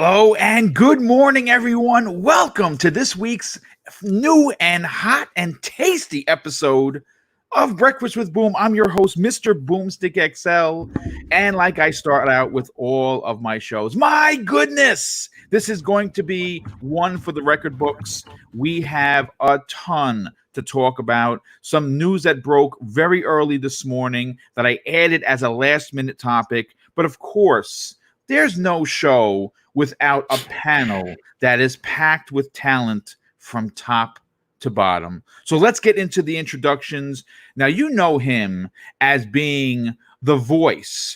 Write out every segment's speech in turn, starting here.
Hello and good morning, everyone. Welcome to this week's new and hot and tasty episode of Breakfast with Boom. I'm your host, Mr. Boomstick XL. And like I start out with all of my shows, my goodness, this is going to be one for the record books. We have a ton to talk about. Some news that broke very early this morning that I added as a last minute topic. But of course, there's no show without a panel that is packed with talent from top to bottom. So let's get into the introductions. Now, you know him as being the voice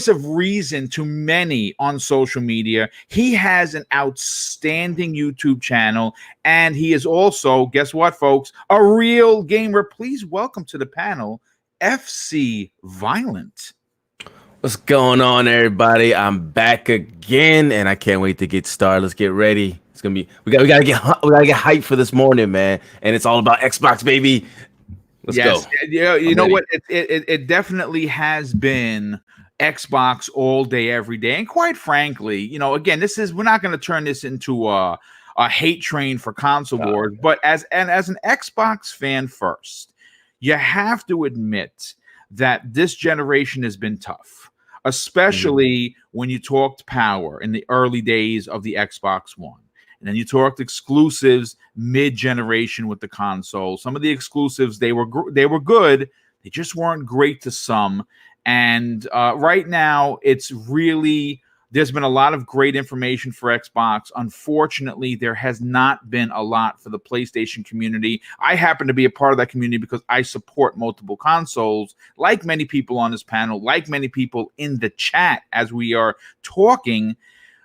of reason to many on social media. He has an outstanding YouTube channel, and he is also, guess what, folks, a real gamer. Please welcome to the panel, FC Violent. What's going on, everybody? I'm back again, and I can't wait to get started. Let's get ready. It's gonna be we gotta get hyped for this morning, man. And it's all about Xbox, baby. Let's go. Yeah, you know what? It definitely has been Xbox all day, every day. And quite frankly, you know, again, we're not going to turn this into a hate train for console wars. But as an Xbox fan first, you have to admit that this generation has been tough, especially when you talked power in the early days of the Xbox One. And then you talked exclusives mid-generation with the console. Some of the exclusives, they were good. They just weren't great to some. And right now, there's been a lot of great information for Xbox. Unfortunately, there has not been a lot for the PlayStation community. I happen to be a part of that community because I support multiple consoles, like many people on this panel, like many people in the chat as we are talking.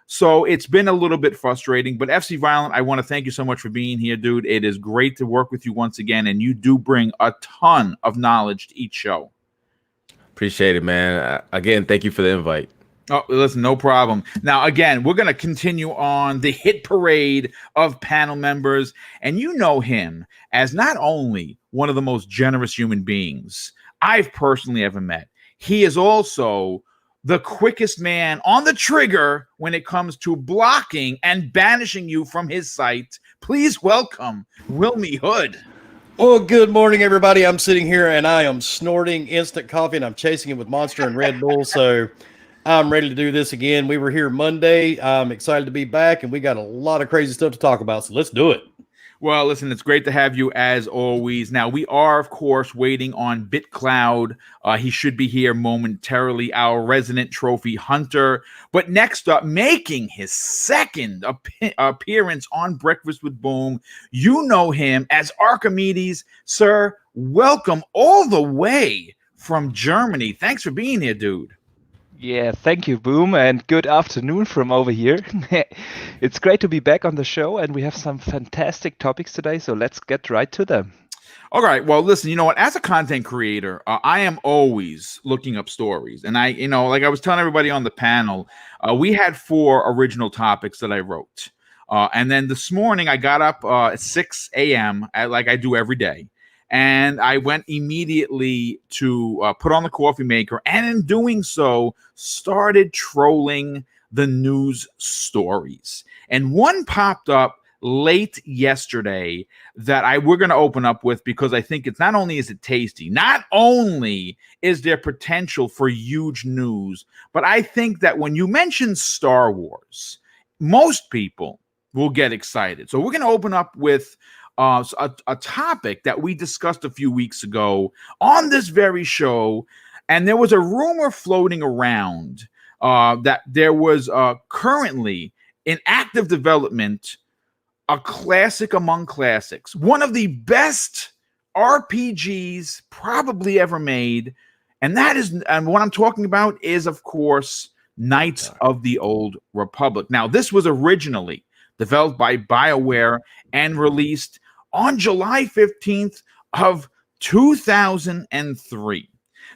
So it's been a little bit frustrating, but FC Violent, I want to thank you so much for being here, dude. It is great to work with you once again, and you do bring a ton of knowledge to each show. Appreciate it, man. Again, thank you for the invite. Oh, listen, no problem. Now, again, we're going to continue on the hit parade of panel members, and you know him as not only one of the most generous human beings I've personally ever met, he is also the quickest man on the trigger when it comes to blocking and banishing you from his site. Please welcome Wilmy Hood. Well, good morning, everybody. I'm sitting here and I am snorting instant coffee and I'm chasing it with Monster and Red Bull. So I'm ready to do this again. We were here Monday. I'm excited to be back and we got a lot of crazy stuff to talk about. So let's do it. Well, listen, it's great to have you as always. Now, we are, of course, waiting on BitCloud. He should be here momentarily, our resident trophy hunter. But next up, making his second appearance on Breakfast with Boom, you know him as Archimedes. Sir, welcome all the way from Germany. Thanks for being here, dude. Yeah, thank you, Boom, and good afternoon from over here. It's great to be back on the show, and we have some fantastic topics today, so let's get right to them. All right. Well, listen, you know what? As a content creator, I am always looking up stories. And like I was telling everybody on the panel, we had 4 original topics that I wrote. And then this morning I got up at 6 a.m. like I do every day. And I went immediately to put on the coffee maker, and in doing so, started trolling the news stories. And one popped up late yesterday that we're going to open up with because I think it's not only is it tasty, not only is there potential for huge news, but I think that when you mention Star Wars, most people will get excited. So we're going to open up with a topic that we discussed a few weeks ago on this very show, and there was a rumor floating around that there was currently in active development a classic among classics, one of the best RPGs probably ever made, and what I'm talking about is, of course, Knights of the Old Republic. Now, this was originally developed by Bioware and released on July 15th of 2003.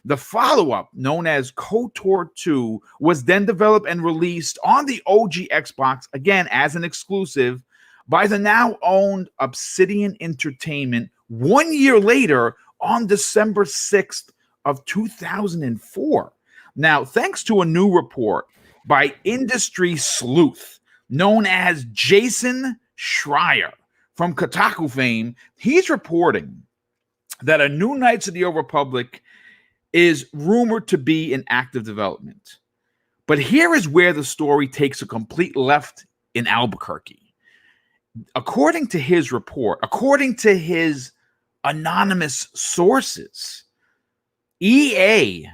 The follow-up, known as KOTOR 2, was then developed and released on the OG Xbox, again as an exclusive, by the now owned Obsidian Entertainment 1 year later on December 6th of 2004. Now, thanks to a new report by Industry Sleuth, known as Jason Schreier from Kotaku fame. He's reporting that a new Knights of the Old Republic is rumored to be in active development. But here is where the story takes a complete left in Albuquerque. According to his report, according to his anonymous sources, EA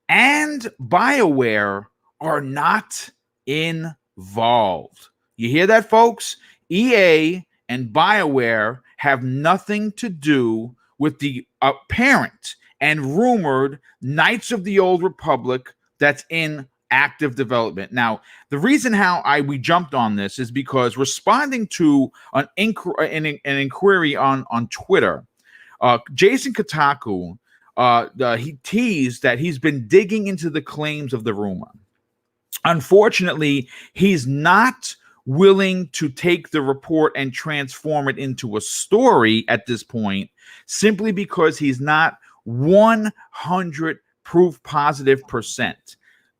and BioWare are not involved. You hear that, folks? EA and BioWare have nothing to do with the apparent and rumored Knights of the Old Republic that's in active development. Now, the reason how we jumped on this is because responding to an inquiry on Twitter, Jason Kotaku, he teased that he's been digging into the claims of the rumor. Unfortunately, he's not willing to take the report and transform it into a story at this point, simply because he's not 100 proof positive %.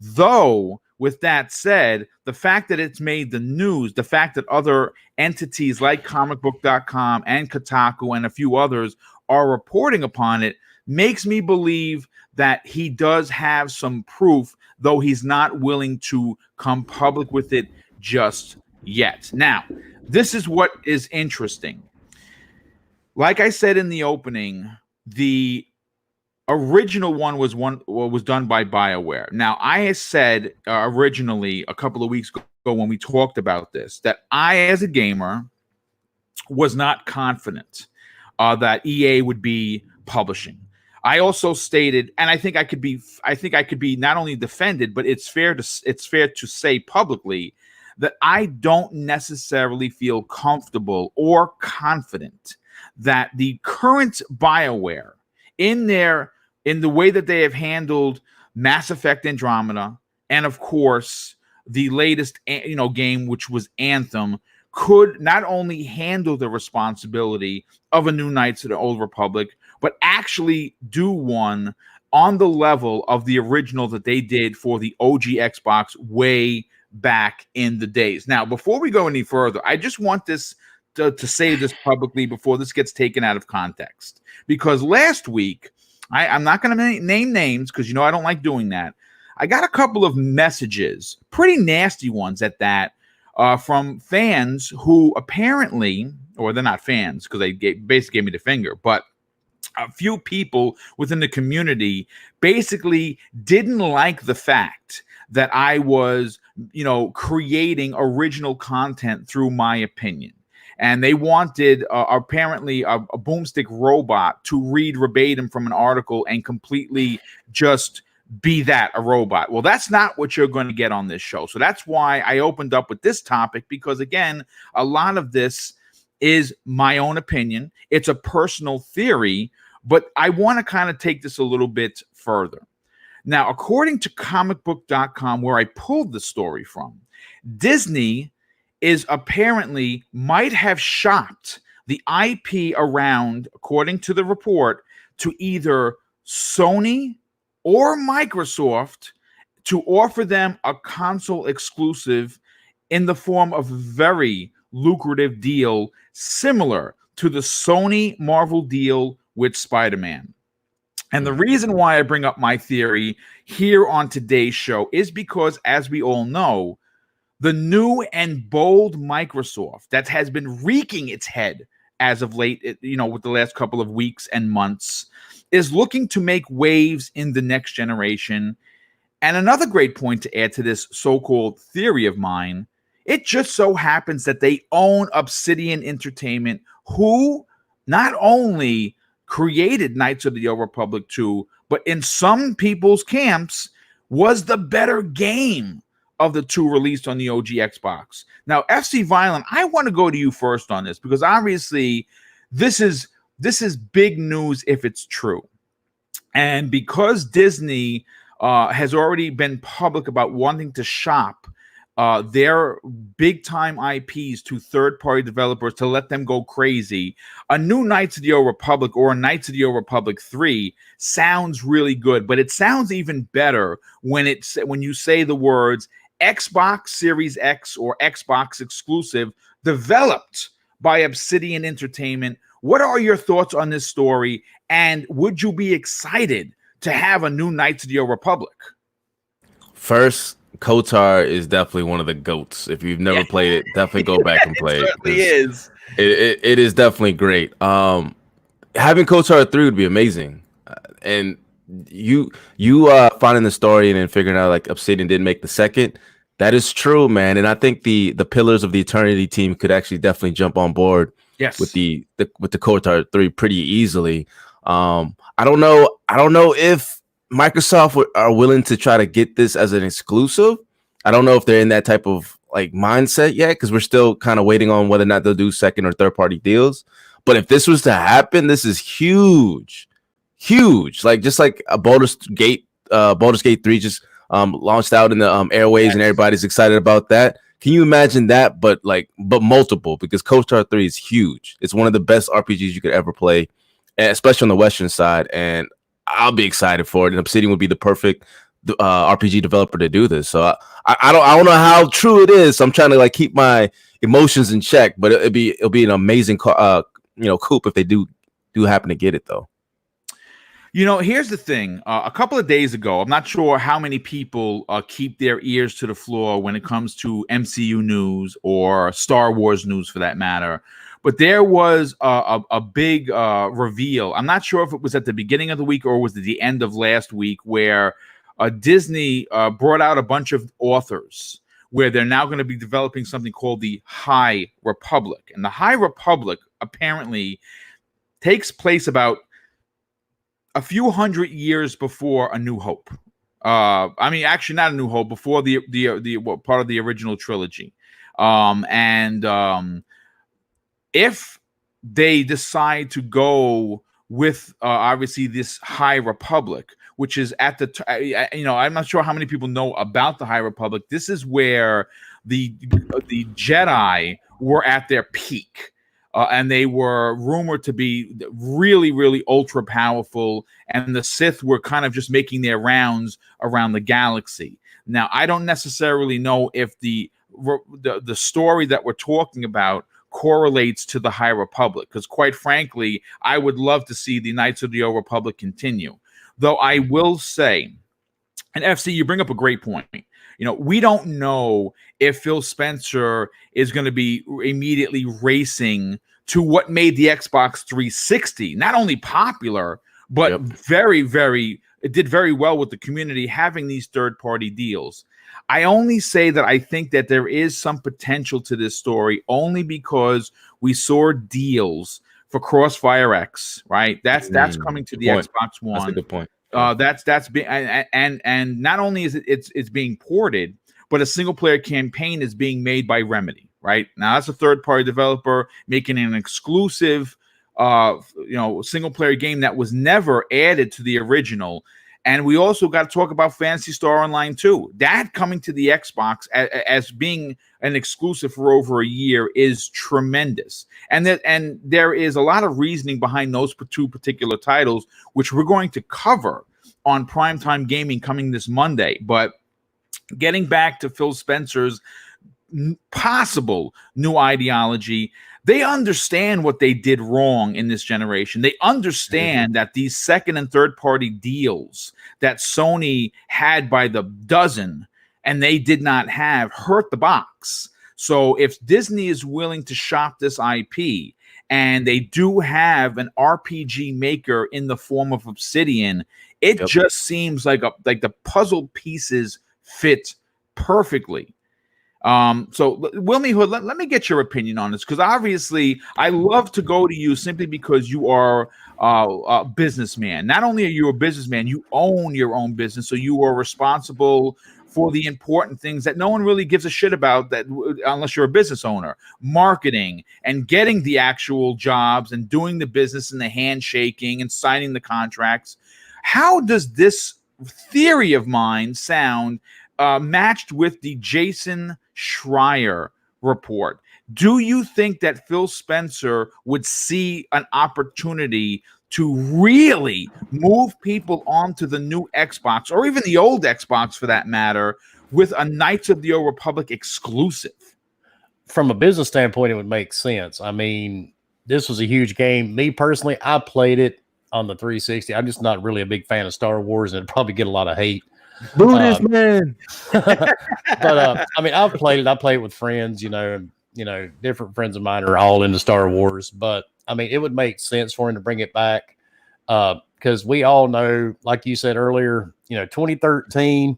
Though, with that said, the fact that it's made the news, the fact that other entities like comicbook.com and Kotaku and a few others are reporting upon it, makes me believe that he does have some proof, though he's not willing to come public with it just yet. Now, this is what is interesting. Like I said in the opening, the original one was done by BioWare. Now, I had said originally a couple of weeks ago when we talked about this that I, as a gamer, was not confident that EA would be publishing. I also stated, and I think I could be not only defended, but it's fair to say publicly that I don't necessarily feel comfortable or confident that the current BioWare in the way that they have handled Mass Effect Andromeda, and of course the latest game, which was Anthem, could not only handle the responsibility of a new Knights of the Old Republic, but actually do one on the level of the original that they did for the OG Xbox way back in the days. Now, before we go any further, I just want this to say this publicly before this gets taken out of context, because last week, I'm not going to name names because I don't like doing that. I got a couple of messages, pretty nasty ones at that, from fans who apparently, or they're not fans because they basically gave me the finger, but a few people within the community basically didn't like the fact that I was, creating original content through my opinion. And they wanted apparently a boomstick robot to read verbatim from an article and completely just be that, a robot. Well, that's not what you're going to get on this show. So that's why I opened up with this topic, because again, a lot of this is my own opinion. It's a personal theory, but I want to kind of take this a little bit further. Now, according to comicbook.com, where I pulled the story from, Disney might have shopped the IP around, according to the report, to either Sony or Microsoft to offer them a console exclusive in the form of a very lucrative deal similar to the Sony Marvel deal with Spider-Man. And the reason why I bring up my theory here on today's show is because, as we all know, the new and bold Microsoft that has been reeking its head as of late, with the last couple of weeks and months, is looking to make waves in the next generation. And another great point to add to this so-called theory of mine, it just so happens that they own Obsidian Entertainment, who not only created Knights of the Old Republic 2, but in some people's camps was the better game of the two released on the OG Xbox. Now, FC Violent, I want to go to you first on this, because obviously this is big news if it's true. And because Disney has already been public about wanting to shop their big-time IPs to third-party developers to let them go crazy, a new Knights of the Old Republic or a Knights of the Old Republic 3 sounds really good, but it sounds even better when you say the words Xbox Series X or Xbox exclusive developed by Obsidian Entertainment. What are your thoughts on this story? And would you be excited to have a new Knights of the Old Republic? First, KOTOR is definitely one of the GOATs. If you've never played it, definitely go back and play it. Certainly is. It is definitely great. Having KOTOR 3 would be amazing. And you finding the story and then figuring out like Obsidian didn't make the second. That is true, man. And I think the pillars of the Eternity team could actually definitely jump on board with the KOTOR 3 pretty easily. I don't know if Microsoft are willing to try to get this as an exclusive. I don't know if they're in that type of like mindset yet, because we're still kind of waiting on whether or not they'll do second or third party deals. But if this was to happen, this is huge. Like just like a Baldur's Gate 3 just launched out in the airways, and everybody's excited about that. Can you imagine that? But multiple, because KOTOR 3 is huge. It's one of the best RPGs you could ever play, especially on the Western side. And I'll be excited for it. And Obsidian would be the perfect RPG developer to do this. So I don't know how true it is. So I'm trying to like keep my emotions in check. But it'll be an amazing coup if they do happen to get it though. Here's the thing. A couple of days ago, I'm not sure how many people keep their ears to the floor when it comes to MCU news or Star Wars news for that matter. But there was a big reveal. I'm not sure if it was at the beginning of the week or was it the end of last week, where Disney brought out a bunch of authors where they're now going to be developing something called the High Republic. And the High Republic apparently takes place about a few hundred years before A New Hope. I mean, actually, not A New Hope, before the part of the original trilogy. If they decide to go with obviously this High Republic, which is at the I'm not sure how many people know about the High Republic. This is where the Jedi were at their peak. And they were rumored to be really, really ultra powerful, and the Sith were kind of just making their rounds around the galaxy. Now, I don't necessarily know if the story that we're talking about correlates to the High Republic, because quite frankly, I would love to see the Knights of the Old Republic continue. Though I will say, and FC, you bring up a great point. We don't know if Phil Spencer is going to be immediately racing to what made the Xbox 360 not only popular, but very, very, it did very well with the community, having these third-party deals. I only say that I think that there is some potential to this story only because we saw deals for Crossfire X, right? That's coming to the Xbox One. That's a good point. That's being and not only is it's being ported, but a single player campaign is being made by Remedy. Right now, that's a third party developer making an exclusive, single player game that was never added to the original. And we also got to talk about Phantasy Star Online 2. That coming to the Xbox as being an exclusive for over a year is tremendous. And there is a lot of reasoning behind those two particular titles, which we're going to cover on Primetime Gaming coming this Monday. But getting back to Phil Spencer's possible new ideology, they understand what they did wrong in this generation. They understand that these second and third party deals that Sony had by the dozen and they did not have hurt the box. So if Disney is willing to shop this IP and they do have an RPG maker in the form of Obsidian, it just seems like the puzzle pieces fit perfectly. So Wilmy Hood, let me get your opinion on this, because obviously I love to go to you simply because you are a businessman. Not only are you a businessman, you own your own business, so you are responsible for the important things that no one really gives a shit about, that unless you're a business owner: marketing and getting the actual jobs and doing the business and the handshaking and signing the contracts. How does this theory of mine sound matched with the Jason Schreier report? Do you think that Phil Spencer would see an opportunity to really move people onto the new Xbox, or even the old Xbox for that matter, with a Knights of the Old Republic exclusive. From a business standpoint, it would make sense. I mean, this was a huge game. Me personally, I played it on the 360. I'm just not really a big fan of Star Wars, and it'd probably get a lot of hate. Buddhist man. But I mean, I've played it. I played it with friends. Different friends of mine are all into Star Wars. But I mean, it would make sense for him to bring it back because we all know, like you said earlier, 2013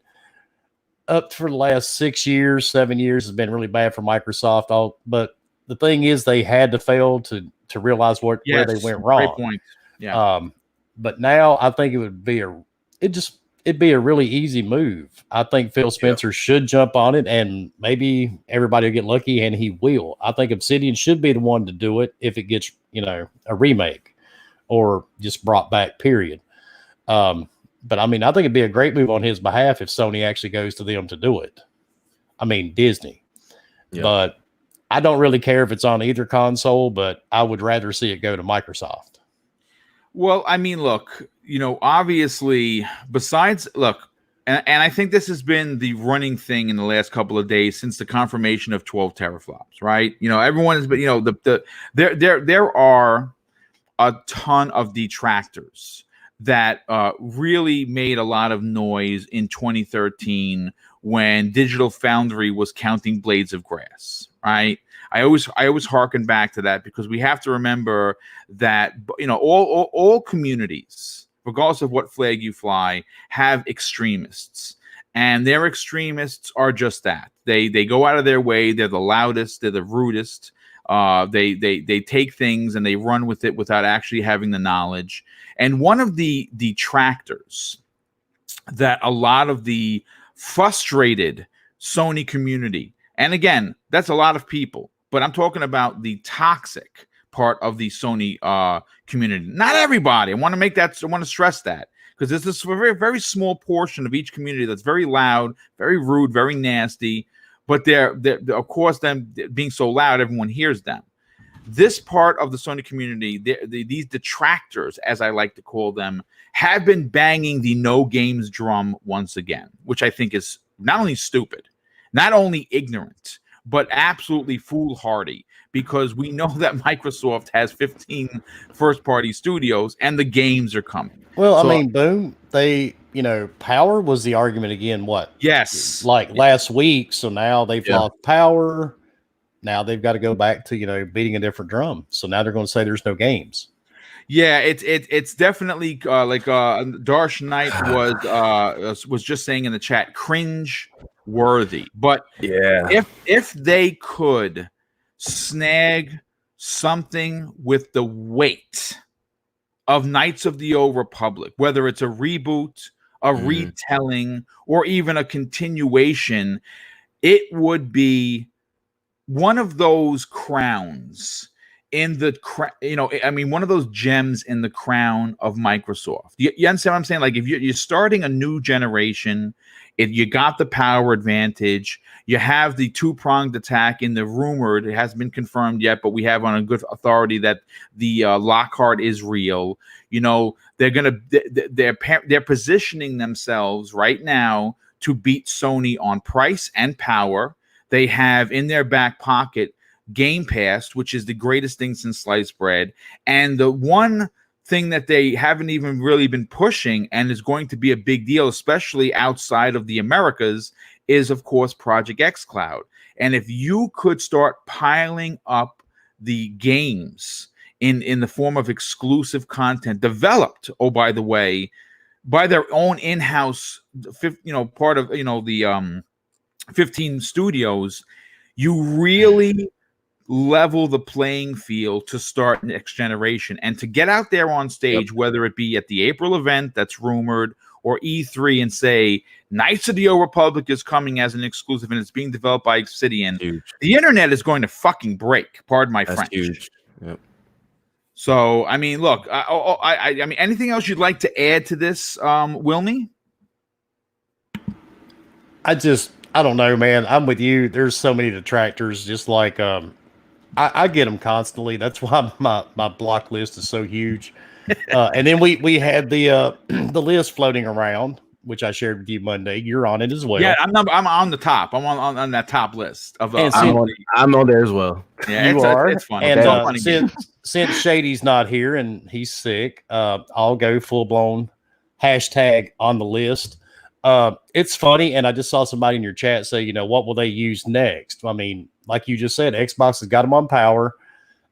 up for the last 6 years, 7 years has been really bad for Microsoft. But the thing is, they had to fail to realize where they went wrong. Great point. Yeah. But now I think it would be it'd be a really easy move. I think Phil Spencer should jump on it, and maybe everybody will get lucky, and he will. I think Obsidian should be the one to do it if it gets, a remake or just brought back, period. But I mean, I think it'd be a great move on his behalf if Sony actually goes to them to do it. I mean, Disney. Yeah. But I don't really care if it's on either console, but I would rather see it go to Microsoft. Well, I mean, look, obviously, and I think this has been the running thing in the last couple of days since the confirmation of 12 teraflops, right? Everyone has been, there are a ton of detractors that really made a lot of noise in 2013 when Digital Foundry was counting blades of grass, right? I always harken back to that because we have to remember that all communities, regardless of what flag you fly, have extremists, and their extremists are just that. They go out of their way. They're the loudest. They're the rudest. They take things and they run with it without actually having the knowledge. And one of the detractors that a lot of the frustrated Sony community, and again, that's a lot of people, but I'm talking about the toxic part of the Sony community. Not everybody. I want to stress that, because this is a very, very small portion of each community that's very loud, very rude, very nasty. But they're of course, them being so loud, everyone hears them. This part of the Sony community, these detractors, as I like to call them, have been banging the no games drum once again, which I think is not only stupid, not only ignorant, but absolutely foolhardy, because we know that Microsoft has 15 first-party studios and the games are coming. Well, I mean, boom, they, Power was the argument again, what? Yes. Last week, so now they've lost Power. Now they've got to go back to, beating a different drum. So now they're going to say there's no games. Yeah, it's definitely Darsh Knight was just saying in the chat, cringe worthy. But if they could snag something with the weight of Knights of the Old Republic, whether it's a reboot, a retelling, or even a continuation, it would be one of those crowns in the one of those gems in the crown of Microsoft. You understand what I'm saying? Like, if you're starting a new generation, if you got the power advantage, you have the two-pronged attack in the rumored, it hasn't been confirmed yet, but we have on a good authority that the Lockhart is real. They're positioning themselves right now to beat Sony on price and power. They have in their back pocket Game Pass, which is the greatest thing since sliced bread. And the one thing that they haven't even really been pushing and is going to be a big deal, especially outside of the Americas, is, of course, Project X Cloud. And if you could start piling up the games in the form of exclusive content developed, oh, by the way, by their own in-house, part of, the 15 studios, you really level the playing field to start next generation and to get out there on stage, whether it be at the April event that's rumored or E3, and say Knights of the Old Republic is coming as an exclusive and it's being developed by Obsidian. Huge. The internet is going to fucking break. Pardon my French. Huge. Yep. So, I mean, look, I mean, anything else you'd like to add to this, Wilmy? I don't know, man. I'm with you. There's so many detractors. Just like I get them constantly. That's why my block list is so huge. And then we had the list floating around which I shared with you Monday. You're on it as well. Yeah, I'm on the top. I'm on that top list of. And I'm on there as well. Yeah, you are. It's fun. And It's all fun since Shady's not here and he's sick, I'll go full blown hashtag on the list. It's funny, and I just saw somebody in your chat say, what will they use next? I mean, like you just said, Xbox has got them on power.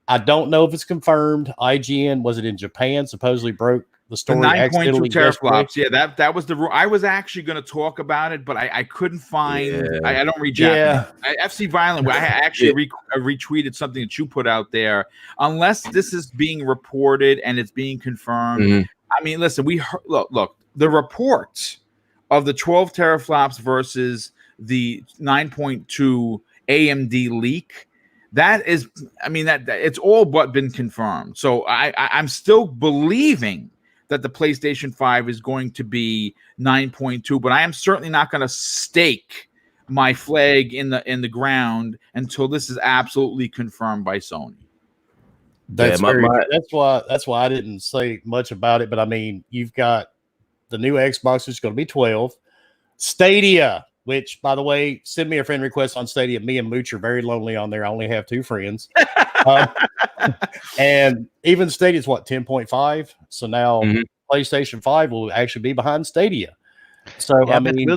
I don't know if it's confirmed. IGN, was it in Japan, supposedly broke the story. 9.2 teraflops. Yeah, that was the rule. I was actually going to talk about it, but I couldn't find. Yeah. I don't read Japanese. FC Violent. I actually retweeted something that you put out there. Unless this is being reported and it's being confirmed. Mm-hmm. I mean, listen. Look. The reports of the 12 teraflops versus the 9.2 AMD leak. That is, I mean, that it's all but been confirmed. So I'm still believing that the PlayStation 5 is going to be 9.2, but I am certainly not going to stake my flag in the ground until this is absolutely confirmed by Sony. That's why I didn't say much about it. But I mean, you've got the new Xbox is going to be 12. Stadia, which, by the way, send me a friend request on Stadia. Me and Mooch are very lonely on there. I only have 2 friends. And even Stadia's 10.5. So now PlayStation 5 will actually be behind Stadia. So, I mean,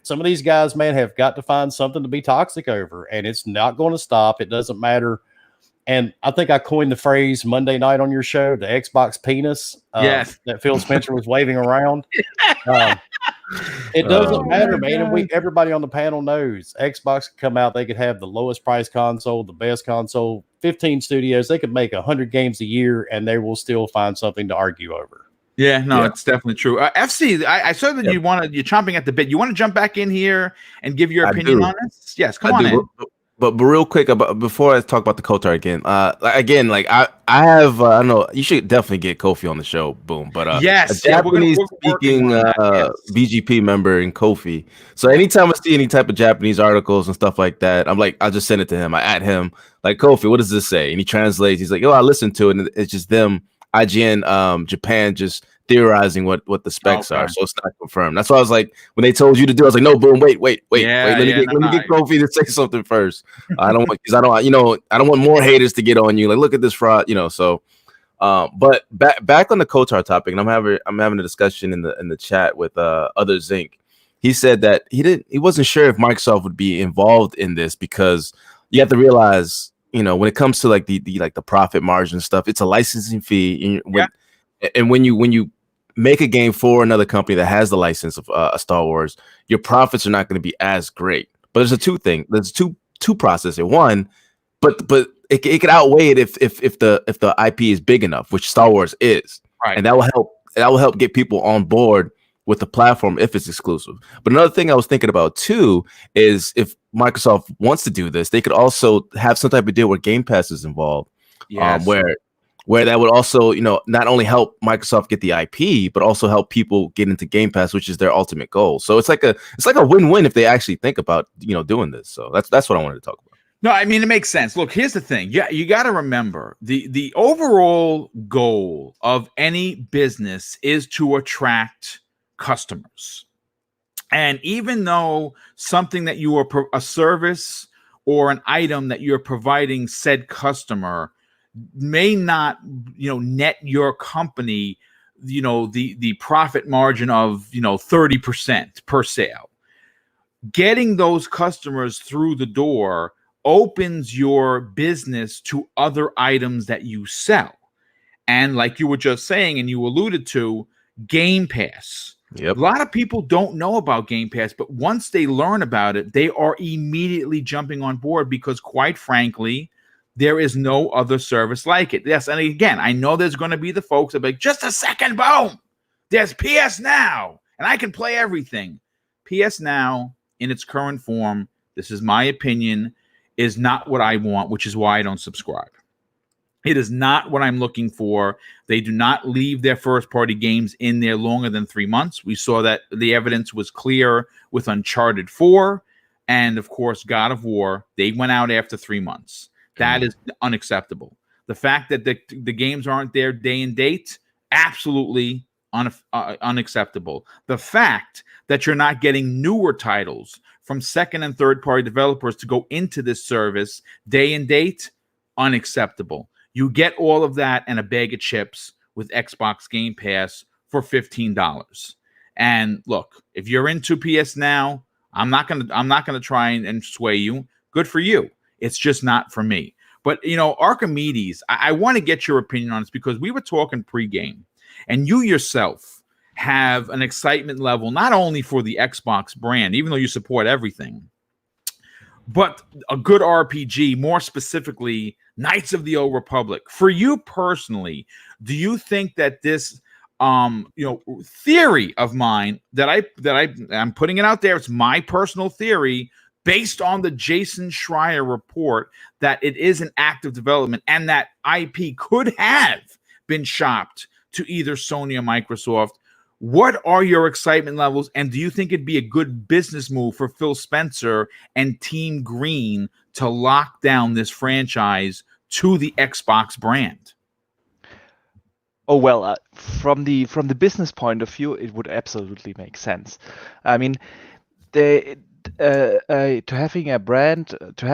some of these guys, man, have got to find something to be toxic over. And it's not going to stop. It doesn't matter. And I think I coined the phrase Monday night on your show, the Xbox penis. Yes. That Phil Spencer was waving around. It doesn't matter, man. And everybody on the panel knows Xbox could come out. They could have the lowest price console, the best console, 15 studios. They could make 100 games a year, and they will still find something to argue over. Yeah, no, it's definitely true. FC, I saw that you're chomping at the bit. You want to jump back in here and give your opinion on this? Yes, come on in. But real quick, before I talk about the Kotar again, I have I don't know, you should definitely get Kofi on the show, Boom. But yes, a Japanese speaking BGP member in Kofi. So anytime I see any type of Japanese articles and stuff like that, I'm like, I'll just send it to him. I at him like, Kofi, what does this say? And he translates. He's like, I listened to it, and it's just them IGN Japan just theorizing what the specs are, so it's not confirmed. That's why I was like, when they told you to do, I was like, no, Boom, wait. Let me get Kofi to say something first. I don't want more haters to get on you. Like, look at this fraud, So, but back on the Kotar topic, and I'm having a discussion in the chat with other Zinc. He said that he wasn't sure if Microsoft would be involved in this because you have to realize, when it comes to like the profit margin stuff, it's a licensing fee. And when you make a game for another company that has the license of Star Wars, your profits are not going to be as great. But there's there's two processes. One, but it could outweigh it if the IP is big enough, which Star Wars is, right? And that will help get people on board with the platform if it's exclusive. But another thing I was thinking about too is if Microsoft wants to do this, they could also have some type of deal where Game Pass is involved, where that would also, not only help Microsoft get the IP, but also help people get into Game Pass, which is their ultimate goal. So it's like a win-win if they actually think about, doing this. So that's what I wanted to talk about. No, I mean, it makes sense. Look, here's the thing. Yeah, you got to remember the overall goal of any business is to attract customers. And even though something that you are a service or an item that you're providing said customer may not, net your company, the profit margin of, 30% per sale. Getting those customers through the door opens your business to other items that you sell. And like you were just saying, and you alluded to, Game Pass. Yep. A lot of people don't know about Game Pass, but once they learn about it, they are immediately jumping on board because, quite frankly, there is no other service like it. Yes, and again, I know there's going to be the folks that be like, just a second, Boom. There's PS Now, and I can play everything. PS Now, in its current form, this is my opinion, is not what I want, which is why I don't subscribe. It is not what I'm looking for. They do not leave their first-party games in there longer than 3 months. We saw that the evidence was clear with Uncharted 4 and, of course, God of War. They went out after 3 months. That is unacceptable. The fact that the games aren't there day and date, absolutely unacceptable. The fact that you're not getting newer titles from second and third party developers to go into this service day and date, unacceptable. You get all of that and a bag of chips with Xbox Game Pass for $15. And look, if you're into PS Now, I'm not gonna try and sway you. Good for you. It's just not for me. But Archimedes, I want to get your opinion on this because we were talking pregame, and you yourself have an excitement level not only for the Xbox brand, even though you support everything, but a good RPG, more specifically Knights of the Old Republic. For you personally, do you think that this theory of mine that I'm putting it out there, it's my personal theory based on the Jason Schreier report, that it is an active development and that IP could have been shopped to either Sony or Microsoft? What are your excitement levels, and do you think it'd be a good business move for Phil Spencer and Team Green to lock down this franchise to the Xbox brand? Oh well, from the business point of view, it would absolutely make sense. I mean, to have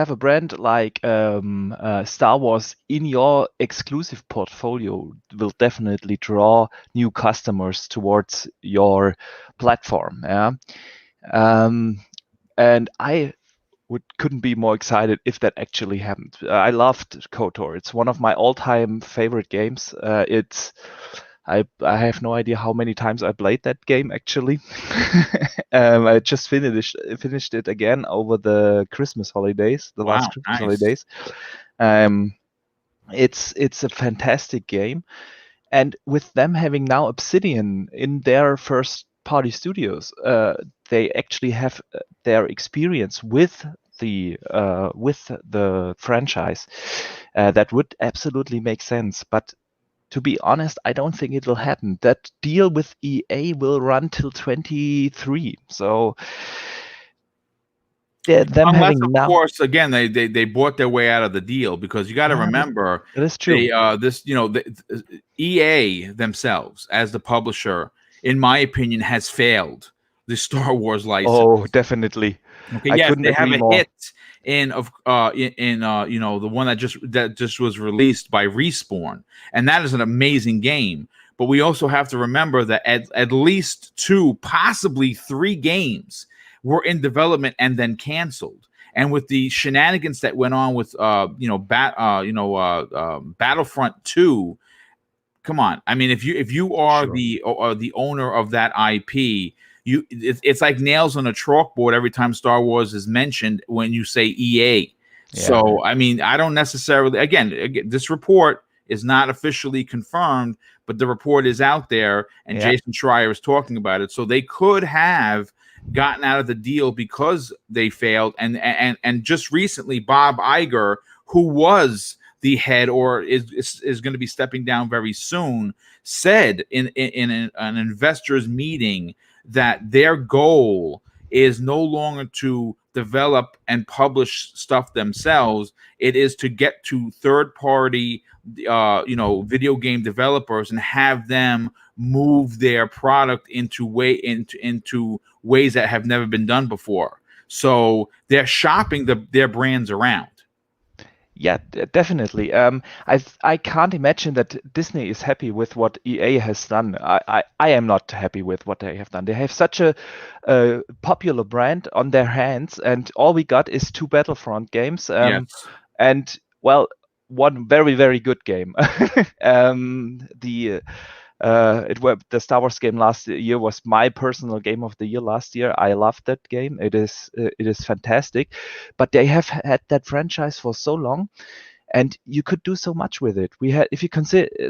a brand like Star Wars in your exclusive portfolio will definitely draw new customers towards your platform. Yeah, and I couldn't be more excited if that actually happened. I loved KOTOR. It's one of my all-time favorite games. I have no idea how many times I played that game actually. I just finished it again over the Christmas holidays, the last Christmas holidays. It's a fantastic game, and with them having now Obsidian in their first party studios, they actually have their experience with the franchise. That would absolutely make sense, but to be honest, I don't think it will happen. That deal with EA will run till 23. So unless, of course, again, they bought their way out of the deal, because you got to remember that is true. EA themselves, as the publisher, in my opinion, has failed the Star Wars license. Oh, definitely. Okay, yes, they have a hit in the one that just was released by Respawn, and that is an amazing game. But we also have to remember that at least 2, possibly 3 games were in development and then canceled. And with the shenanigans that went on with Battlefront 2, come on. I mean, if you are sure. the owner of that IP, it's like nails on a chalkboard every time Star Wars is mentioned when you say EA. Yeah. So, I mean, I don't necessarily, again, this report is not officially confirmed, but the report is out there, and Jason Schreier is talking about it. So they could have gotten out of the deal because they failed. And just recently, Bob Iger, who was the head or is going to be stepping down very soon, said in an investors meeting that their goal is no longer to develop and publish stuff themselves. It is to get to third-party, video game developers and have them move their product into ways that have never been done before. So they're shopping their brands around. Yeah, definitely. I can't imagine that Disney is happy with what EA has done. I am not happy with what they have done. They have such a popular brand on their hands, and all we got is 2 Battlefront games. And well, one very, very good game. The Star Wars game last year was my personal game of the year last year. I loved that game. It is fantastic, but they have had that franchise for so long, and you could do so much with it. If you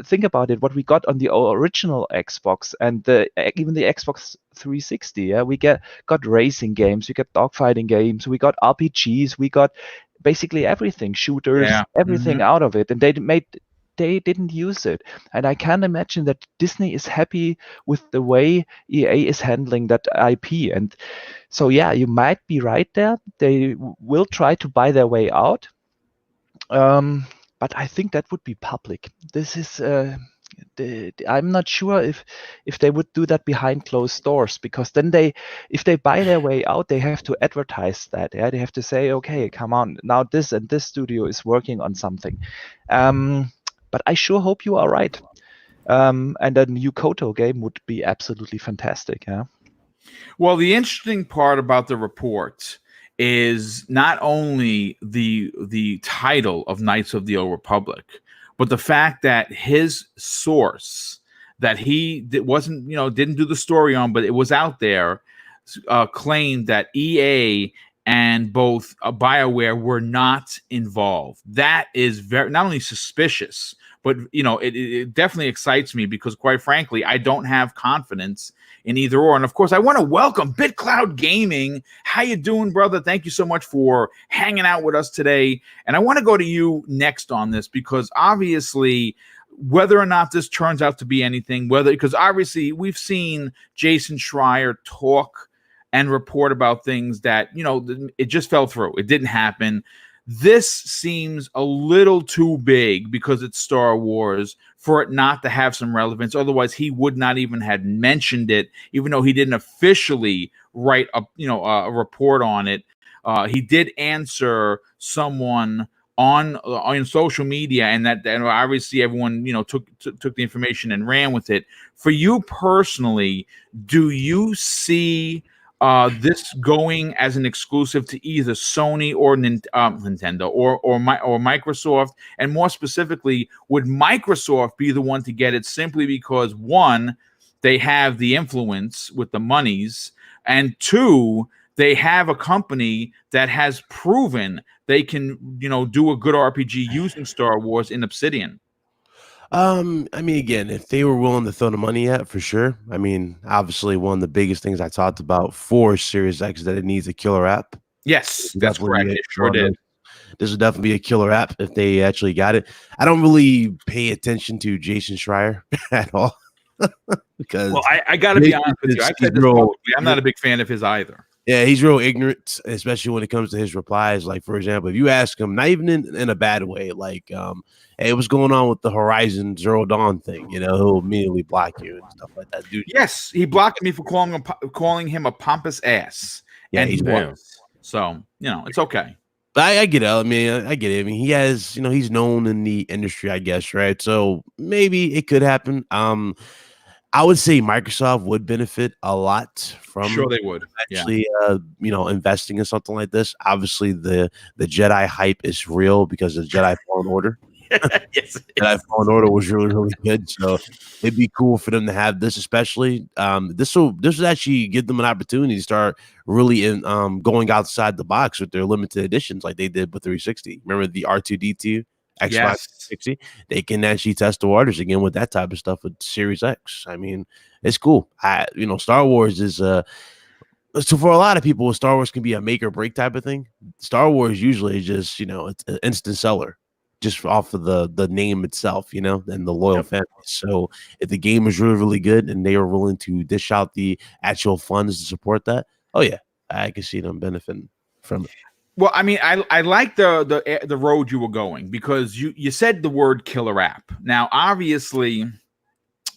think about it, what we got on the original Xbox and even the Xbox 360, we got racing games, we got dogfighting games, we got RPGs, we got basically everything, shooters, everything out of it, and they didn't use it. And I can't imagine that Disney is happy with the way EA is handling that IP. And so, yeah, you might be right there. They will try to buy their way out. But I think that would be public. This is I'm not sure if they would do that behind closed doors, because then if they buy their way out, they have to advertise that. Yeah, they have to say, okay, come on, now this and this studio is working on something. But I sure hope you are right. And a new Koto game would be absolutely fantastic. Yeah. Well, the interesting part about the report is not only the title of Knights of the Old Republic, but the fact that his source that he didn't do the story on, but it was out there, claimed that EA and both BioWare were not involved. That is very not only suspicious, but it definitely excites me, because quite frankly, I don't have confidence in either or. And of course, I want to welcome BitCloud Gaming. How you doing, brother? Thank you so much for hanging out with us today. And I want to go to you next on this, because obviously, whether or not this turns out to be anything, because obviously we've seen Jason Schreier talk and report about things that, it just fell through. It didn't happen. This seems a little too big, because it's Star Wars, for it not to have some relevance. Otherwise, he would not even have mentioned it, even though he didn't officially write a report on it. He did answer someone on social media, and obviously everyone took the information and ran with it. For you personally, do you see this going as an exclusive to either Sony or Nintendo or Microsoft? And more specifically, would Microsoft be the one to get it simply because, one, they have the influence with the monies, and two, they have a company that has proven they can do a good RPG using Star Wars in Obsidian? I mean, again, if they were willing to throw the money at, for sure. I mean, obviously, one of the biggest things I talked about for Series X is that it needs a killer app. Yes, that's correct. It sure did. This would definitely be a killer app if they actually got it. I don't really pay attention to Jason Schreier at all. Because I got to be honest with you. I said this publicly. I'm not a big fan of his either. Yeah, he's real ignorant, especially when it comes to his replies. Like, for example, if you ask him, not even in a bad way, like, hey, what's going on with the Horizon Zero Dawn thing? He'll immediately block you and stuff like that. Dude, yes, he blocked me for calling him a pompous ass. Yeah, and he was. So, it's okay. I get it. I mean, I get it. I mean, he has, he's known in the industry, I guess, right? So maybe it could happen. I would say Microsoft would benefit a lot from sure they would actually investing in something like this. Obviously, the Jedi hype is real because of Jedi Fallen Order. Yes, Jedi Fallen Order was really, really good. So it'd be cool for them to have this, especially. This would actually give them an opportunity to start really going outside the box with their limited editions, like they did with 360. Remember the R2D2 Xbox 360? They can actually test the waters again with that type of stuff with Series X. I mean, it's cool. Star Wars is so for a lot of people, Star Wars can be a make or break type of thing. Star Wars usually is just it's an instant seller, just off of the name itself, and the loyal fans. So if the game is really, really good and they are willing to dish out the actual funds to support that, oh yeah, I can see them benefiting from it. Well, I mean, I like the road you were going, because you said the word killer app. Now, obviously,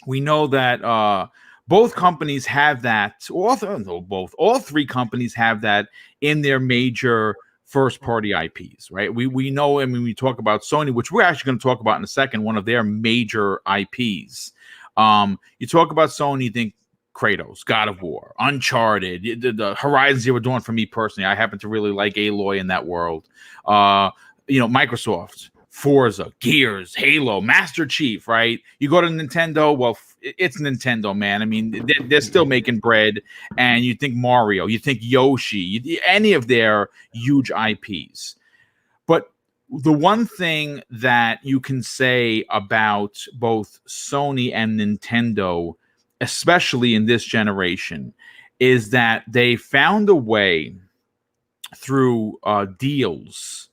we know that both companies have that. All three companies have that in their major first-party IPs, right? We know, I mean, we talk about Sony, which we're actually going to talk about in a second, one of their major IPs. You talk about Sony, you think Kratos, God of War, Uncharted, the Horizon Zero Dawn. For me personally, I happen to really like Aloy in that world. Microsoft, Forza, Gears, Halo, Master Chief, right? You go to Nintendo, well, it's Nintendo, man. I mean, they're still making bread. And you think Mario, you think Yoshi, any of their huge IPs. But the one thing that you can say about both Sony and Nintendo, especially in this generation, is that they found a way through deals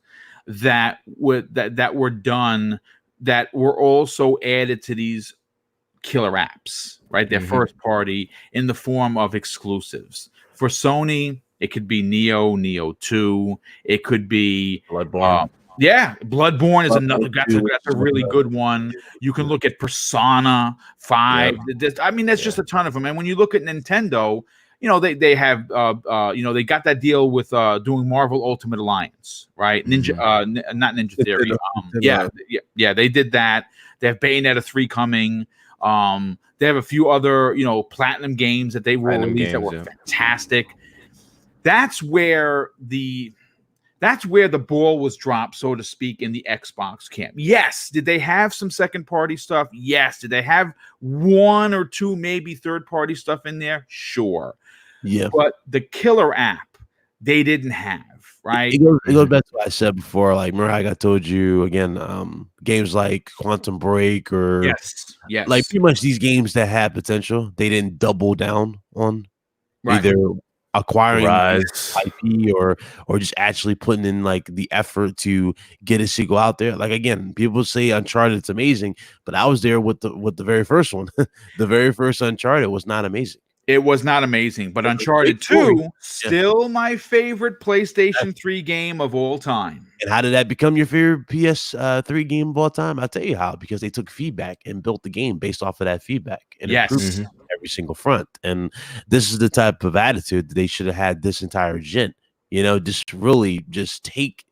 that were done that were also added to these killer apps, right? Their first party in the form of exclusives. For Sony, it could be Neo 2. It could be Bloodborne. Yeah, Bloodborne is Bloodborne another. That's 2 a really good one. You can look at Persona 5. I mean, there's just a ton of them. And when you look at Nintendo, they have they got that deal with doing Marvel Ultimate Alliance, right? Ninja, not Ninja Theory. Yeah, they did that. They have Bayonetta 3 coming. They have a few other platinum games that they released that were fantastic. That's where the ball was dropped, so to speak, in the Xbox camp. Yes. Did they have some second-party stuff? Yes. Did they have one or two, maybe third-party stuff in there? Sure. Yeah. But the killer app, they didn't have, right? It goes back to what I said before. Like, remember I told you, again, games like Quantum Break or... Yes. Like, pretty much these games that had potential, they didn't double down on. Right. Either acquiring IP or just actually putting in like the effort to get a sequel out there. Like, again, people say Uncharted it's amazing, but I was there with the very first one. The very first Uncharted was not amazing. It was not amazing, but Uncharted 2 still my favorite PlayStation 3 game of all time. And how did that become your favorite PS3 game of all time? I'll tell you how, because they took feedback and built the game based off of that feedback and improved every single front. And this is the type of attitude that they should have had this entire gen. Just really just take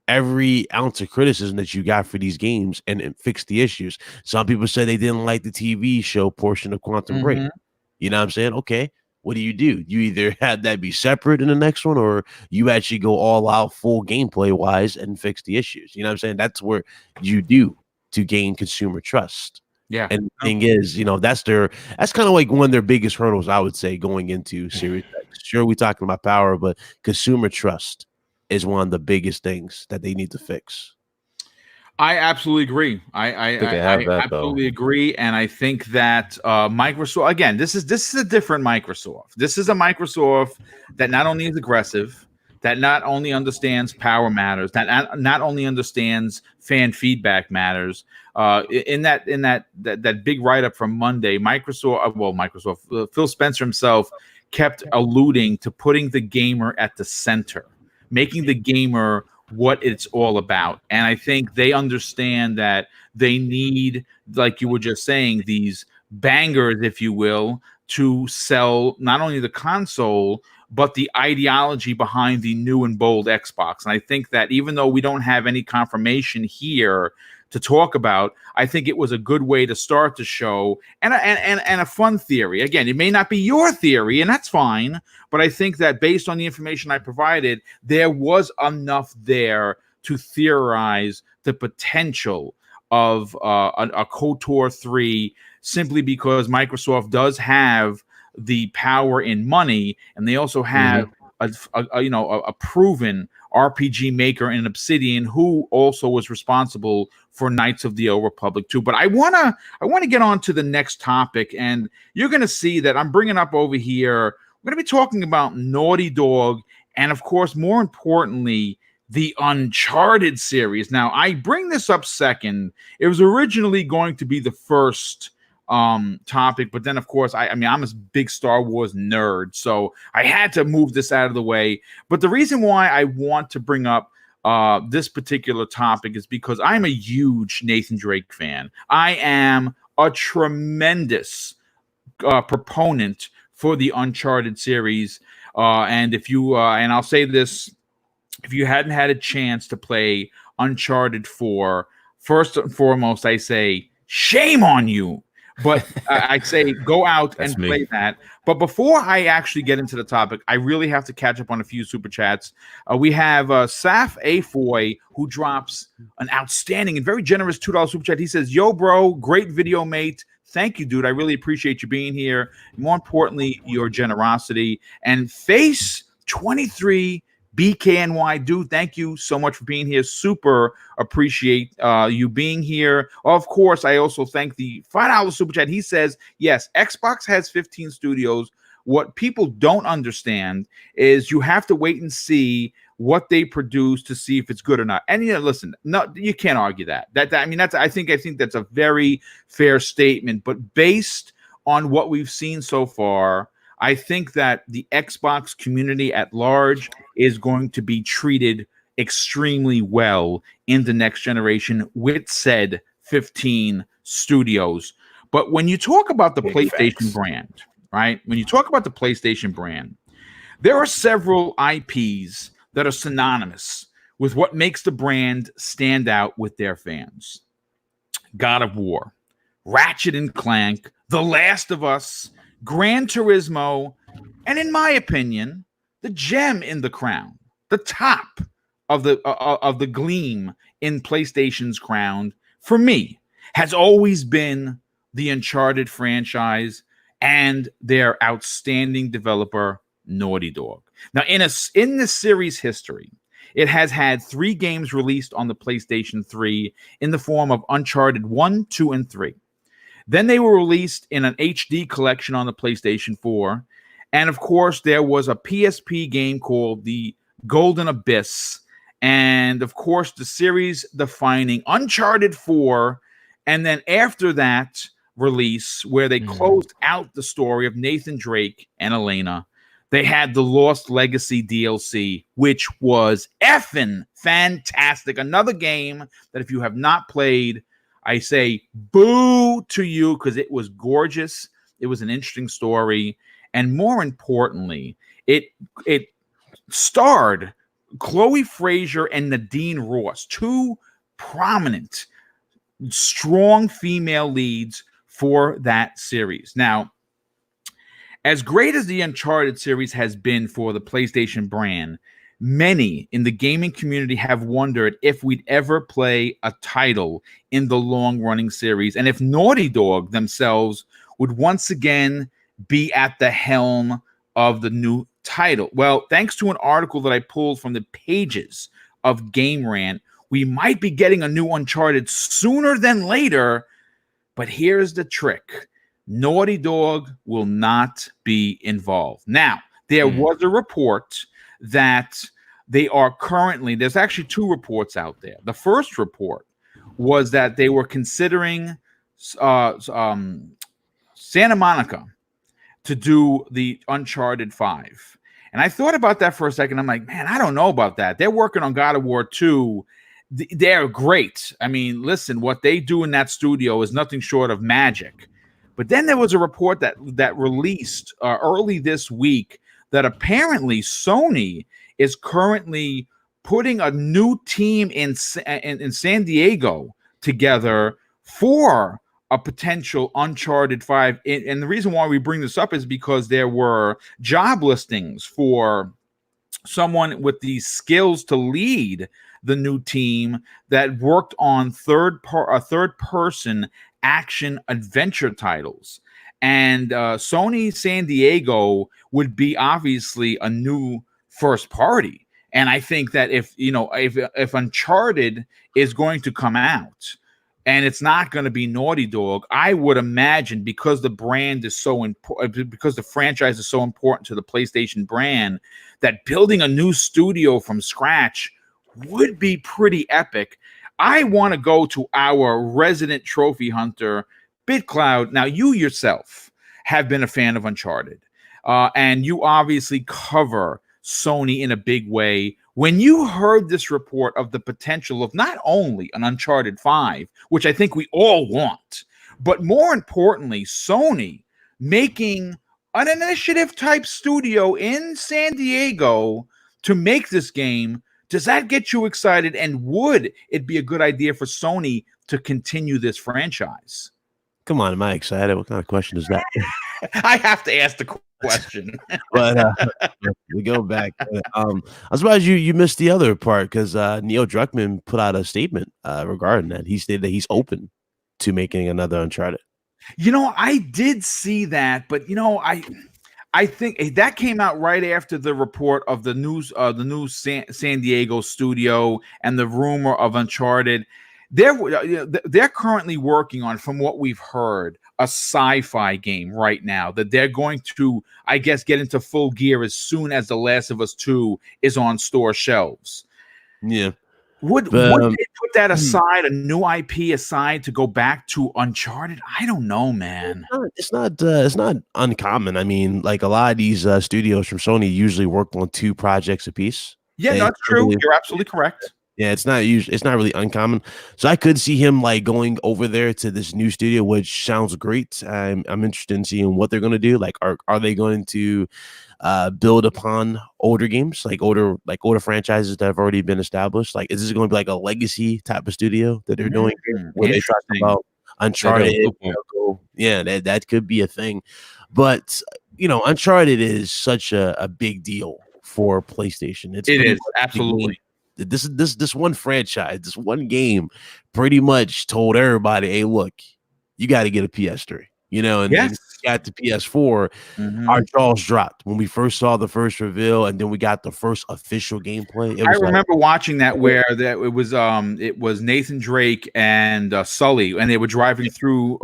every ounce of criticism that you got for these games and fix the issues. Some people said they didn't like the TV show portion of Quantum Break. You know what I'm saying? Okay, what do? You either have that be separate in the next one, or you actually go all out full gameplay wise and fix the issues. You know what I'm saying? That's where you do to gain consumer trust. Yeah. And the thing is, that's kind of like one of their biggest hurdles, I would say, going into Series X. Sure, we're talking about power, but consumer trust is one of the biggest things that they need to fix. I absolutely agree. I absolutely agree, and I think that Microsoft, again, this is a different Microsoft. This is a Microsoft that not only is aggressive, that not only understands power matters, that not only understands fan feedback matters. In that big write up from Monday, Microsoft, Phil Spencer himself kept alluding to putting the gamer at the center, making the gamer what it's all about. And I think they understand that they need, like you were just saying, these bangers, if you will, to sell not only the console, but the ideology behind the new and bold Xbox. And I think that even though we don't have any confirmation here to talk about, I think it was a good way to start the show and a fun theory. Again, it may not be your theory, and that's fine, but I think that based on the information I provided, there was enough there to theorize the potential of a KOTOR 3, simply because Microsoft does have the power in money, and they also have a proven RPG maker in Obsidian, who also was responsible for Knights of the Old Republic 2. But I wanna get on to the next topic, and you're gonna see that I'm bringing up over here. We're gonna be talking about Naughty Dog, and of course, more importantly, the Uncharted series. Now, I bring this up second. It was originally going to be the first topic, but then of course I'm a big Star Wars nerd, so I had to move this out of the way. But the reason why I want to bring up this particular topic is because I'm a huge Nathan Drake fan. I am a tremendous proponent for the Uncharted series, and if you and I'll say this, if you hadn't had a chance to play Uncharted 4, first and foremost I say shame on you. But I say go out and play that. But before I actually get into the topic, I really have to catch up on a few super chats. We have Saf Afoy, who drops an outstanding and very generous $2 super chat. He says, "Yo, bro, great video, mate. Thank you, dude. I really appreciate you being here. More importantly, your generosity." And Face 23 BKNY, dude, thank you so much for being here. Super appreciate you being here. Of course, I also thank the $5 super chat. He says, yes, Xbox has 15 studios. What people don't understand is you have to wait and see what they produce to see if it's good or not. And listen, no, you can't argue that. I think that's a very fair statement. But based on what we've seen so far, I think that the Xbox community at large is going to be treated extremely well in the next generation with said 15 studios. But when you talk about the PlayStation brand, right? When you talk about the PlayStation brand, there are several IPs that are synonymous with what makes the brand stand out with their fans. God of War, Ratchet and Clank, The Last of Us, Gran Turismo, and in my opinion, the gem in the crown, the top of the gleam in PlayStation's crown, for me, has always been the Uncharted franchise and their outstanding developer, Naughty Dog. Now, in this series history, it has had 3 games released on the PlayStation 3 in the form of Uncharted 1, 2, and 3. Then they were released in an HD collection on the PlayStation 4. And of course, there was a PSP game called The Golden Abyss. And of course, the series defining Uncharted 4. And then after that release, where they closed out the story of Nathan Drake and Elena, they had the Lost Legacy DLC, which was effing fantastic. Another game that if you have not played, I say boo to you, because it was gorgeous. It was an interesting story. And more importantly, it starred Chloe Frazer and Nadine Ross, 2 prominent, strong female leads for that series. Now, as great as the Uncharted series has been for the PlayStation brand, many in the gaming community have wondered if we'd ever play a title in the long-running series, and if Naughty Dog themselves would once again be at the helm of the new title. Well, thanks to an article that I pulled from the pages of Game Rant, we might be getting a new Uncharted sooner than later, but here's the trick. Naughty Dog will not be involved. Now, there was a report that they are currently, there's actually 2 reports out there. The first report was that they were considering Santa Monica to do the Uncharted 5. And I thought about that for a second. I'm like, man, I don't know about that. They're working on God of War 2. They're great. I mean, listen, what they do in that studio is nothing short of magic. But then there was a report that released early this week that apparently Sony is currently putting a new team in San Diego together for a potential Uncharted 5. And the reason why we bring this up is because there were job listings for someone with the skills to lead the new team that worked on third-person action adventure titles. And Sony San Diego would be obviously a new first party. And I think that if Uncharted is going to come out and it's not going to be Naughty Dog, I would imagine, because the brand is so important, because the franchise is so important to the PlayStation brand, that building a new studio from scratch would be pretty epic. I want to go to our resident trophy hunter, BitCloud. Now, you yourself have been a fan of Uncharted, and you obviously cover Sony in a big way. When you heard this report of the potential of not only an Uncharted 5, which I think we all want, but more importantly, Sony making an initiative-type studio in San Diego to make this game, does that get you excited? And would it be a good idea for Sony to continue this franchise? Come on, am I excited? What kind of question is that? I have to ask the question. But we go back. I'm surprised you missed the other part, because Neil Druckmann put out a statement regarding that. He stated that he's open to making another Uncharted. I did see that, but I think that came out right after the report of the new San Diego studio and the rumor of Uncharted. They're currently working on, from what we've heard, a sci-fi game right now that they're going to, I guess, get into full gear as soon as The Last of Us 2 is on store shelves. Yeah. Would they put that aside, a new IP aside, to go back to Uncharted? I don't know, man. It's not uncommon. I mean, like, a lot of these studios from Sony usually work on 2 projects a piece. Yeah, no, that's true. You're absolutely correct. Yeah, it's not really uncommon. So I could see him like going over there to this new studio, which sounds great. I'm interested in seeing what they're going to do. Like, are they going to build upon older games, like older franchises that have already been established? Like, is this going to be like a legacy type of studio that they're doing where they talk about Uncharted? Yeah, that could be a thing. But Uncharted is such a big deal for PlayStation. It is absolutely. This one franchise, this one game, pretty much told everybody, "Hey, look, you got to get a PS3." And then we got the PS4. Our jaws dropped when we first saw the first reveal, and then we got the first official gameplay. I remember watching that where it was Nathan Drake and Sully, and they were driving through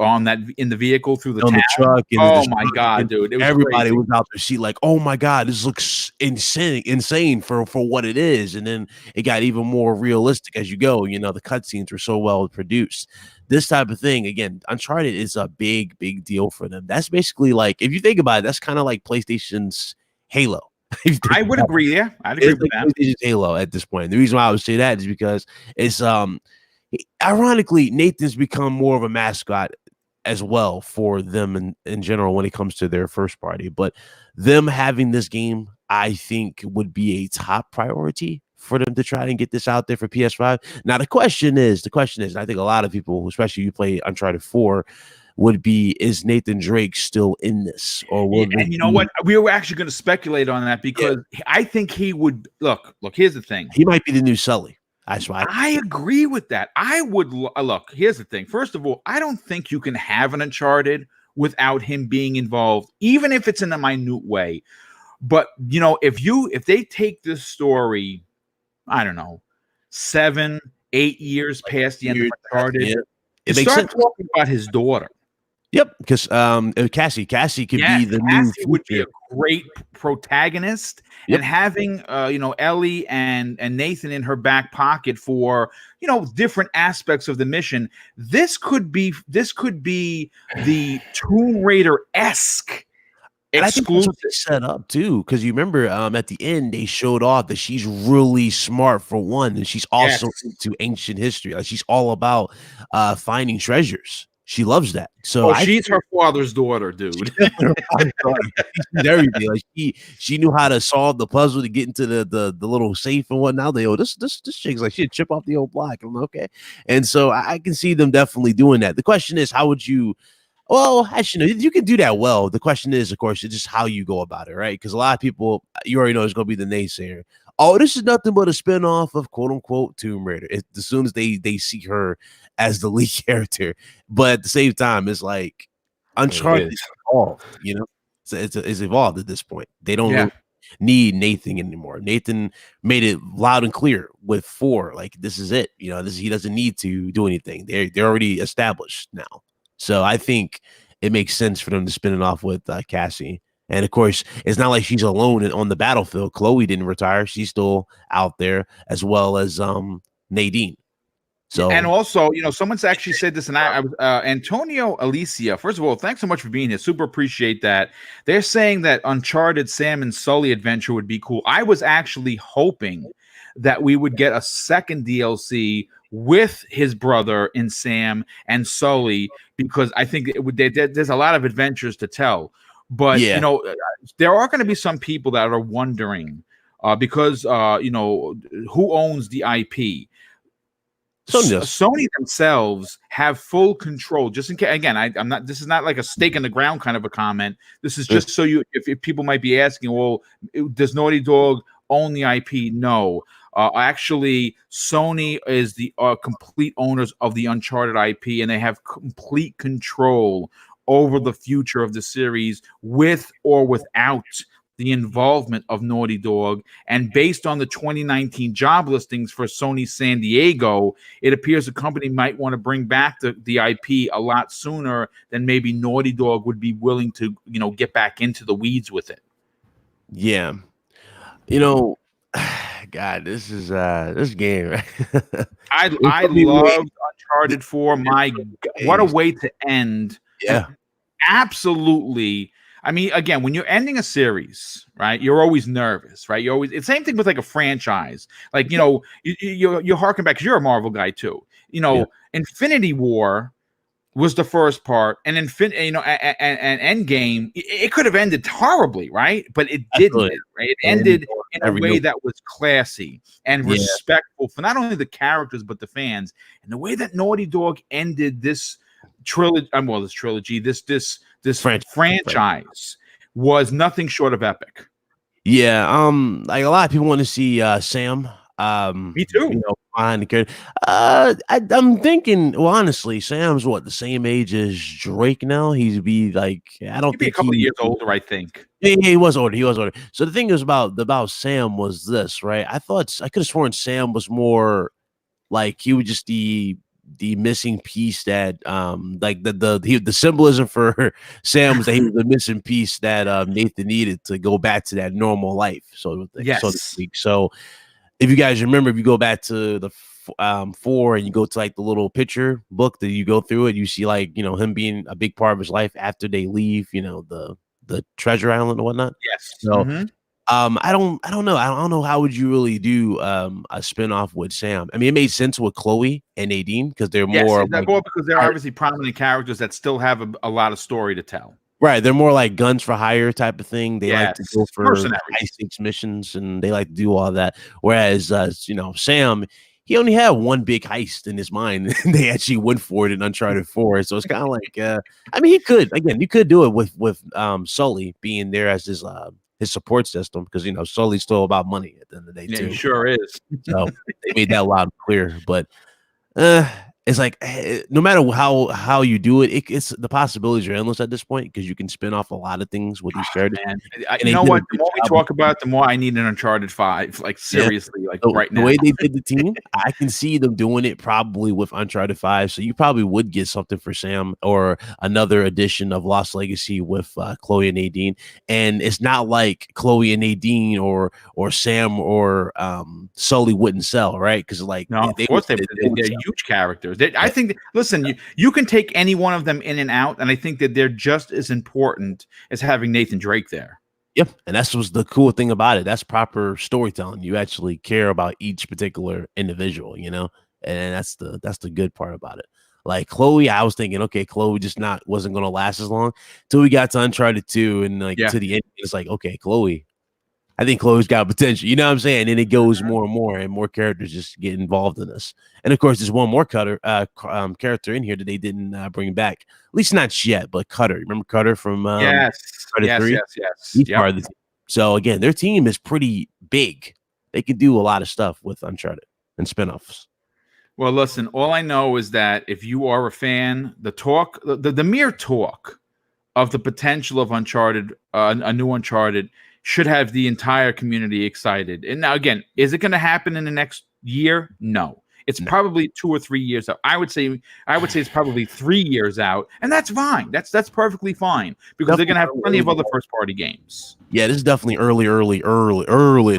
in the vehicle through the town. Truck. Oh my god, dude! Everybody was out there. She like, oh my god, this looks insane for what it is. And then it got even more realistic as you go. The cutscenes were so well produced. This type of thing, again, Uncharted is a big deal for them. That's basically like, if you think about it, that's kind of like PlayStation's Halo. I would agree. Yeah, I'd agree with that. PlayStation's Halo at this point. The reason why I would say that is because it's ironically, Nathan's become more of a mascot as well for them in general when it comes to their first party. But them having this game, I think, would be a top priority for them to try and get this out there for PS5. Now, the question is, and I think a lot of people, especially you play Uncharted 4, would be, is Nathan Drake still in this? Or and you know what? We were actually going to speculate on that because I think he would look, here's the thing. He might be the new Sully. I agree with that. I would look, here's the thing. First of all, I don't think you can have an Uncharted without him being involved, even if it's in a minute way. But if they take this story, I don't know, 7-8 years past the end of Uncharted, it start talking about his daughter. Yep, because Cassie could be the new. Cassie would be a great protagonist, and having Ellie and Nathan in her back pocket for different aspects of the mission. This could be the Tomb Raider-esque. And I think that's what they set up too, because you remember at the end they showed off that she's really smart for one, and she's also into ancient history. Like, she's all about finding treasures. She loves that. So she's her father's daughter, dude. Everything. Like she knew how to solve the puzzle to get into the little safe and whatnot. This chick's like, she'd chip off the old block. I'm like, okay, and so I can see them definitely doing that. The question is, how would you? Well, actually, you can do that well. The question is, of course, it's just how you go about it, right? Because a lot of people, you already know, is going to be the naysayer. Oh, this is nothing but a spinoff of quote unquote Tomb Raider. As soon as they see her as the lead character, but at the same time, it's like Uncharted is evolved. So it's evolved at this point. They don't really need Nathan anymore. Nathan made it loud and clear with 4. Like, this is it. He doesn't need to do anything. They're already established now. So I think it makes sense for them to spin it off with Cassie. And of course, it's not like she's alone on the battlefield. Chloe didn't retire. She's still out there, as well as Nadine. So, and also, someone's actually said this, and I was Antonio Alicia. First of all, thanks so much for being here. Super appreciate that. They're saying that Uncharted Sam and Sully adventure would be cool. I was actually hoping that we would get a second DLC with his brother in Sam and Sully, because I think there's a lot of adventures to tell. But there are going to be some people that are wondering because who owns the IP. Sony themselves have full control. Just in case, again, I'm not. This is not like a stake in the ground kind of a comment. This is just so if people might be asking, well, does Naughty Dog own the IP? No. Actually, Sony is the complete owners of the Uncharted IP, and they have complete control over the future of the series, with or without the involvement of Naughty Dog. And based on the 2019 job listings for Sony San Diego, it appears the company might want to bring back the IP a lot sooner than maybe Naughty Dog would be willing to, get back into the weeds with it. Yeah. God, this is this game. I loved Uncharted 4. What a way to end. Yeah. Absolutely. I mean, again, when you're ending a series, right, you're always nervous, right? You're always, it's the same thing with like a franchise. Like, you know, you harken back because you're a Marvel guy too. You know, Infinity War was the first part, and and Endgame, it could have ended horribly, right? But it didn't. Right? It ended in a way that was classy and respectful for not only the characters but the fans. And the way that Naughty Dog ended this trilogy, this franchise was nothing short of epic. Yeah, like a lot of people want to see Sam. Me too. You know, behind the curtain. I'm thinking. Well, honestly, Sam's what, the same age as Drake now. He'd be like, I don't He'd be think a couple of years older, I think. Yeah, he was older. He was older. So the thing is about Sam was this, right? I thought I could have sworn Sam was more like he was just the missing piece that like the symbolism for Sam was that he was the missing piece that Nathan needed to go back to that normal life, so to speak. So if you guys remember, if you go back to the 4 and you go to like the little picture book that you go through it, you see like, you know, him being a big part of his life after they leave, you know, the treasure island and whatnot. Yes. So I don't know how would you really do a spinoff with Sam. I mean, it made sense with Chloe and Nadine because they're more like, because they're obviously prominent characters that still have a lot of story to tell. Right, they're more like guns for hire type of thing. They like to go for mercenaries, high-stakes missions, and they like to do all that. Whereas, you know, Sam, he only had one big heist in his mind, and they actually went for it in Uncharted 4. So it's kind of like, I mean, you could do it with Sully being there as his support system, because, you know, Sully's still about money at the end of the day too. He sure is. So they made that loud and clear, but. It's like no matter how you do it, it's the possibilities are endless at this point because you can spin off a lot of things with these characters. You know what? The more we talk about it, the more I need an Uncharted 5. Like seriously, like right now. The way they did the team, I can see them doing it probably with Uncharted 5. So you probably would get something for Sam or another edition of Lost Legacy with Chloe and Nadine. And it's not like Chloe and Nadine or Sam or Sully wouldn't sell, right? Because like no, of course they're huge characters. I think, listen, you can take any one of them in and out, and I think that they're just as important as having Nathan Drake there. Yep, and that's what's the cool thing about it. That's proper storytelling. You actually care about each particular individual, you know, and that's the good part about it. Like Chloe, I was thinking, okay, Chloe wasn't going to last as long till we got to Uncharted 2, and like to the end, it's like, okay, Chloe. I think Chloe's got potential. You know what I'm saying? And it goes more and more characters just get involved in this. And of course, there's one more character in here that they didn't bring back. At least not yet, but Cutter. Remember Cutter from yes. He's part of the team. So again, their team is pretty big. They could do a lot of stuff with Uncharted and spinoffs. Well, listen, all I know is that if you are a fan, the mere talk of the potential of Uncharted, a new Uncharted, should have the entire community excited. And now, again, is it going to happen in the next year? No. It's probably 2 or 3 years out. I would say it's probably 3 years out, and that's fine. That's perfectly fine because they're going to have plenty of other first-party games. Yeah, this is definitely early. Super early.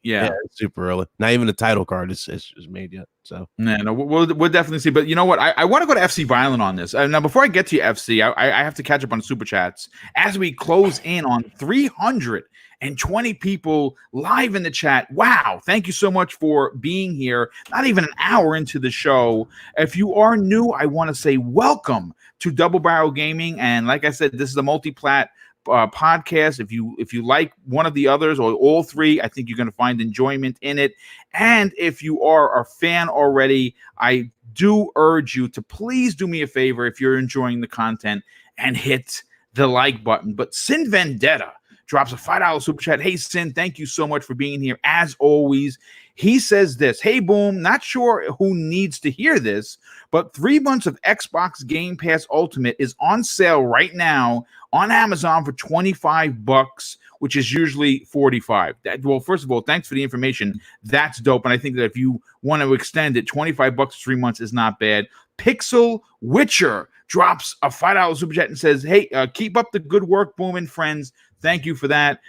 Yeah, super early. Not even the title card is made yet. So no, we'll definitely see. But you know what? I want to go to FC Violent on this. Now, before I get to FC, I have to catch up on Super Chats as we close in on 320 people live in the chat. Wow. Thank you so much for being here. Not even an hour into the show. If you are new, I want to say welcome to Double Barrel Gaming. And like I said, this is a multi-plat podcast. If you like one of the others or all three, I think you're going to find enjoyment in it. And if you are a fan already, I do urge you to please do me a favor if you're enjoying the content and hit the like button. But Sin Vendetta drops a $5 super chat. Hey, Sin, thank you so much for being here. As always, he says this. Hey, Boom, not sure who needs to hear this, but 3 months of Xbox Game Pass Ultimate is on sale right now on Amazon for $25, which is usually $45. Well, first of all, thanks for the information. That's dope. And I think that if you want to extend it, $25 for 3 months is not bad. Pixel Witcher drops a $5 super chat and says, hey, keep up the good work, Boom and friends. Thank you for that.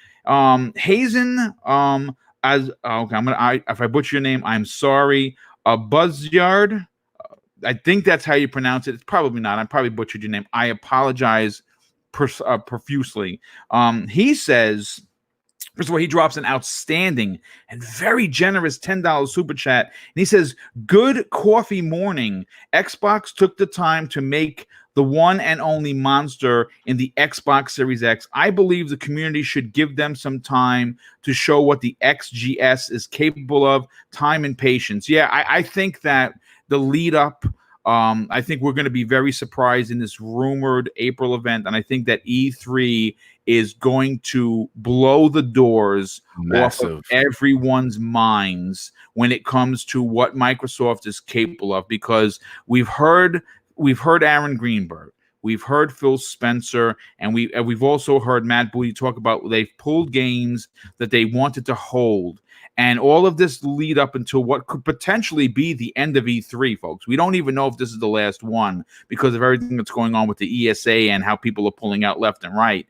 Hazen, if I butcher your name, I'm sorry. Buzzyard, I think that's how you pronounce it. It's probably not. I probably butchered your name. I apologize. profusely. He says, first of all, he drops an outstanding and very generous $10 super chat. And he says, good coffee morning. Xbox took the time to make the one and only monster in the Xbox Series X. I believe the community should give them some time to show what the XGS is capable of. Time and patience. Yeah, I think that the lead up, I think we're going to be very surprised in this rumored April event. And I think that E3 is going to blow the doors off of everyone's minds when it comes to what Microsoft is capable of, because we've heard Aaron Greenberg, we've heard Phil Spencer, and we've also heard Matt Booty talk about they've pulled games that they wanted to hold. And all of this lead up until what could potentially be the end of E3, folks. We don't even know if this is the last one because of everything that's going on with the ESA and how people are pulling out left and right.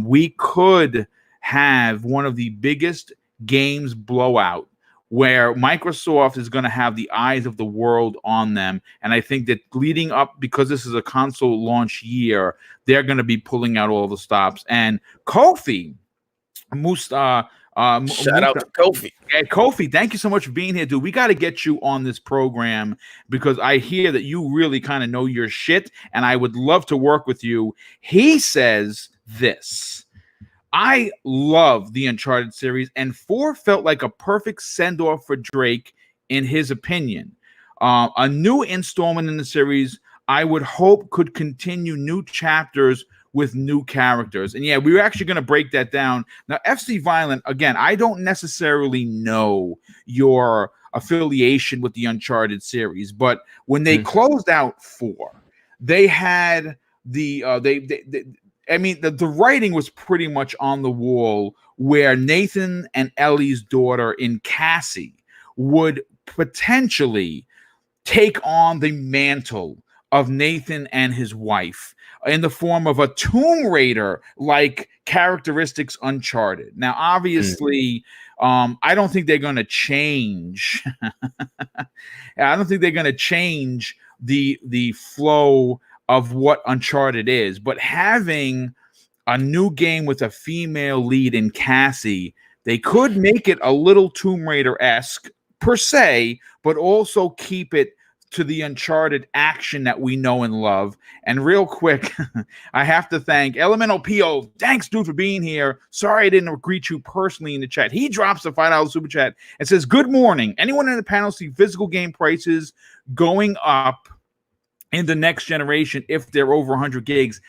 We could have one of the biggest games blowout where Microsoft is going to have the eyes of the world on them. And I think that leading up, because this is a console launch year, they're going to be pulling out all the stops. And Kofi, shout out to Kofi. Yeah, Kofi, thank you so much for being here, dude. We got to get you on this program because I hear that you really kind of know your shit, and I would love to work with you. He says this: I love the Uncharted series, and 4 felt like a perfect send-off for Drake, in his opinion. A new installment in the series, I would hope, could continue new chapters with new characters. And yeah, we were actually going to break that down. Now, FC Violent, again, I don't necessarily know your affiliation with the Uncharted series, but when they closed out 4, they had the the writing was pretty much on the wall where Nathan and Ellie's daughter in Cassie would potentially take on the mantle of Nathan and his wife in the form of a Tomb Raider-like characteristics Uncharted. Now, obviously, I don't think they're going to change. I don't think they're going to change the flow of what Uncharted is, but having a new game with a female lead in Cassie, they could make it a little Tomb Raider-esque per se, but also keep it to the Uncharted action that we know and love. And real quick, I have to thank Elemental PO. Thanks, dude, for being here. Sorry I didn't greet you personally in the chat. He drops a $5 super chat and says, good morning. Anyone in the panel see physical game prices going up in the next generation if they're over 100 gigs?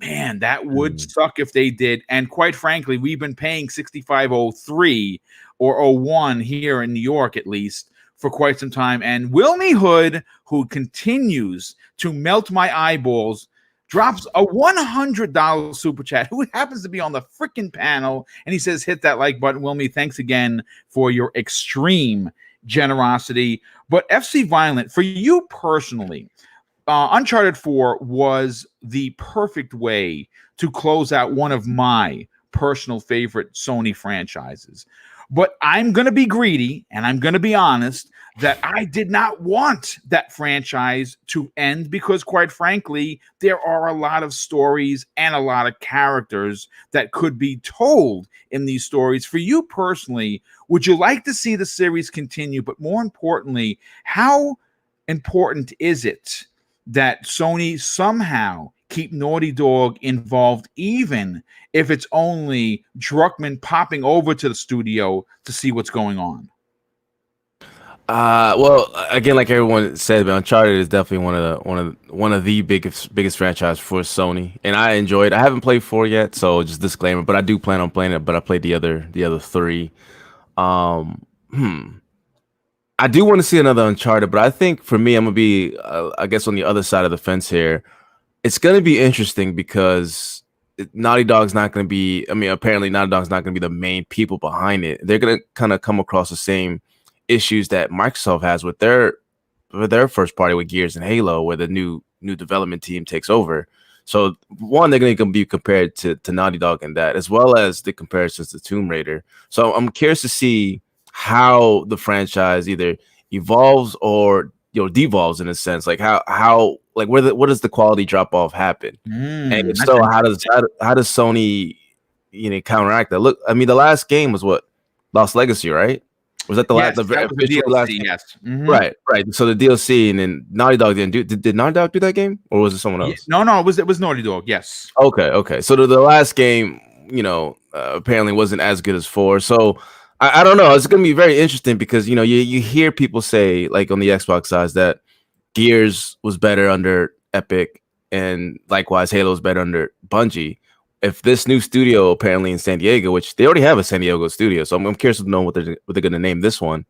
Man, that would suck if they did. And quite frankly, we've been paying $65.03 or 01 here in New York, at least, for quite some time. And Wilmy Hood, who continues to melt my eyeballs, drops a $100 super chat, who happens to be on the freaking panel. And he says, hit that like button. Wilmy, thanks again for your extreme generosity. But FC Violent, for you personally, Uncharted 4 was the perfect way to close out one of my personal favorite Sony franchises. But I'm going to be greedy, and I'm going to be honest, that I did not want that franchise to end because, quite frankly, there are a lot of stories and a lot of characters that could be told in these stories. For you personally, would you like to see the series continue? But more importantly, how important is it that Sony somehow keep Naughty Dog involved, even if it's only Druckmann popping over to the studio to see what's going on? Well, again, like everyone said, Uncharted is definitely one of the biggest franchise for Sony, and I enjoyed. I haven't played 4 yet, so just disclaimer. But I do plan on playing it. But I played the other 3. I do want to see another Uncharted, but I think for me, I'm gonna be, I guess, on the other side of the fence here. It's gonna be interesting because Naughty Dog's not gonna be. I mean, apparently, Naughty Dog's not gonna be the main people behind it. They're gonna kind of come across the same issues that Microsoft has with their first party with Gears and Halo, where the new development team takes over. So one, they're going to be compared to Naughty Dog in that, as well as the comparisons to Tomb Raider. So I'm curious to see how the franchise either evolves or devolves in a sense. Like how like where does the quality drop off happen? And if That's so, how does Sony counteract that? Look, I mean, the last game was what, Lost Legacy, right? Was that the yes, last, the that was the official last DLC. game? Yes. Mhm. Right. So the DLC, and then Naughty Dog didn't do. Did Naughty Dog do that game, or was it someone Yeah, else? no, it was Naughty Dog. Yes. Okay. So the last game, apparently wasn't as good as 4. So I don't know. It's gonna be very interesting because you hear people say, like, on the Xbox side, that Gears was better under Epic, and likewise Halo was better under Bungie. If this new studio apparently in San Diego, which they already have a San Diego studio, so I'm curious to know what they're going to name this one.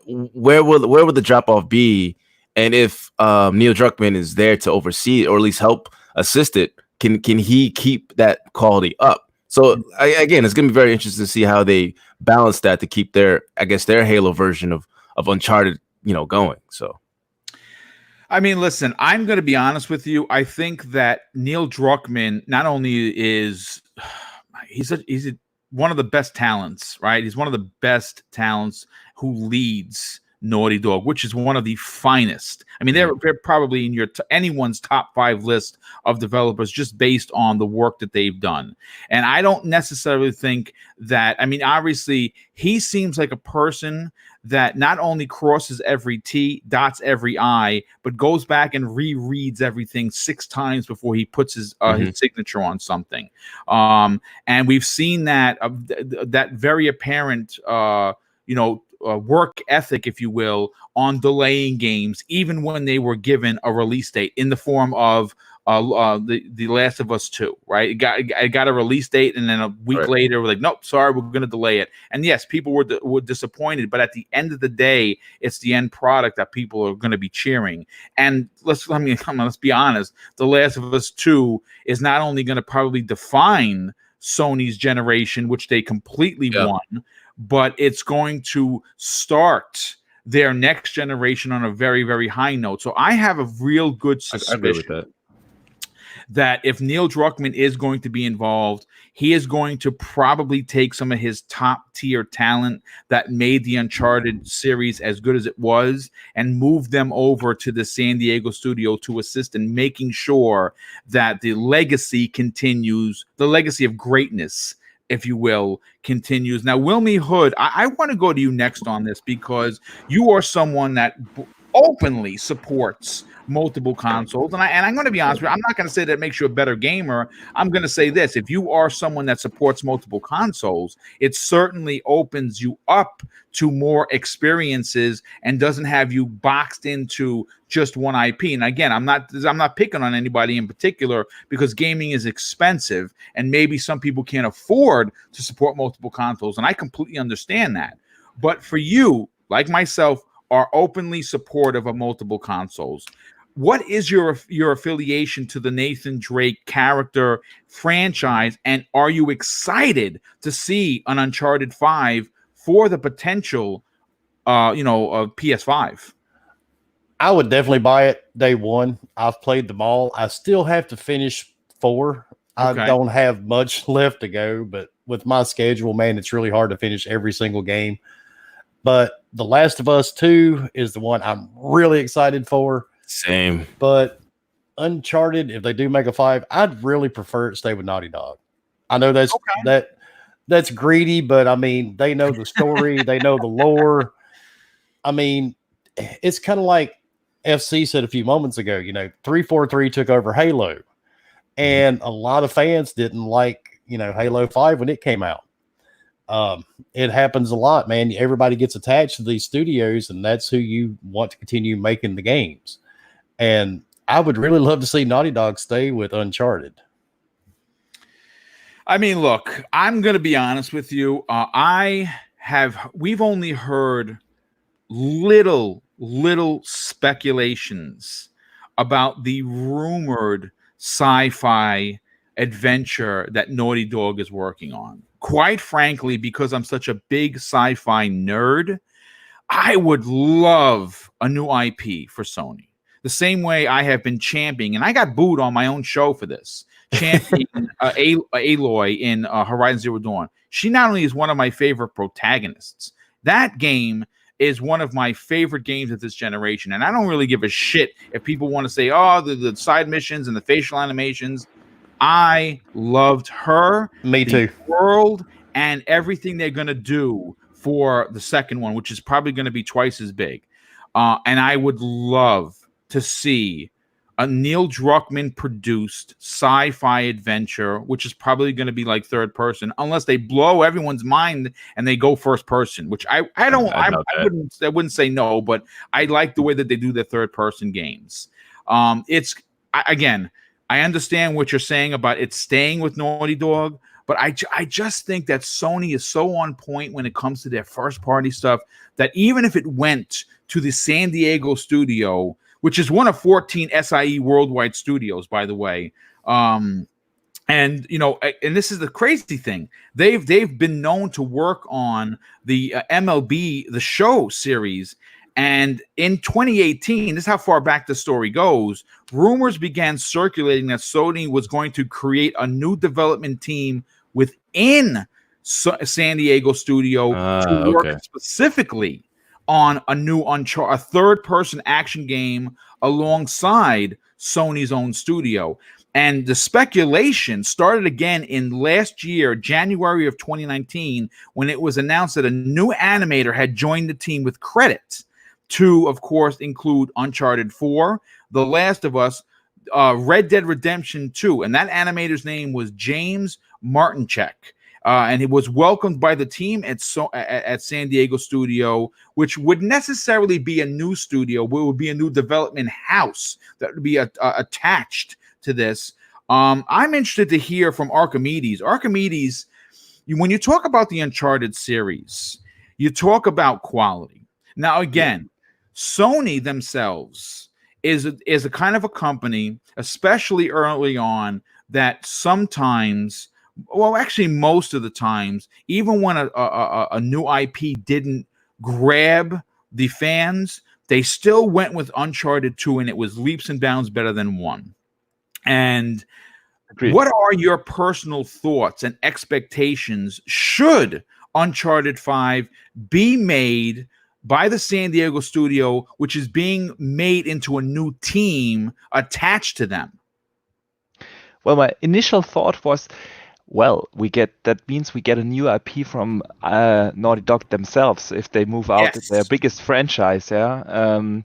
Where will the drop off be? And if Neil Druckmann is there to oversee it, or at least help assist it, can he keep that quality up? So again, it's going to be very interesting to see how they balance that to keep their Halo version of Uncharted, going. So. I mean, listen, I'm going to be honest with you. I think that Neil Druckmann not only is he's one of the best talents, right? He's one of the best talents who leads Naughty Dog, which is one of the finest. I mean, they're probably in your anyone's top 5 list of developers just based on the work that they've done. And I don't necessarily think that, I mean, obviously he seems like a person that not only crosses every T, dots every I, but goes back and rereads everything 6 times before he puts his signature on something. And we've seen that that very apparent, work ethic, if you will, on delaying games, even when they were given a release date in the form of the Last of Us 2, right? It got a release date, and then a week later, we're like, nope, sorry, we're going to delay it. And yes, people were disappointed, but at the end of the day, it's the end product that people are going to be cheering. And let's be honest, The Last of Us 2 is not only going to probably define Sony's generation, which they completely won, but it's going to start their next generation on a very, very high note. So I have a real good suspicion that if Neil Druckmann is going to be involved, he is going to probably take some of his top tier talent that made the Uncharted series as good as it was and move them over to the San Diego studio to assist in making sure that the legacy continues, the legacy of greatness, if you will, continues. Now, Wilmy Hood, I want to go to you next on this because you are someone that openly supports multiple consoles. And I'm going to be honest with you, I'm not going to say that makes you a better gamer. I'm going to say this. If you are someone that supports multiple consoles, it certainly opens you up to more experiences and doesn't have you boxed into just one IP. And again, I'm not picking on anybody in particular because gaming is expensive and maybe some people can't afford to support multiple consoles. And I completely understand that. But for you, like myself, are openly supportive of multiple consoles. What is your affiliation to the Nathan Drake character franchise, and are you excited to see an Uncharted 5 for the potential, of PS5? I would definitely buy it day one. I've played them all. I still have to finish 4. Okay. I don't have much left to go, but with my schedule, man, it's really hard to finish every single game. But The Last of Us 2 is the one I'm really excited for. Same. But Uncharted, if they do make a 5, I'd really prefer it stay with Naughty Dog. I know that's greedy, but I mean, they know the story, they know the lore. I mean, it's kind of like FC said a few moments ago, 343 took over Halo. And a lot of fans didn't like, Halo 5 when it came out. It happens a lot, man. Everybody gets attached to these studios, and that's who you want to continue making the games. And I would really love to see Naughty Dog stay with Uncharted. I mean, look, I'm going to be honest with you. We've only heard little speculations about the rumored sci-fi adventure that Naughty Dog is working on. Quite frankly, because I'm such a big sci-fi nerd, I would love a new IP for Sony. The same way I have been championing, and I got booed on my own show for this, championing Aloy in Horizon Zero Dawn. She not only is one of my favorite protagonists, that game is one of my favorite games of this generation. And I don't really give a shit if people want to say, oh, the side missions and the facial animations. I loved her, Me the too. world, and everything they're going to do for the second one, which is probably going to be twice as big. And I would love to see a Neil Druckmann produced sci-fi adventure, which is probably going to be like third person, unless they blow everyone's mind and they go first person, which I wouldn't say no, but I like the way that they do their third person games. Again, I understand what you're saying about it staying with Naughty Dog, but I just think that Sony is so on point when it comes to their first party stuff that even if it went to the San Diego studio, which is one of 14 SIE worldwide studios, by the way. And this is the crazy thing. They've been known to work on the MLB The Show series. And in 2018, this is how far back the story goes, rumors began circulating that Sony was going to create a new development team within San Diego studio to work specifically on a new a third-person action game alongside Sony's own studio. And the speculation started again in last year, January of 2019, when it was announced that a new animator had joined the team with credits to, of course, include Uncharted 4, The Last of Us, Red Dead Redemption 2. And that animator's name was James Martinchek. And he was welcomed by the team at San Diego studio, which would necessarily be a new studio, but it would be a new development house that would be attached to this. I'm interested to hear from Archimedes. Archimedes, when you talk about the Uncharted series, you talk about quality. Now, again, Sony themselves is a kind of a company, especially early on, that sometimes, well, actually most of the times, even when a new IP didn't grab the fans, they still went with Uncharted 2, and it was leaps and bounds better than 1. And Agreed. What are your personal thoughts and expectations should Uncharted 5 be made by the San Diego studio, which is being made into a new team attached to them? Well, my initial thought was, well, that means we get a new IP from Naughty Dog themselves if they move out their biggest franchise. I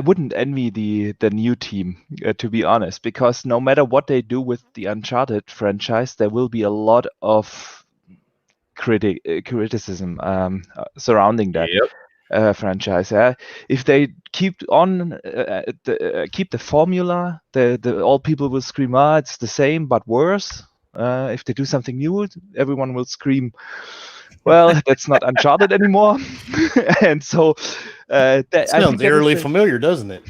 wouldn't envy the new team, to be honest, because no matter what they do with the Uncharted franchise, there will be a lot of criticism surrounding that franchise. If they keep on keep the formula, the all people will scream, it's the same but worse. If they do something new, everyone will scream, well, that's not Uncharted anymore. And so that sounds eerily familiar, doesn't it?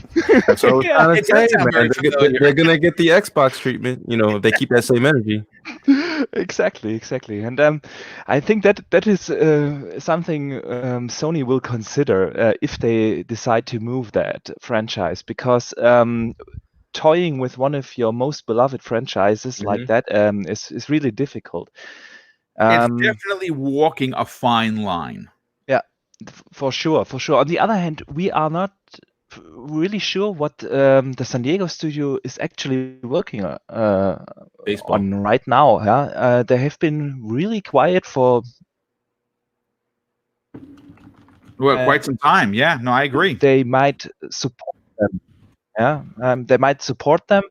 That's what I was trying to say, man. They're gonna get the Xbox treatment, if they keep that same energy. Exactly. And I think that is something Sony will consider if they decide to move that franchise, because toying with one of your most beloved franchises like that is really difficult. It's definitely walking a fine line. Yeah, for sure. On the other hand, we are not really sure what the San Diego studio is actually working on right now. They have been really quiet for quite some time. Yeah, no, I agree. They might support them. They might support them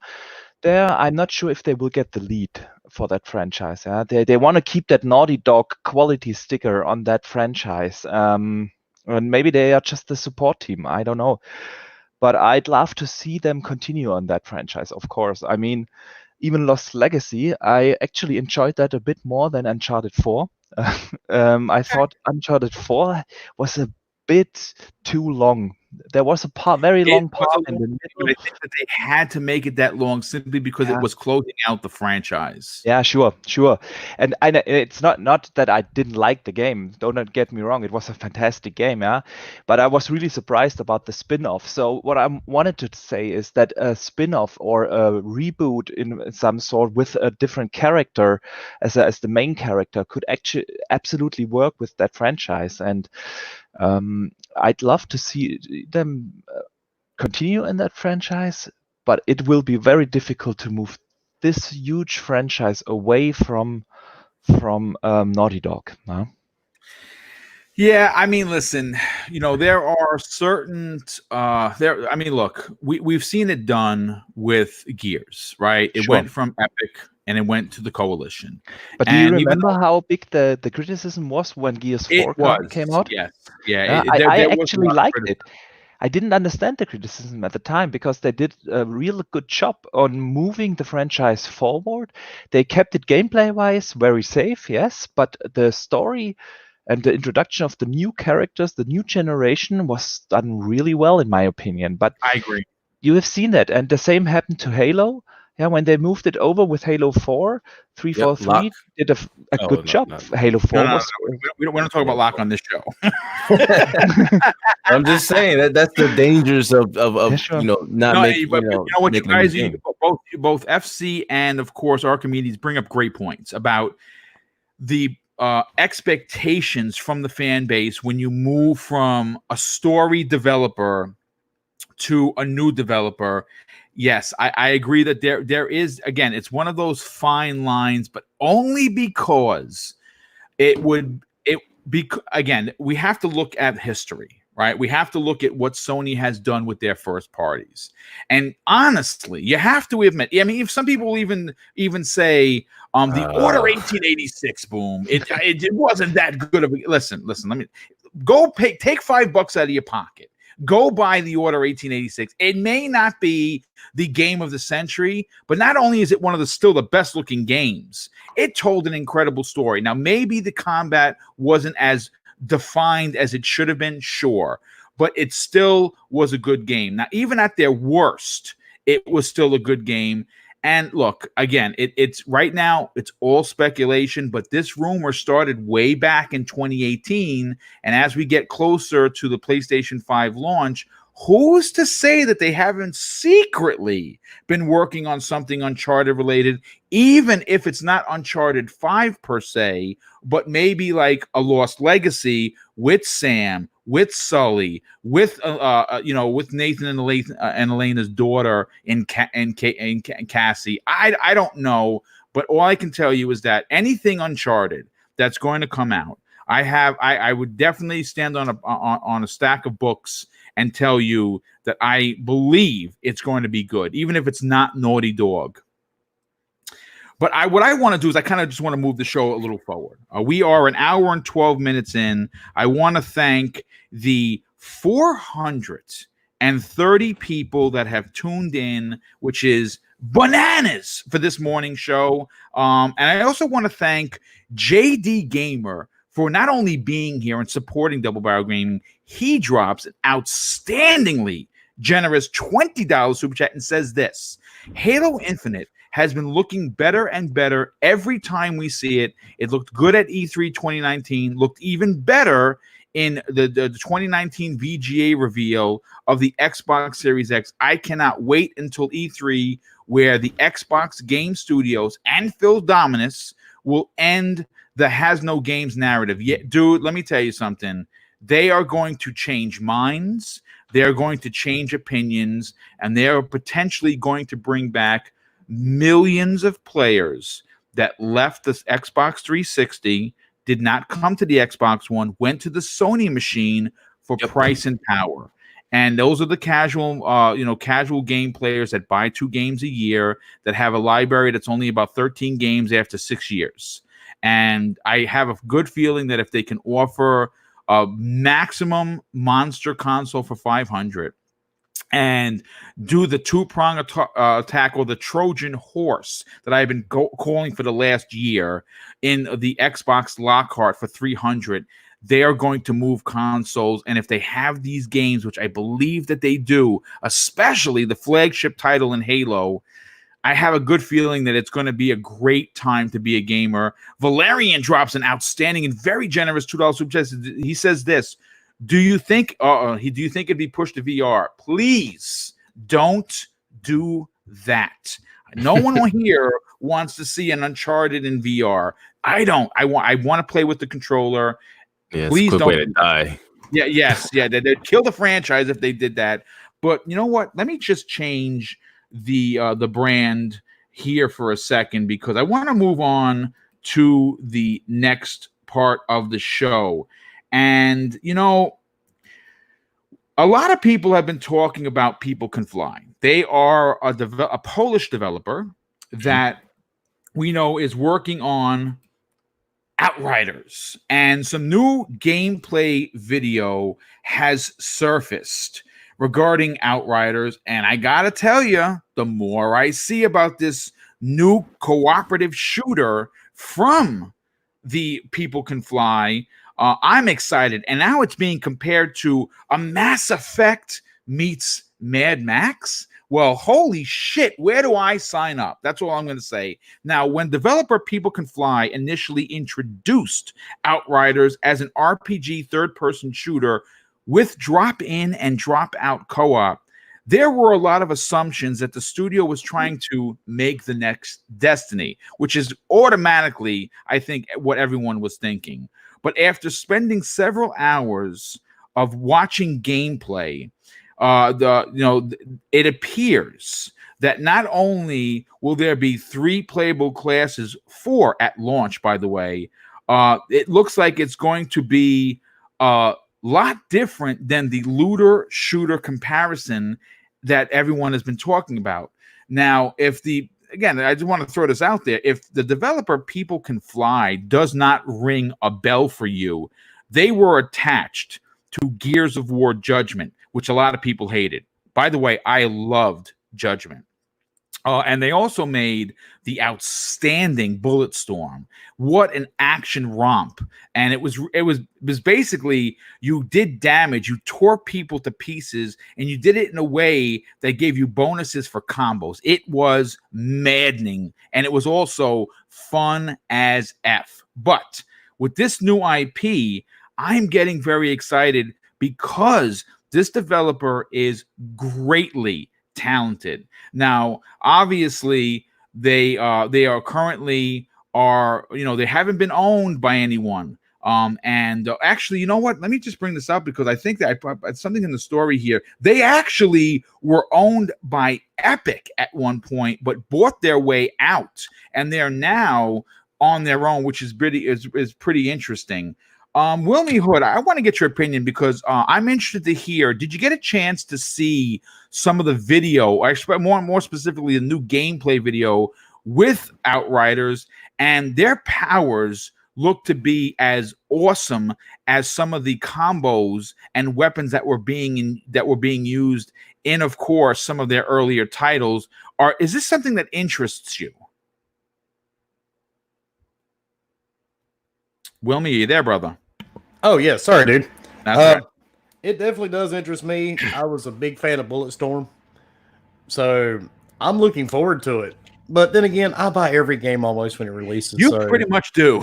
there. I'm not sure if they will get the lead for that franchise. They want to keep that Naughty Dog quality sticker on that franchise. And maybe they are just the support team. I don't know. But I'd love to see them continue on that franchise, of course. I mean, even Lost Legacy, I actually enjoyed that a bit more than Uncharted 4. I thought Uncharted 4 was a bit too long There was a very long It was part a in long the thing, but middle. I think that they had to make it that long simply because it was closing out the franchise. Yeah, sure. And it's not that I didn't like the game. Don't get me wrong. It was a fantastic game, yeah. But I was really surprised about the spin-off. So what I wanted to say is that a spin-off or a reboot in some sort with a different character as the main character could actually absolutely work with that franchise. And I'd love to see them continue in that franchise, but it will be very difficult to move this huge franchise away from Naughty Dog. No? Yeah, I mean, listen, there are certain there. I mean, look, we've seen it done with Gears, right? It Sure. went from Epic and it went to the Coalition. But do you And even remember how big the criticism was when Gears 4 came out? yes, yeah, Yeah, there I was a actually lot of liked criticism. it. I didn't understand the criticism at the time because they did a real good job on moving the franchise forward. They kept it gameplay-wise very safe, yes, but the story and the introduction of the new characters, the new generation, was done really well, in my opinion. But I agree. you have seen that, and the same happened to Halo. Yeah, when they moved it over with Halo 4, 343 Lock. did a good job. Halo 4 No, was. we don't want to talk about Lock on this show. I'm just saying that's the dangers of Yeah, sure. not No, making but you know what, you making a new guys, game. both FC and of course Archimedes bring up great points about the expectations from the fan base when you move from a story developer to a new developer. Yes, I agree that there is, again, it's one of those fine lines, but only because again, we have to look at history, right? We have to look at what Sony has done with their first parties. And honestly, you have to admit, I mean, if some people even say the Order 1886 boom, it wasn't that good of a listen, let me take $5 out of your pocket. Go buy the Order 1886. It may not be the game of the century, but not only is it one of still the best looking games, it told an incredible story. Now, maybe the combat wasn't as defined as it should have been, sure, but it still was a good game. Now, even at their worst, it was still a good game. And look, again, it's right now, it's all speculation, but this rumor started way back in 2018. And as we get closer to the PlayStation 5 launch, who's to say that they haven't secretly been working on something Uncharted related, even if it's not Uncharted 5 per se, but maybe like a Lost Legacy with Sam, with Sully, with with Nathan and Elena's daughter and Cassie. I don't know, but all I can tell you is that anything Uncharted that's going to come out, I would definitely stand on a stack of books and tell you that I believe it's going to be good, even if it's not Naughty Dog. But what I want to do is I kind of just want to move the show a little forward. We are an hour and 12 minutes in. I want to thank the 430 people that have tuned in, which is bananas for this morning show. And I also want to thank JD Gamer for not only being here and supporting Double Barrel Gaming. He drops an outstandingly generous $20 super chat and says this: Halo Infinite has been looking better and better every time we see it. It looked good at E3 2019, looked even better in the 2019 VGA reveal of the Xbox Series X. I cannot wait until E3, where the Xbox Game Studios and Phil Dominus will end the has no games narrative. Yeah, dude, let me tell you something. They are going to change minds. They're going to change opinions, and they're potentially going to bring back millions of players that left the Xbox 360, did not come to the Xbox One, went to the Sony machine for price and power. And those are the casual game players that buy 2 games a year, that have a library that's only about 13 games after 6 years. And I have a good feeling that if they can offer a maximum monster console for $500 and do the 2-prong attack, or the Trojan horse that I've been calling for the last year in the Xbox Lockhart for $300, they are going to move consoles. And if they have these games, which I believe that they do, especially the flagship title in Halo, I have a good feeling that it's going to be a great time to be a gamer. Valerian drops an outstanding and very generous $2 super chat. He says this: do you think it'd be pushed to VR? Please don't do that. No one here wants to see an Uncharted in VR. I don't. I want to play with the controller. Yeah, please it's a quick don't way to die. Yeah, yes, yeah. They'd kill the franchise if they did that. But you know what? Let me just change the brand here for a second, because I want to move on to the next part of the show. And you know, a lot of people have been talking about People Can Fly. They are a Polish developer that we know is working on Outriders, and some new gameplay video has surfaced regarding Outriders. And I gotta tell you, the more I see about this new cooperative shooter from the People Can Fly, I'm excited. And now it's being compared to a Mass Effect meets Mad Max. Well, holy shit, where do I sign up? That's all I'm going to say. Now, when developer People Can Fly initially introduced Outriders as an RPG third-person shooter with drop-in and drop-out co-op, there were a lot of assumptions that the studio was trying to make the next Destiny, which is automatically, I think, what everyone was thinking. But after spending several hours of watching gameplay, it appears that not only will there be 3 playable classes, 4 at launch, by the way, it looks like it's going to be a lot different than the looter shooter comparison that everyone has been talking about. Now, again, I just want to throw this out there. If the developer People Can Fly does not ring a bell for you, they were attached to Gears of War Judgment, which a lot of people hated. By the way, I loved Judgment. And they also made the outstanding Bulletstorm. What an action romp. And it was basically, you did damage, you tore people to pieces, and you did it in a way that gave you bonuses for combos. It was maddening, and it was also fun as F. But with this new IP, I'm getting very excited because this developer is greatly talented. Now, obviously, they are currently they haven't been owned by anyone. And actually, you know what? Let me just bring this up, because I think that it's something in the story here. They actually were owned by Epic at one point, but bought their way out, and they're now on their own, which is pretty interesting. Wilmy Hood, I want to get your opinion, because I'm interested to hear, did you get a chance to see some of the video, or more specifically the new gameplay video with Outriders, and their powers look to be as awesome as some of the combos and weapons that were being used in, of course, some of their earlier titles? Or is this something that interests you? Wilmy, are you there, brother? Oh, yeah. Sorry, dude. That's right. It definitely does interest me. I was a big fan of Bulletstorm, so I'm looking forward to it. But then again, I buy every game almost when it releases. You pretty much do.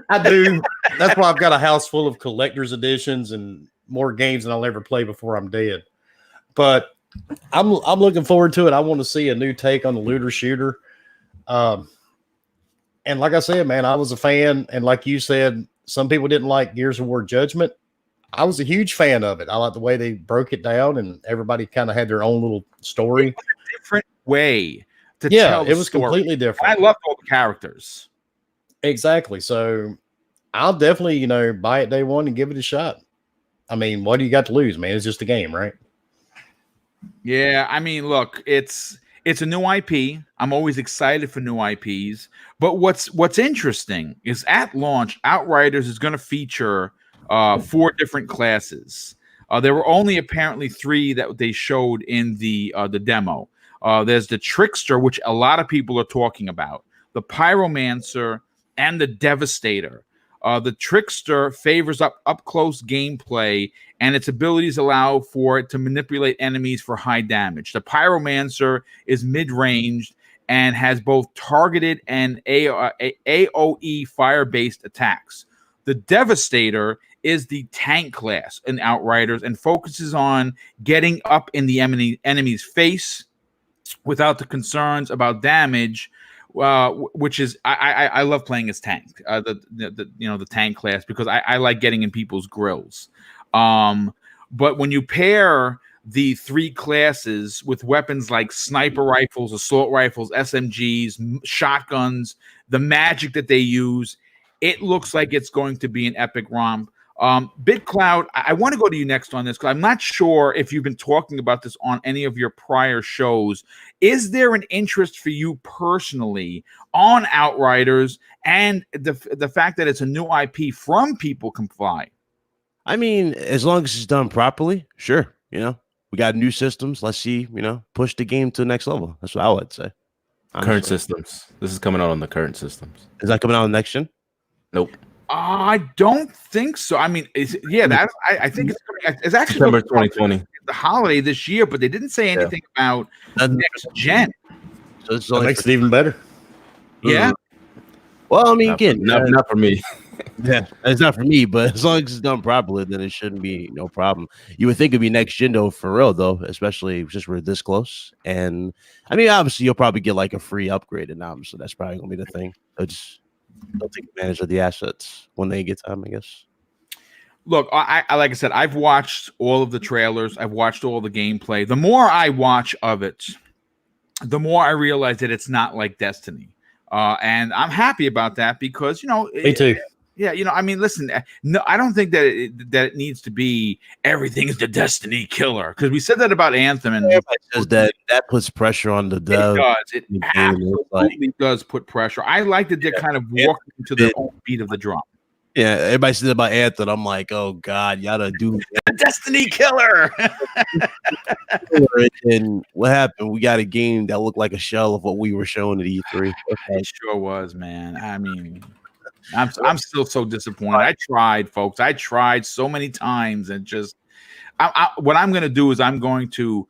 I do. That's why I've got a house full of collector's editions and more games than I'll ever play before I'm dead. But I'm looking forward to it. I want to see a new take on the looter shooter. And like I said, man, I was a fan. And like you said, some people didn't like Gears of War Judgment. I was a huge fan of it. I like the way they broke it down, and everybody kind of had their own little story. It was a different way to tell the it was story. Completely different. I loved all the characters. Exactly. So I'll definitely, buy it day one and give it a shot. I mean, what do you got to lose, man? It's just a game, right? Yeah, I mean, look, it's a new IP. I'm always excited for new IPs. But what's interesting is at launch, Outriders is going to feature 4 different classes. There were only apparently 3 that they showed in the demo. There's the Trickster, which a lot of people are talking about, the Pyromancer, and the Devastator. The Trickster favors up close gameplay, and its abilities allow for it to manipulate enemies for high damage. The Pyromancer is mid-ranged and has both targeted and AoE fire-based attacks. The Devastator is the tank class in Outriders and focuses on getting up in the enemy's face without the concerns about damage, which is I love playing as tank, the tank class, because I like getting in people's grills. But when you pair the three classes with weapons like sniper rifles, assault rifles, SMGs, shotguns, the magic that they use, it looks like it's going to be an epic romp. BitCloud, I want to go to you next on this because I'm not sure if you've been talking about this on any of your prior shows. Is there an interest for you personally on Outriders and the fact that it's a new IP from People Can Fly? I mean, as long as it's done properly, sure. We got new systems. Let's see, push the game to the next level. That's what I would say. Honestly. Current systems. This is coming out on the current systems. Is that coming out on next gen? Nope. I don't think so. I mean, I think it's actually December 2020. The holiday this year, but they didn't say anything about next gen. So it's That makes it even better. Yeah. Well, I mean, not for me. Yeah, it's not for me, but as long as it's done properly, then it shouldn't be no problem. You would think it'd be next gen though, for real though, especially just we're this close. And I mean, obviously, you'll probably get like a free upgrade, and obviously that's probably gonna be the thing. They'll take advantage of the assets when they get time, I guess. Look, I like I said, I've watched all of the trailers. I've watched all the gameplay. The more I watch of it, the more I realize that it's not like Destiny. And I'm happy about that because, Me too. Yeah, I mean, listen, no, I don't think that it needs to be everything is the Destiny killer, because we said that about Anthem, and everybody says that puts pressure on the dev. It absolutely does put pressure. I like that they're kind of walking to their own beat of the drum. Yeah, everybody said about Anthem. I'm like, oh God, y'all gotta do the Destiny killer. And what happened? We got a game that looked like a shell of what we were showing at E3. Okay. It sure was, man. I mean, I'm still so disappointed. I tried, folks. I tried so many times, and just what I'm going to do is I'm going to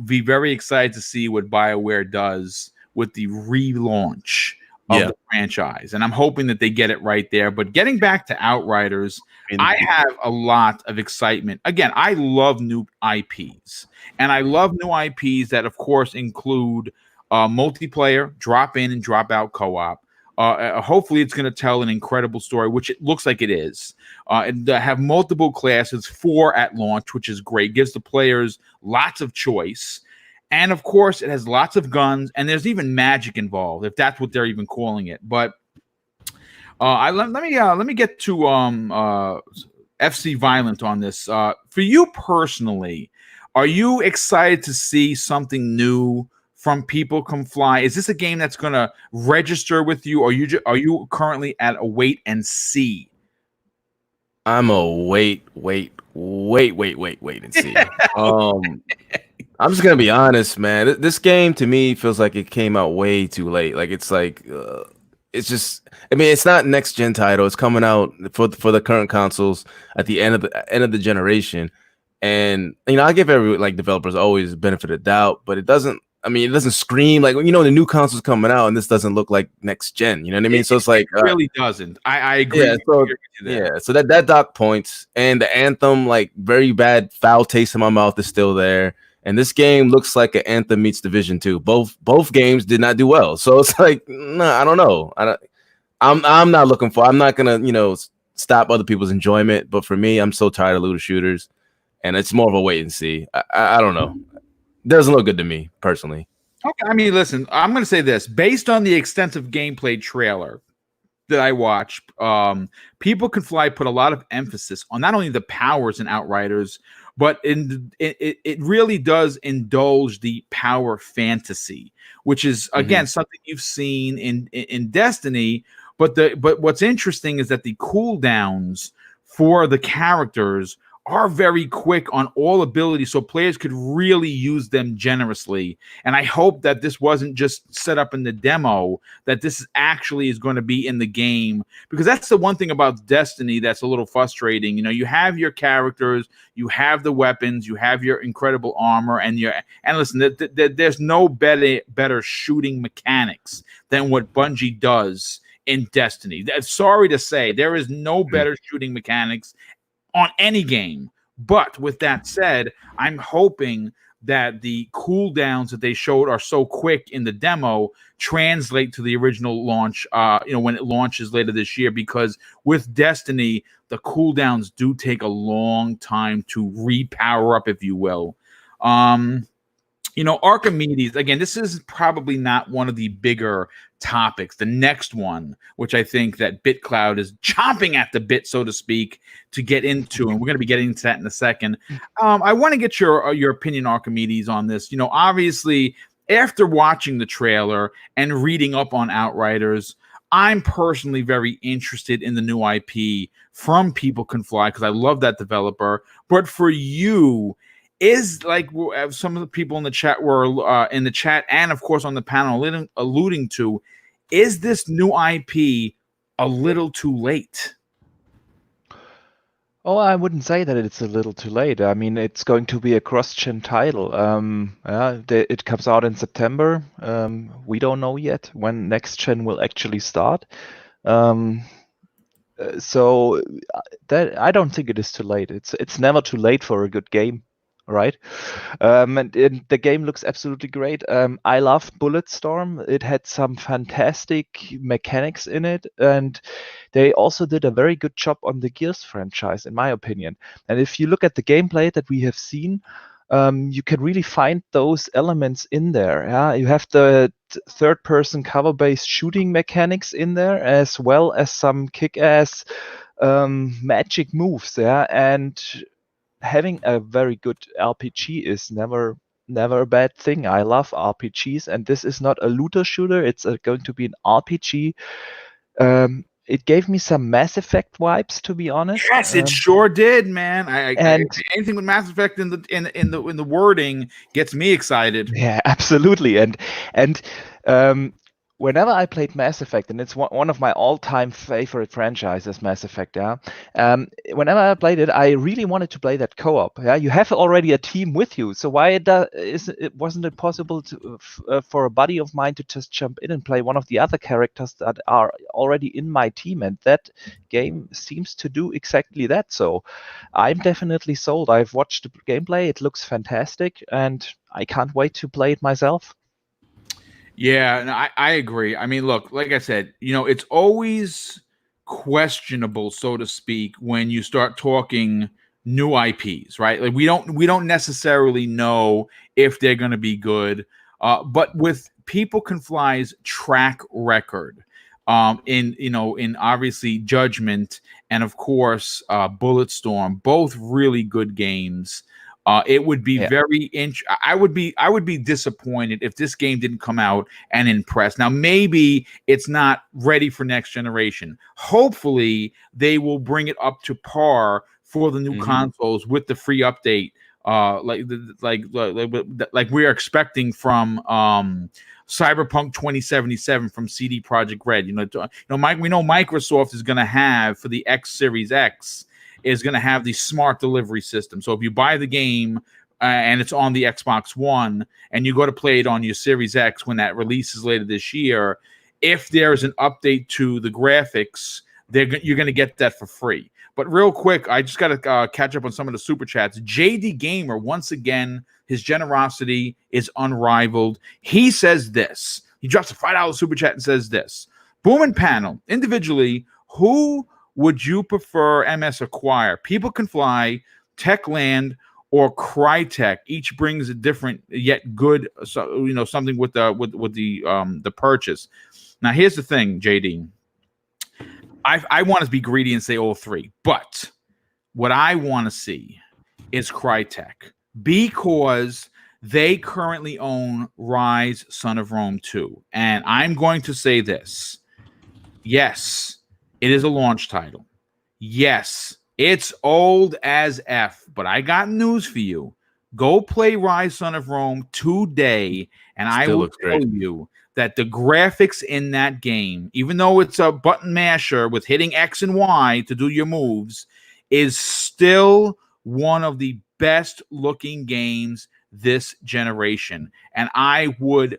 be very excited to see what BioWare does with the relaunch of the franchise, and I'm hoping that they get it right there. But getting back to Outriders, I have a lot of excitement. Again, I love new IPs, and I love new IPs that, of course, include multiplayer, drop in and drop out co-op. Hopefully it's going to tell an incredible story, which it looks like it is. And have multiple classes, 4 at launch, which is great. Gives the players lots of choice. And of course, it has lots of guns, and there's even magic involved, if that's what they're even calling it. But let me get to FC Violent on this. For you personally, are you excited to see something new from People Can Fly? Is this a game that's going to register with you, or are you currently at a wait and see? I'm a wait and see. I'm just gonna be honest, man. This game to me feels like it came out way too late. It's just. I mean, it's not next gen title. It's coming out for the current consoles at the end of the generation. And I give every developers always benefit of doubt, but it doesn't. I mean, it doesn't scream the new console's coming out, and this doesn't look like next gen. You know what I mean? So it's like it really doesn't. I agree. Yeah. So that dock points, and the Anthem very bad foul taste in my mouth is still there. And this game looks like an Anthem meets Division 2. Both games did not do well. So it's no, I don't know. I'm not looking for. I'm not gonna stop other people's enjoyment. But for me, I'm so tired of looter shooters, and it's more of a wait and see. I don't know. Doesn't look good to me personally. Okay, I mean, listen, I'm going to say this. Based on the extensive gameplay trailer that I watched, People Can Fly put a lot of emphasis on not only the powers in Outriders, but it really does indulge the power fantasy, which is, again, something you've seen in Destiny. But what's interesting is that the cooldowns for the characters are very quick on all abilities, so players could really use them generously. And I hope that this wasn't just set up in the demo, that this actually is going to be in the game, because that's the one thing about Destiny that's a little frustrating. You know, you have your characters, you have the weapons, you have your incredible armor, and listen, there's no better shooting mechanics than what Bungie does in Destiny. Sorry to say, there is no better shooting mechanics on any game. But with that said, I'm hoping that the cooldowns that they showed are so quick in the demo translate to the original launch, when it launches later this year, because with Destiny, the cooldowns do take a long time to repower up, if you will. Archimedes, again, this is probably not one of the bigger topics. The next one, which I think that BitCloud is chomping at the bit, so to speak, to get into, and we're going to be getting into that in a second. I want to get your opinion, Archimedes, on this. Obviously, after watching the trailer and reading up on Outriders, I'm personally very interested in the new IP from People Can Fly, because I love that developer. But for you, is, like some of the people in the chat were in the chat and of course on the panel alluding to, is this new IP a little too late? Oh, I wouldn't say that it's a little too late. I mean, it's going to be a cross-gen title. It comes out in September. We don't know yet when next gen will actually start. So that I don't think it is too late. It's never too late for a good game, right? And the game looks absolutely great. I love Bulletstorm. It had some fantastic mechanics in it, and they also did a very good job on the Gears franchise, in my opinion. And if you look at the gameplay that we have seen, you can really find those elements in there. Yeah, you have the third-person cover-based shooting mechanics in there, as well as some kick-ass magic moves. Yeah, and having a very good RPG is never a bad thing. I love RPGs, and this is not a looter shooter. It's going to be an RPG. It gave me some Mass Effect vibes, to be honest. Yes, it sure did, man. And anything with Mass Effect in the wording gets me excited. yeah, absolutely. And whenever I played Mass Effect, and it's one of my all-time favorite franchises, Mass Effect, yeah. Whenever I played it, I really wanted to play that co-op. Yeah, you have already a team with you, so why wasn't it possible for a buddy of mine to just jump in and play one of the other characters that are already in my team? And that game seems to do exactly that. So I'm definitely sold. I've watched the gameplay; it looks fantastic, and I can't wait to play it myself. Yeah, no, I agree. I mean, look, like I said, it's always questionable, so to speak, when you start talking new IPs, right? Like we don't necessarily know if they're going to be good. But with People Can Fly's track record, in obviously Judgment and of course Bulletstorm, both really good games. It would be I would be disappointed if this game didn't come out and impress. Now, maybe it's not ready for next generation. Hopefully, they will bring it up to par for the new consoles with the free update, like we're expecting from Cyberpunk 2077 from CD Projekt Red. Mike, we know Microsoft is going to have for the X Series X is going to have the smart delivery system. So if you buy the game and it's on the Xbox One and you go to play it on your Series X when that releases later this year, if there's an update to the graphics, you're going to get that for free. But real quick, I just got to catch up on some of the super chats. JD Gamer, once again, his generosity is unrivaled. He says this. He drops a $5 super chat and says this. Boom and Panel, individually, who would you prefer MS acquire? People Can Fly, Techland, or Crytek? Each brings a different yet good, something with the purchase. Now, here's the thing, JD. I want to be greedy and say all three, but what I want to see is Crytek, because they currently own Rise, Son of Rome 2. And I'm going to say this. Yes, it is a launch title. Yes, It's old as F, but I got news for you. Go play Rise Son of Rome today, and I Still will looks tell great. you that the graphics in that game, even though it's a button masher with hitting X and Y to do your moves, is still one of the best looking games this generation. And I would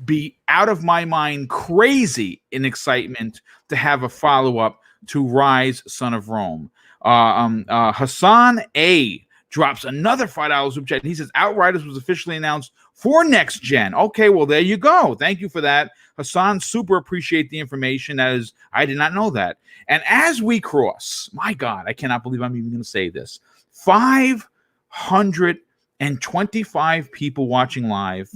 be out of my mind crazy in excitement to have a follow-up to Rise Son of Rome. Hassan A drops another $5 super chat. He says Outriders was officially announced for next gen. Okay, well, there you go. Thank you for that, Hassan. Super appreciate the information. That is, I did not know that. And as we cross, my God, I cannot believe I'm even going to say this, 525 people watching live.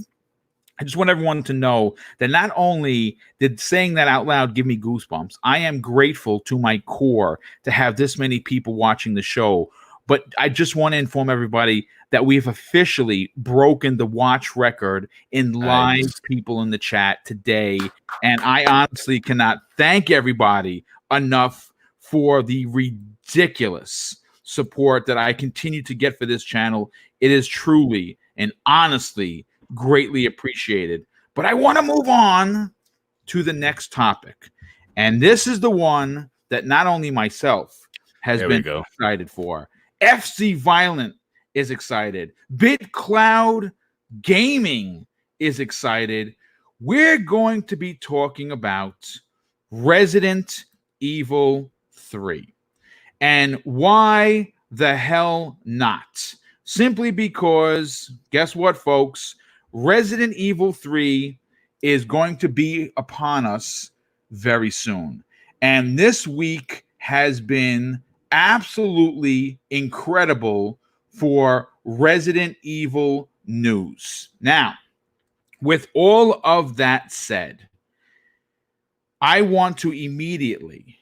I just want everyone to know that not only did saying that out loud give me goosebumps, I am grateful to my core to have this many people watching the show. But I just want to inform everybody that we've officially broken the watch record in live people in the chat today. And I honestly cannot thank everybody enough for the ridiculous support that I continue to get for this channel. It is truly and honestly greatly appreciated. But I want to move on to the next topic. And this is the one that not only myself has been excited for. FC Violent is excited. BitCloud Gaming is excited. We're going to be talking about Resident Evil 3. And why the hell not? Simply because, guess what, folks? Resident Evil 3 is going to be upon us very soon. And this week has been absolutely incredible for Resident Evil news. Now, with all of that said, I want to immediately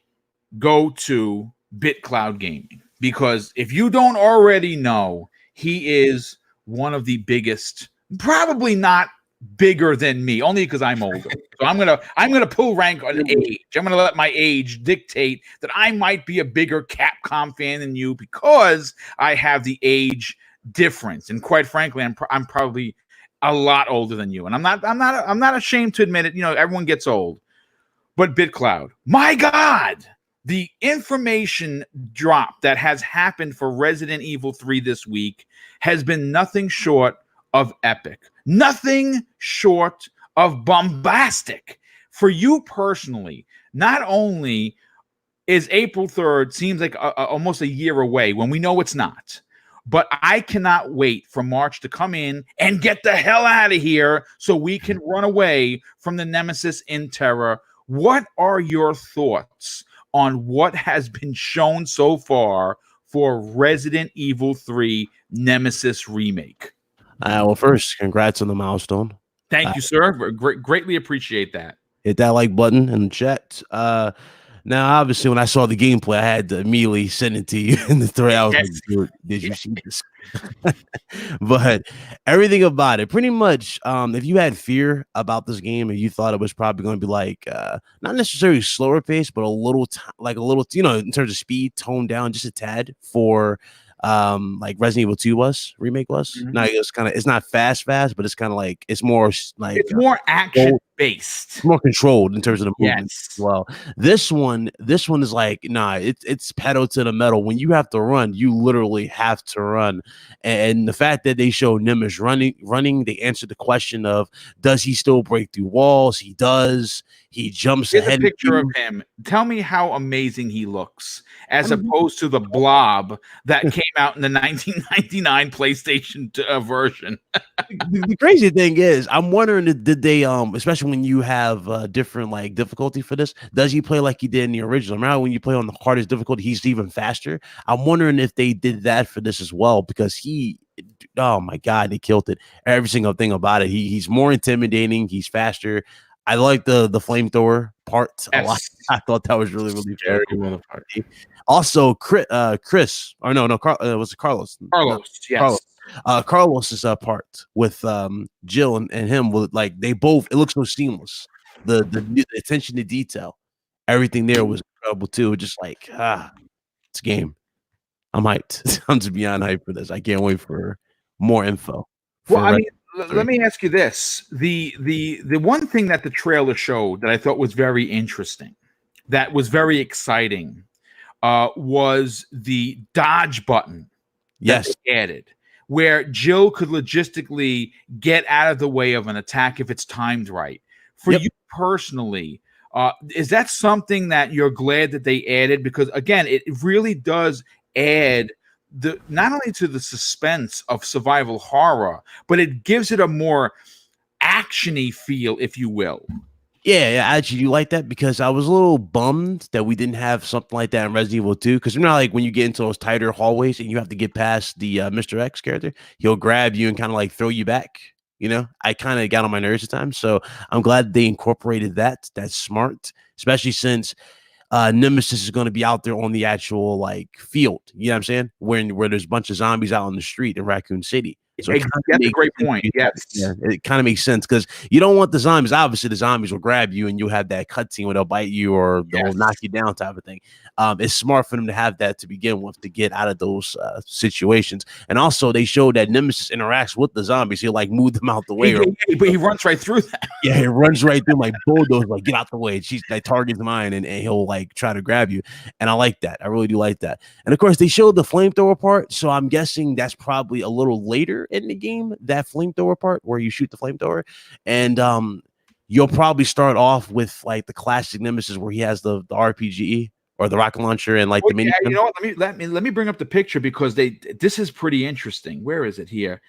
go to BitCloud Gaming, because if you don't already know, he is one of the biggest, probably not bigger than me, only because I'm older. So I'm gonna pull rank on age. I'm gonna let my age dictate that I might be a bigger Capcom fan than you because I have the age difference. And quite frankly, I'm probably a lot older than you. And I'm not ashamed to admit it. You know, everyone gets old. But BitCloud, my God, the information drop that has happened for Resident Evil 3 this week has been nothing short of epic, nothing short of bombastic. For you personally, not only is April 3rd seems like almost a year away when we know it's not, but I cannot wait for March to come in and get the hell out of here so we can run away from the Nemesis in terror. What are your thoughts on what has been shown so far for Resident Evil 3 Nemesis Remake? Well, first, congrats on the milestone. Thank you, sir. Greatly appreciate that. Hit that like button in the chat. Now, obviously, when I saw the gameplay, I had to immediately send it to you in the thread. I was like, did you see this? But everything about it, pretty much, if you had fear about this game and you thought it was probably going to be like, not necessarily slower pace, but a little, you know, in terms of speed, toned down just a tad for like Resident Evil 2 remake was. Mm-hmm. Now it's not fast, but it's kind of like it's more like it's more action based, more controlled in terms of the movement. Yes. Well, this one is like, it's pedal to the metal. When you have to run, you literally have to run. And the fact that they show Nemesis running, they answered the question of, does he still break through walls? He does. He jumps Here's ahead. a picture of him. Tell me how amazing he looks, as opposed to the blob that came out in the 1999 PlayStation version. The crazy thing is, I'm wondering, did they, especially when you have different like difficulty for this, does he play like he did in the original? Remember when you play on the hardest difficulty, he's even faster? I'm wondering if they did that for this as well, because oh my God, they killed it. Every single thing about it. He's more intimidating. He's faster. I like the flamethrower part a lot. I thought that was really, really very cool. Also, Chris, or no, was it Carlos? Yes. Carlos's part with Jill and him, like they both, it looks so seamless. The attention to detail, everything there was incredible too. Just like it's a game. I'm hyped. I'm just beyond hyped for this. I can't wait for more info. Well, I for mean, let me ask you this: the one thing that the trailer showed that I thought was very interesting, that was very exciting, was the dodge button that yes, they added, where Jill could logistically get out of the way of an attack if it's timed right. For Yep. you personally, is that something that you're glad that they added? Because again, it really does add the not only to the suspense of survival horror, but it gives it a more actiony feel, if you will. yeah. Actually, you like that because I was a little bummed that we didn't have something like that in Resident Evil 2. Because you know, like when you get into those tighter hallways and you have to get past the Mr. X character, he'll grab you and kind of like throw you back. You know, I kind of got on my nerves at times. So I'm glad they incorporated that. That's smart, especially since Nemesis is going to be out there on the actual like field. You know what I'm saying? Where there's a bunch of zombies out on the street in Raccoon City. So That's a great point. Yes. Yeah, it kind of makes sense because you don't want the zombies. Obviously, the zombies will grab you and you'll have that cutscene where they'll bite you or they'll knock you down type of thing. It's smart for them to have that to begin with to get out of those situations. And also, they showed that Nemesis interacts with the zombies. He'll like move them out the way. But he runs right through that. Yeah, he runs right through like bulldozer, like get out the way. She's like targets mine and he'll like try to grab you. And I like that. I really do like that. And of course, they showed the flamethrower part. So I'm guessing that's probably a little later in the game, that flamethrower part where you shoot the flamethrower. And you'll probably start off with like the classic Nemesis where he has the RPG or the rocket launcher and like the mini. You know what? Let me bring up the picture because this is pretty interesting. Where is it here?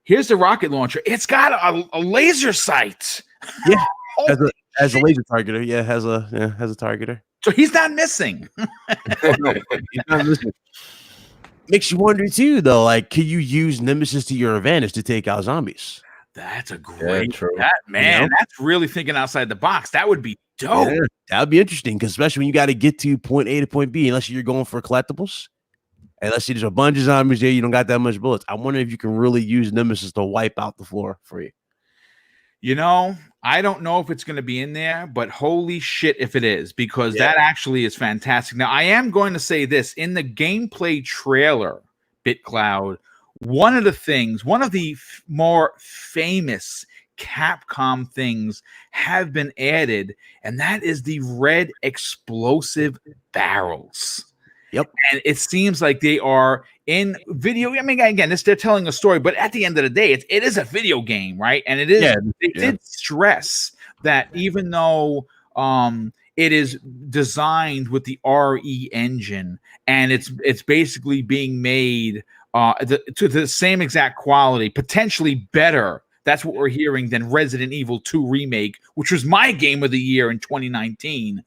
Here's the rocket launcher. It's got a laser sight. Yeah, as a laser targeter. Yeah, has a targeter. So he's not missing. He's not missing. Makes you wonder too, though. Like, can you use Nemesis to your advantage to take out zombies? That's a great true. man. You know? That's really thinking outside the box. That would be dope. Yeah, that would be interesting because especially when you got to get to point A to point B, unless you're going for collectibles. And let's see, there's a bunch of zombies there. You don't got that much bullets. I wonder if you can really use Nemesis to wipe out the floor for you. You know, I don't know if it's going to be in there, but holy shit if it is, because that actually is fantastic. Now, I am going to say this. In the gameplay trailer, BitCloud, one of the more famous Capcom things have been added, and that is the red explosive barrels. Yep. And it seems like they are in video. I mean, again, they're telling a story, but at the end of the day, it is a video game, right? And it is. Yeah, they did stress that even though it is designed with the RE engine and it's basically being made to the same exact quality, potentially better. That's what we're hearing than Resident Evil 2 Remake, which was my game of the year in 2019.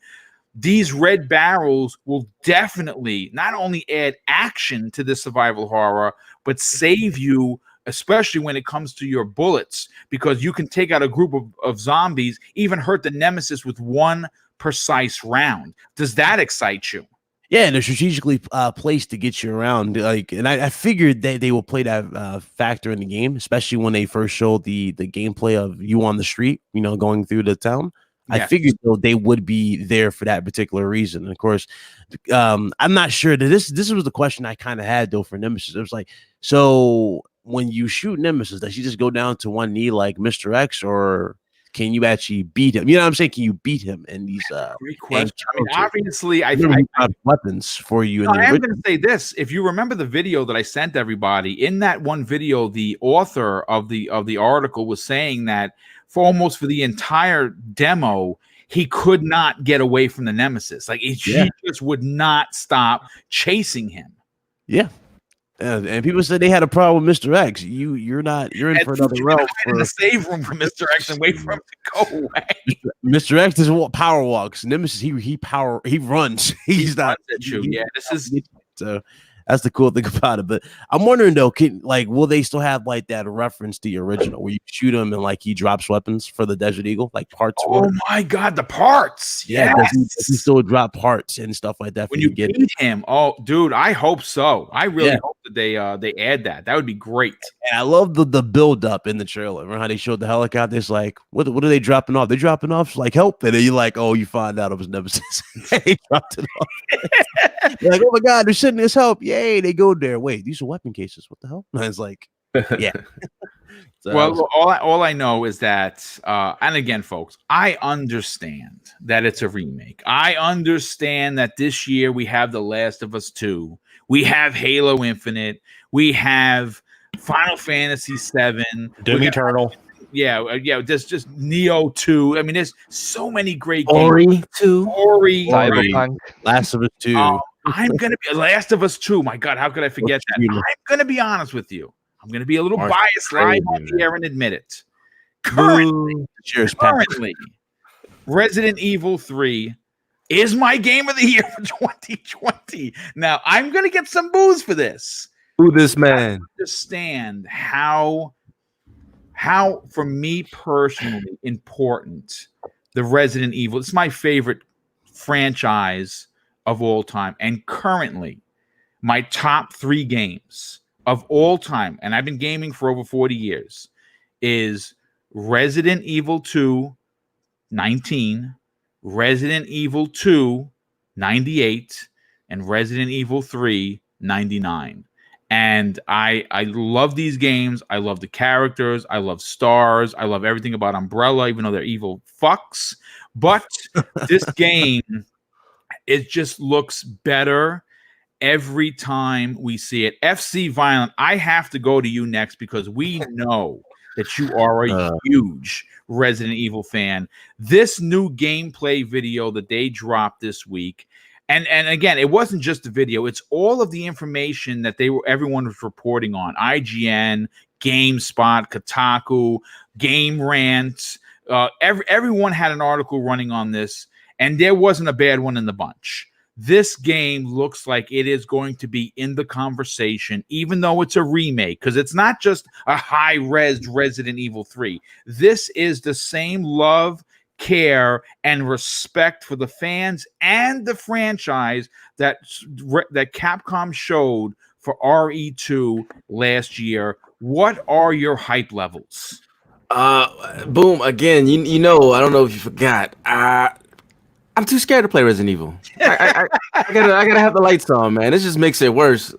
These red barrels will definitely not only add action to the survival horror, but save you, especially when it comes to your bullets, because you can take out a group of zombies, even hurt the Nemesis with one precise round. Does that excite you? Yeah, and they're strategically placed to get you around. Like, and I figured that they will play that factor in the game, especially when they first showed the gameplay of you on the street, you know, going through the town. I figured though they would be there for that particular reason. And of course, I'm not sure that this was the question I kind of had though for Nemesis. It was like, so when you shoot Nemesis, does he just go down to one knee like Mr. X, or can you actually beat him? You know what I'm saying? Can you beat him in these? Great question. I mean, obviously, I have weapons for you. I am going to say this: if you remember the video that I sent everybody, in that one video, the author of the article was saying that for the entire demo, he could not get away from the Nemesis. Like he just would not stop chasing him. Yeah. And people said they had a problem with Mr. X. You're in for another realm. In the save room for Mr. X and wait for him to go away. Mr. X doesn't power walks. Nemesis, he runs. He's not. This is so. That's the cool thing about it. But I'm wondering though, will they still have like that reference to the original where you shoot him and like he drops weapons for the Desert Eagle, like parts? Oh my God, the parts! Yeah, does he still drop parts and stuff like that when you get him? Oh, dude, I hope so. I really hope that they add that. That would be great. And I love the build up in the trailer. Remember how they showed the helicopter? It's like, what are they dropping off? They're dropping off like help, and then you're like, oh, you find out it was Nemesis. He dropped it off. You're like, oh my God, they're sending us help. yay, they go there. Wait, these are weapon cases. What the hell? And it's like, yeah. So, Well, all I know is that, and again, folks, I understand that it's a remake. I understand that this year we have The Last of Us 2, we have Halo Infinite, we have Final Fantasy 7, Doom Eternal. just Neo 2. I mean, there's so many great Ori games. 2. Ori, Cyberpunk. Last of Us 2. I'm gonna be Last of Us 2. My God, how could I forget that? I'm gonna be honest with you. I'm going to be a little Mark's biased live on crazy, the air and admit it. Currently, Cheers, Pepper. Resident Evil 3 is my game of the year for 2020. Now, I'm going to get some boos for this. Who this man? I understand how, for me personally, important the Resident Evil. It's my favorite franchise of all time. And currently, my top 3 games of all time, and I've been gaming for over 40 years, is Resident Evil 2, 19, Resident Evil 2, 98, and Resident Evil 3, 99. And I love these games. I love the characters. I love stars. I love everything about Umbrella, even though they're evil fucks. But this game, it just looks better every time we see it. FC Violent, I have to go to you next because we know that you are a huge Resident Evil fan. This new gameplay video that they dropped this week, and again, it wasn't just the video, it's all of the information that everyone was reporting on. IGN, GameSpot, Kotaku, Game Rant, everyone had an article running on this, and there wasn't a bad one in the bunch. This game looks like it is going to be in the conversation, even though it's a remake, because it's not just a high-res Resident Evil 3. This is the same love, care, and respect for the fans and the franchise that Capcom showed for RE2 last year. What are your hype levels? Boom. Again, you know, I don't know if you forgot. I'm too scared to play Resident Evil. I gotta have the lights on, man. This just makes it worse.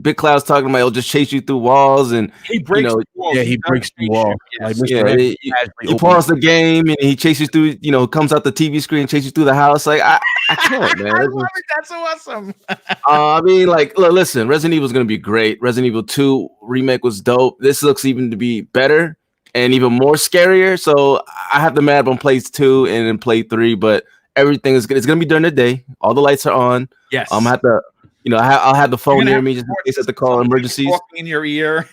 Big Cloud's talking about he'll just chase you through walls, and he breaks the walls. Yeah, he breaks the wall. Yes. Like yeah, you pause the game and he chases through. You know, comes out the TV screen, and chases you through the house. Like I can't, man. I love it. That's awesome. I mean, like, listen, Resident Evil is gonna be great. Resident Evil 2 remake was dope. This looks even to be better and even more scarier. So I have to mad on plays 2 and then play 3, but everything is good. It's gonna be during the day. All the lights are on. Yes. I'm have to, I'll have the phone near me just in case I have to call emergencies. Talking in your ear.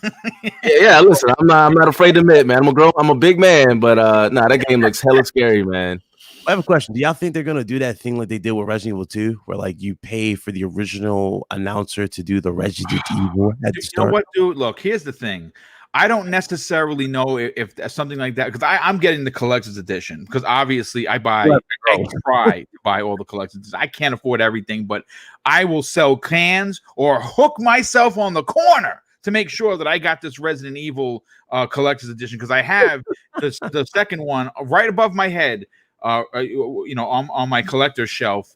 yeah. Listen, I'm not afraid to admit, man. I'm a big man, but that game looks hella scary, man. I have a question. Do y'all think they're gonna do that thing like they did with Resident Evil 2, where like you pay for the original announcer to do the Resident Evil at the start? You know what, dude? Look, here's the thing. I don't necessarily know if something like that, because I'm getting the collector's edition, because obviously I try to buy all the collector's. I can't afford everything, but I will sell cans or hook myself on the corner to make sure that I got this Resident Evil collector's edition, because I have the second one right above my head, on my collector's shelf.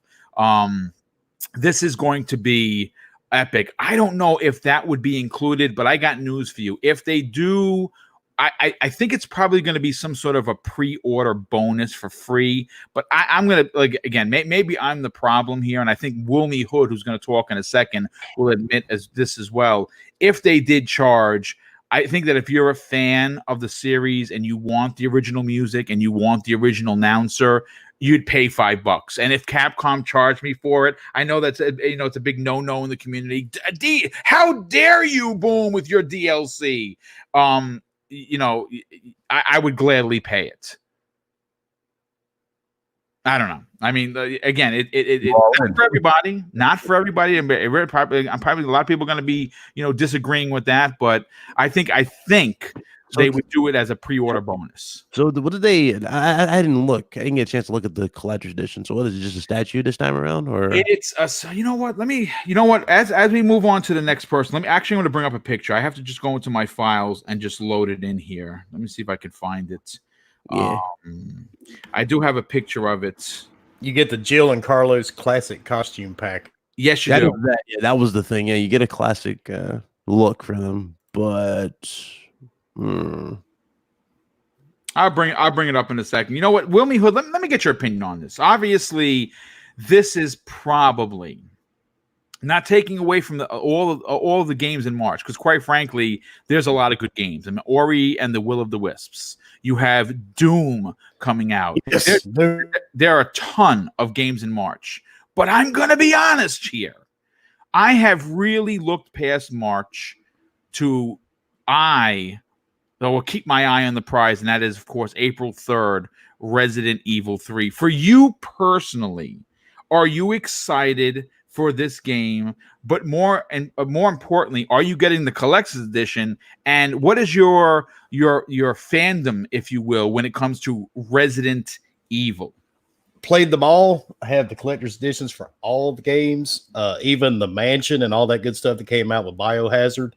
This is going to be epic. I don't know if that would be included, but I got news for you. If they do, I think it's probably going to be some sort of a pre-order bonus for free. But I'm going to, like, again, maybe I'm the problem here, and I think Wilmy Hood, who's going to talk in a second, will admit this as well. If they did charge, I think that if you're a fan of the series and you want the original music and you want the original announcer, you'd pay $5. And if Capcom charged me for it, I know that's it's a big no-no in the community. How dare you, Boom, with your DLC? I would gladly pay it. I don't know. I mean, again, it's not for everybody. Not for everybody. I'm probably a lot of people are going to be, disagreeing with that. But I think they would do it as a pre-order bonus. So what did they? I didn't look. I didn't get a chance to look at the collector's edition. So what is it? Just a statue this time around, or it's so you know what? As we move on to the next person, I'm going to bring up a picture. I have to just go into my files and just load it in here. Let me see if I can find it. Yeah. I do have a picture of it. You get the Jill and Carlos classic costume pack. Yes, you do. That was the thing. Yeah, you get a classic look for them, but I'll bring it up in a second. You know what, Wilmy Hood? Let me get your opinion on this. Obviously, this is probably not taking away from all of the games in March, because quite frankly, there's a lot of good games. I mean, Ori and the Will of the Wisps. You have Doom coming out. Yes. There are a ton of games in March. But I'm going to be honest here. I have really looked past March to I will keep my eye on the prize, and that is, of course, April 3rd, Resident Evil 3. For you personally, are you excited for this game? But more importantly, are you getting the collector's edition? And what is your fandom, if you will, when it comes to Resident Evil? Played them all. I have the collector's editions for all the games, even the mansion and all that good stuff that came out with Biohazard.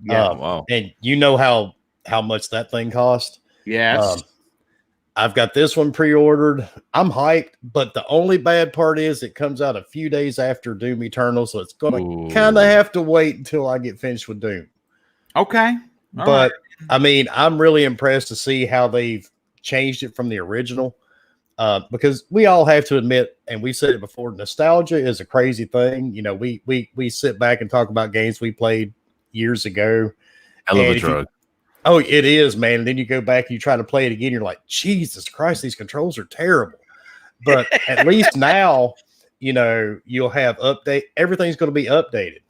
Yeah, wow. And you know how much that thing cost. Yes. I've got this one pre-ordered. I'm hyped, but the only bad part is it comes out a few days after Doom Eternal, so it's going to kind of have to wait until I get finished with Doom. Okay. All but, right. I mean, I'm really impressed to see how they've changed it from the original, because we all have to admit, and we said it before, nostalgia is a crazy thing. You know, we sit back and talk about games we played years ago. I love a drug. Oh, it is, man. And then you go back and you try to play it again. You're like, Jesus Christ, these controls are terrible. But at least now, you know, you'll have everything's going to be updated,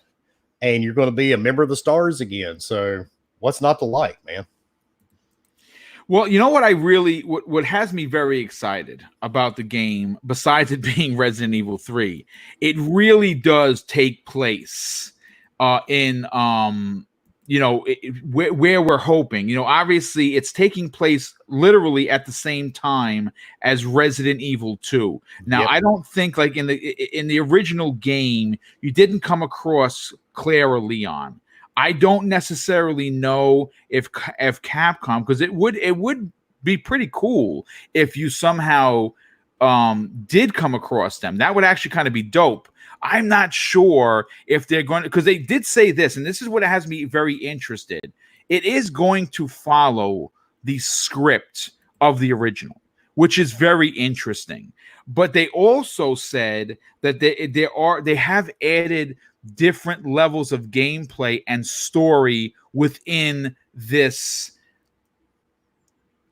and you're going to be a member of the stars again. So what's not to like, man? Well, you know what what has me very excited about the game, besides it being Resident Evil 3, it really does take place in you know, where we're hoping. You know, obviously it's taking place literally at the same time as Resident Evil 2. Now, I don't think, like in the original game, you didn't come across Claire or Leon. I don't necessarily know if Capcom, because it would be pretty cool if you somehow did come across them. That would actually kind of be dope. I'm not sure if they're going to, because they did say this, and this is what has me very interested. It is going to follow the script of the original, which is very interesting. But they also said that they have added different levels of gameplay and story within this,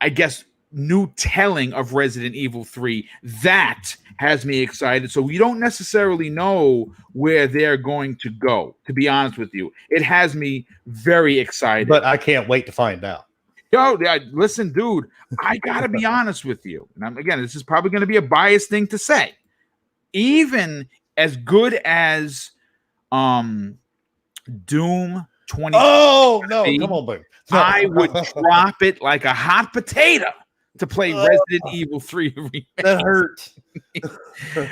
I guess, new telling of Resident Evil 3. That has me excited. So we don't necessarily know where they're going to go, to be honest with you. It has me very excited. But I can't wait to find out. Yo, listen, dude, I got to be honest with you. And again, this is probably going to be a biased thing to say. Even as good as Doom 20. Oh, no, come on, boom. No. I would drop it like a hot potato to play Resident Evil 3 Remake. That hurt.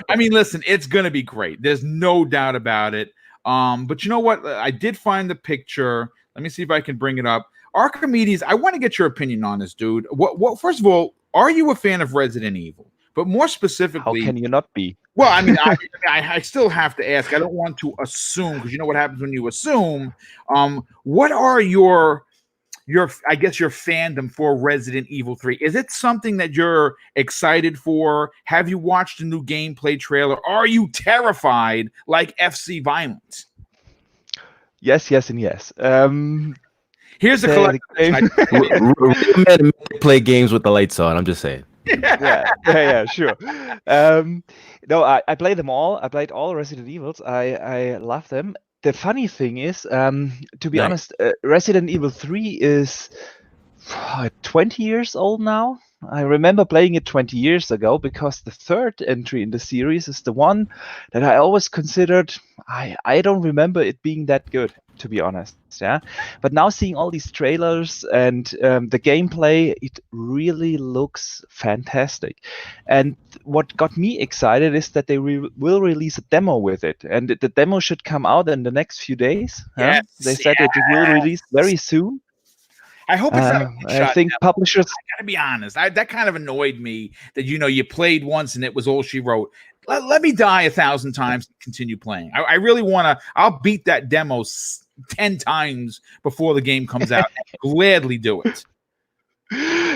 I mean, listen, it's going to be great. There's no doubt about it. But you know what? I did find the picture. Let me see if I can bring it up. Archimedes, I want to get your opinion on this, dude. What? First of all, are you a fan of Resident Evil? But more specifically, how can you not be? Well, I mean, I still have to ask. I don't want to assume, because you know what happens when you assume. What are your I guess your fandom for Resident Evil 3? Is it something that you're excited for? Have you watched a new gameplay trailer? Are you terrified like FC Violence? Yes, and yes. Here's the collector. Play games with the lights on. I'm just saying. yeah, sure. No, I play them all. I played all Resident Evils. I love them. The funny thing is, to be honest, Resident Evil 3 is 20 years old now. I remember playing it 20 years ago, because the third entry in the series is the one that I always considered. I don't remember it being that good, to be honest. Yeah, but now seeing all these trailers and the gameplay, it really looks fantastic. And what got me excited is that they will release a demo with it, and the demo should come out in the next few days. Yes, they said it will release very soon. I hope it's not. I think publishers. I gotta be honest. That kind of annoyed me that you played once and it was all she wrote. let me die 1,000 times and continue playing. I really want to. I'll beat that demo 10 times before the game comes out. And gladly do it.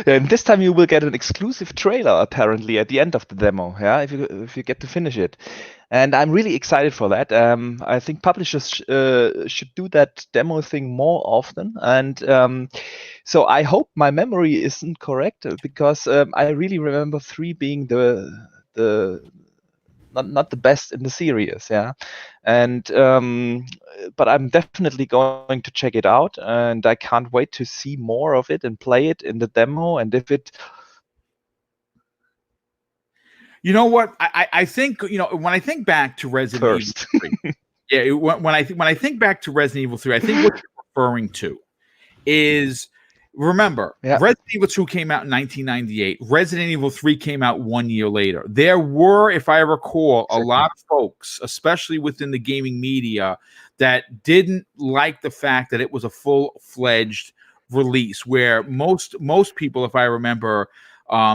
And this time you will get an exclusive trailer apparently at the end of the demo. Yeah, if you get to finish it, and I'm really excited for that. I think publishers should do that demo thing more often. And so I hope my memory isn't correct, because I really remember 3 being the not the best in the series, yeah. And but I'm definitely going to check it out, and I can't wait to see more of it and play it in the demo. And if it, you know what, I think, you know, when I think back to Resident Evil 3, yeah, when I think back to Resident Evil 3, I think what you're referring to is, remember, Resident Evil 2 came out in 1998. Resident Evil 3 came out 1 year later. There were, if I recall, a lot of folks, especially within the gaming media, that didn't like the fact that it was a full-fledged release, where most people, if I remember,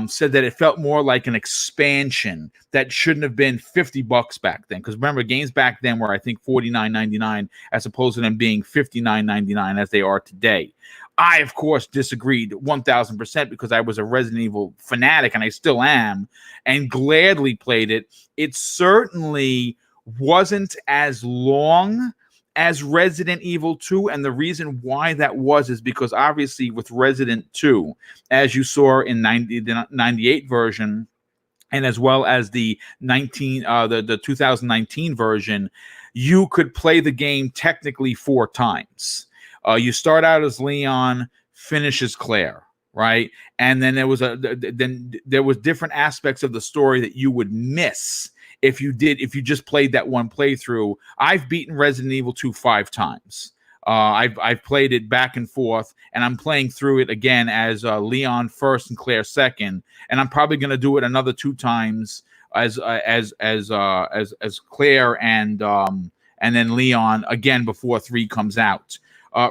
said that it felt more like an expansion that shouldn't have been $50 back then. Because remember, games back then were, I think, $49.99 as opposed to them being $59.99 as they are today. I, of course, disagreed 1,000% because I was a Resident Evil fanatic, and I still am, and gladly played it. It certainly wasn't as long as Resident Evil 2, and the reason why that was is because obviously with Resident 2, as you saw in the 98 version, and as well as the 2019 version, you could play the game technically 4 times. You start out as Leon, finish as Claire, right? And then there was different aspects of the story that you would miss if you just played that one playthrough. I've beaten Resident Evil 2 5 times. I've played it back and forth, and I'm playing through it again as Leon first and Claire second, and I'm probably going to do it another 2 times as Claire and then Leon again before 3 comes out.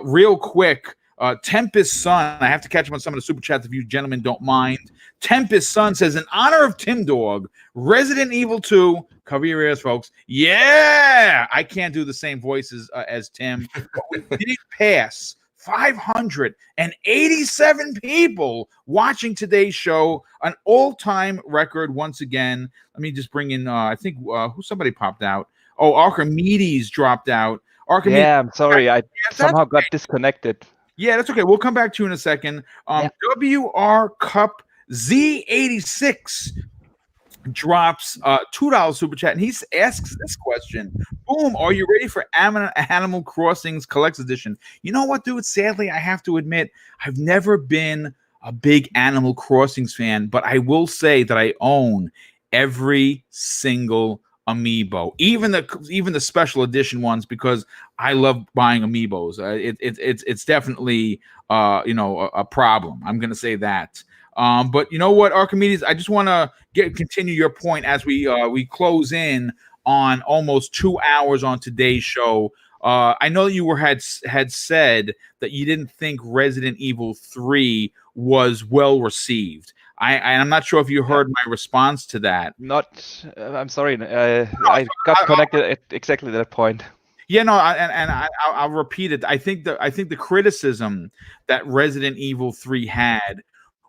Real quick, Tempest Sun, I have to catch up on some of the super chats if you gentlemen don't mind. Tempest Sun says, in honor of Tim Dog, Resident Evil 2, cover your ears, folks. Yeah! I can't do the same voices as Tim, but we did pass 587 people watching today's show, an all-time record once again. Let me just bring in, I think, somebody popped out. Oh, Archimedes dropped out. Archimedes, yeah, I'm sorry. I somehow got disconnected. Yeah, that's okay. We'll come back to you in a second. WR Cup Z86 drops $2 super chat, and he asks this question. Boom, are you ready for Animal Crossing's Collector's Edition? You know what, dude? Sadly, I have to admit, I've never been a big Animal Crossings fan, but I will say that I own every single amiibo, even the special edition ones, because I love buying amiibos. It's definitely a problem. I'm gonna say that. But you know what, Archimedes, I just want to continue your point as we close in on almost 2 hours on today's show. I know you had said that you didn't think Resident Evil 3 was well received. I'm not sure if you heard my response to that. I'm sorry. I got connected at exactly that point. Yeah, no, I'll repeat it. I think the criticism that Resident Evil 3 had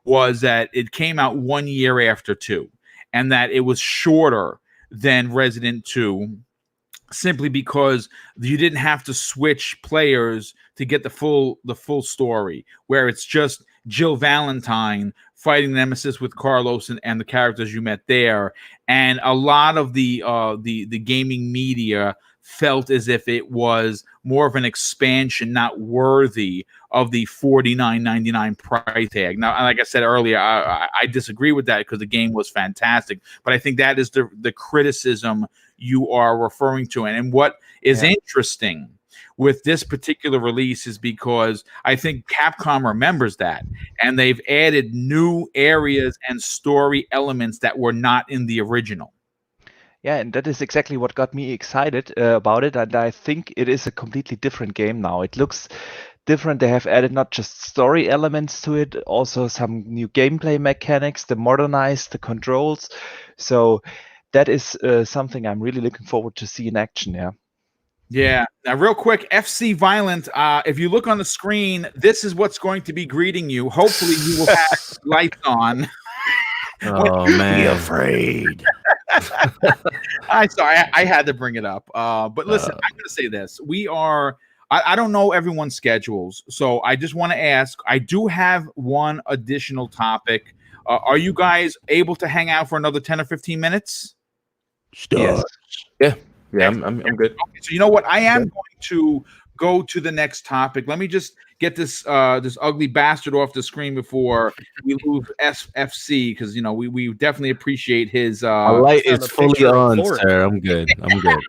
was that it came out 1 year after 2, and that it was shorter than Resident 2, simply because you didn't have to switch players to get the full story, where it's just Jill Valentine fighting Nemesis with Carlos and the characters you met there. And a lot of the gaming media felt as if it was more of an expansion, not worthy of the $49.99 price tag. Now, like I said earlier, I disagree with that because the game was fantastic. But I think that is the criticism you are referring to. And what is interesting with this particular release is because I think Capcom remembers that, and they've added new areas and story elements that were not in the original. Yeah, and that is exactly what got me excited about it. And I think it is a completely different game now. It looks different. They have added not just story elements to it, also some new gameplay mechanics. They modernized the controls. So that is something I'm really looking forward to see in action. Yeah. Yeah. Now, real quick, FC Violent. If you look on the screen, this is what's going to be greeting you. Hopefully, you will have lights on. Oh man, Be afraid. I had to bring it up. But listen, I'm going to say this: we are. I don't know everyone's schedules, so I just want to ask. I do have one additional topic. Are you guys able to hang out for another 10 or 15 minutes? Start. yeah, I'm good. Okay, so you know what? I am going to go to the next topic. Let me just get this this ugly bastard off the screen before we lose SFC, because you know we definitely appreciate his. My light Found is a fully picture of on, Florida. sir. I'm good. I'm good.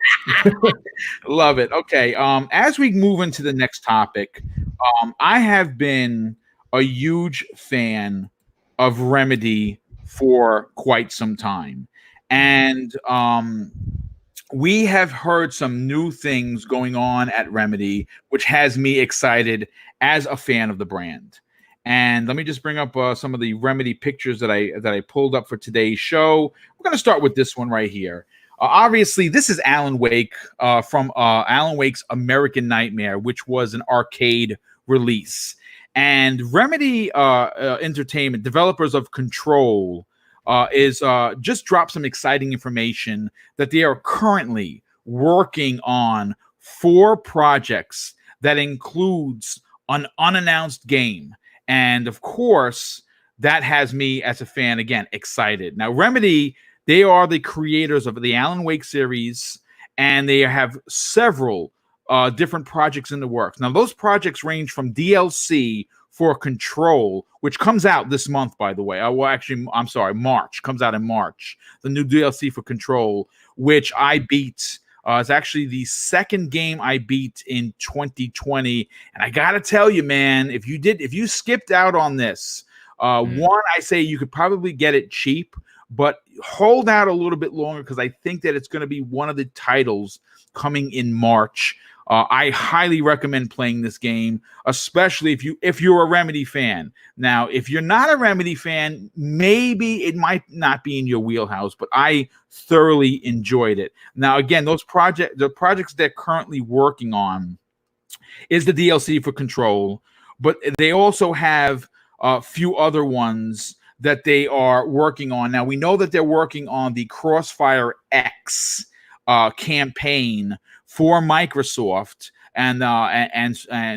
Love it. Okay. As we move into the next topic, I have been a huge fan of Remedy for quite some time, and we have heard some new things going on at Remedy, which has me excited as a fan of the brand. And let me just bring up some of the Remedy pictures that I pulled up for today's show. We're going to start with this one right here. Obviously, this is Alan Wake from Alan Wake's American Nightmare, which was an arcade release. And Remedy Entertainment, developers of Control, is just dropped some exciting information that they are currently working on 4 projects that includes an unannounced game. And of course, that has me as a fan, again, excited. Now, Remedy, they are the creators of the Alan Wake series, and they have several different projects in the works. Now, those projects range from DLC for Control, which comes out this month, by the way. Well, actually, I'm sorry, March. Comes out in March. The new DLC for Control, which I beat. It's actually the second game I beat in 2020. And I got to tell you, man, if you skipped out on this, one, I say you could probably get it cheap, but hold out a little bit longer, because I think that it's going to be one of the titles coming in March. I highly recommend playing this game, especially if you're a Remedy fan. Now, if you're not a Remedy fan, maybe it might not be in your wheelhouse, but I thoroughly enjoyed it. Now, again, the projects they're currently working on is the DLC for Control, but they also have a few other ones that they are working on. Now, we know that they're working on the Crossfire X campaign for Microsoft, and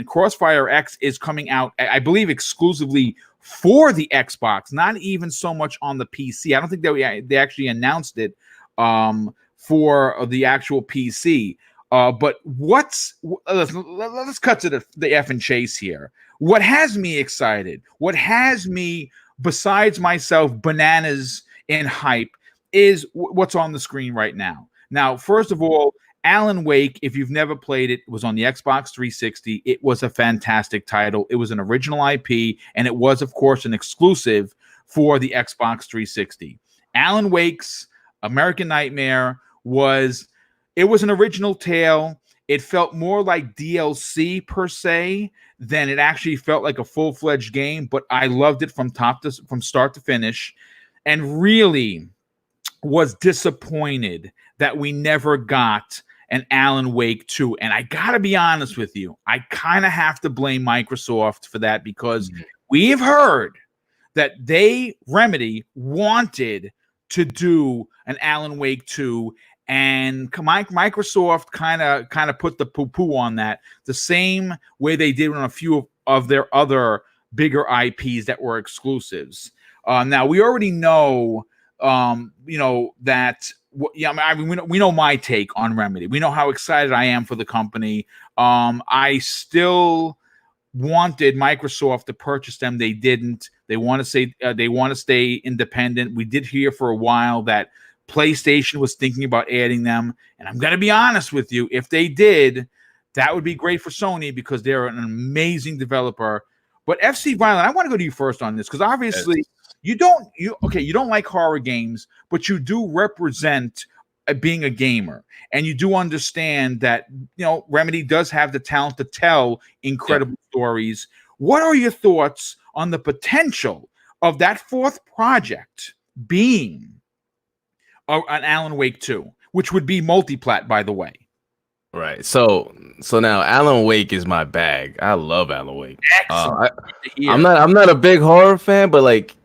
Crossfire X is coming out, I believe, exclusively for the Xbox, not even so much on the PC. I don't think that they actually announced it for the actual PC. But let's cut to the effing chase here. What has me excited, what has me, besides myself, bananas in hype, is what's on the screen right now. Now, first of all, Alan Wake, if you've never played it, was on the Xbox 360. It was a fantastic title. It was an original IP, and it was, of course, an exclusive for the Xbox 360. Alan Wake's American Nightmare was an original tale. It felt more like DLC per se than it actually felt like a full-fledged game, but I loved it from start to finish, and really was disappointed that we never got an Alan Wake 2. And I got to be honest with you, I kind of have to blame Microsoft for that, because we've heard that Remedy wanted to do an Alan Wake 2, and Microsoft kind of put the poo-poo on that, the same way they did on a few of their other bigger IPs that were exclusives. Now, we already know that. I mean, we know my take on Remedy. We know how excited I am for the company. I still wanted Microsoft to purchase them. They didn't. They want to stay independent. We did hear for a while that PlayStation was thinking about adding them, and I'm going to be honest with you, if they did, that would be great for Sony, because they're an amazing developer. But FC Violent, I want to go to you first on this, because obviously you don't like horror games, but you do represent being a gamer, and you do understand that Remedy does have the talent to tell incredible stories. What are your thoughts on the potential of that 4th project being an Alan Wake 2, which would be multiplat, by the way. Right. So now Alan Wake is my bag. I love Alan Wake. Excellent. I'm not a big horror fan, but like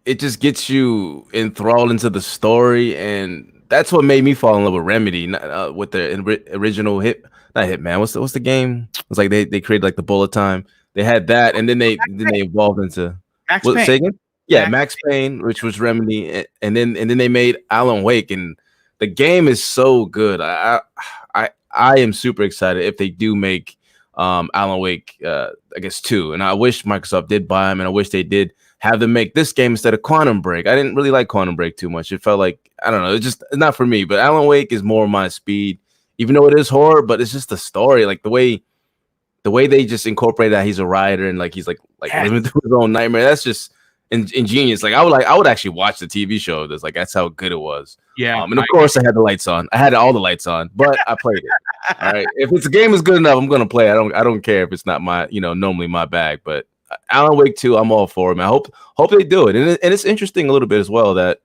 it just gets you enthralled into the story, and that's what made me fall in love with Remedy with the original not Hitman. What's the game? It's like they created like the bullet time. They had that, and then they evolved into Max Payne. Say again? Yeah, Max Payne, which was Remedy, and then they made Alan Wake, and the game is so good. I am super excited if they do make Alan Wake, I guess 2. And I wish Microsoft did buy them, and I wish they did have them make this game instead of Quantum Break. I didn't really like Quantum Break too much. It felt like, I don't know, it's not for me. But Alan Wake is more my speed, even though it is horror, but it's just the story. Like the way they just incorporate that he's a writer and like he's like living through his own nightmare. That's just ingenious. Like I would actually watch the TV show. That's how good it was. Yeah. And of course I had the lights on. I had all the lights on, but I played it. All right. If it's a game is good enough, I'm gonna play. I don't care if it's not my, normally my bag. But Alan Wake 2, I'm all for it, man. I hope they do it. And it's interesting a little bit as well that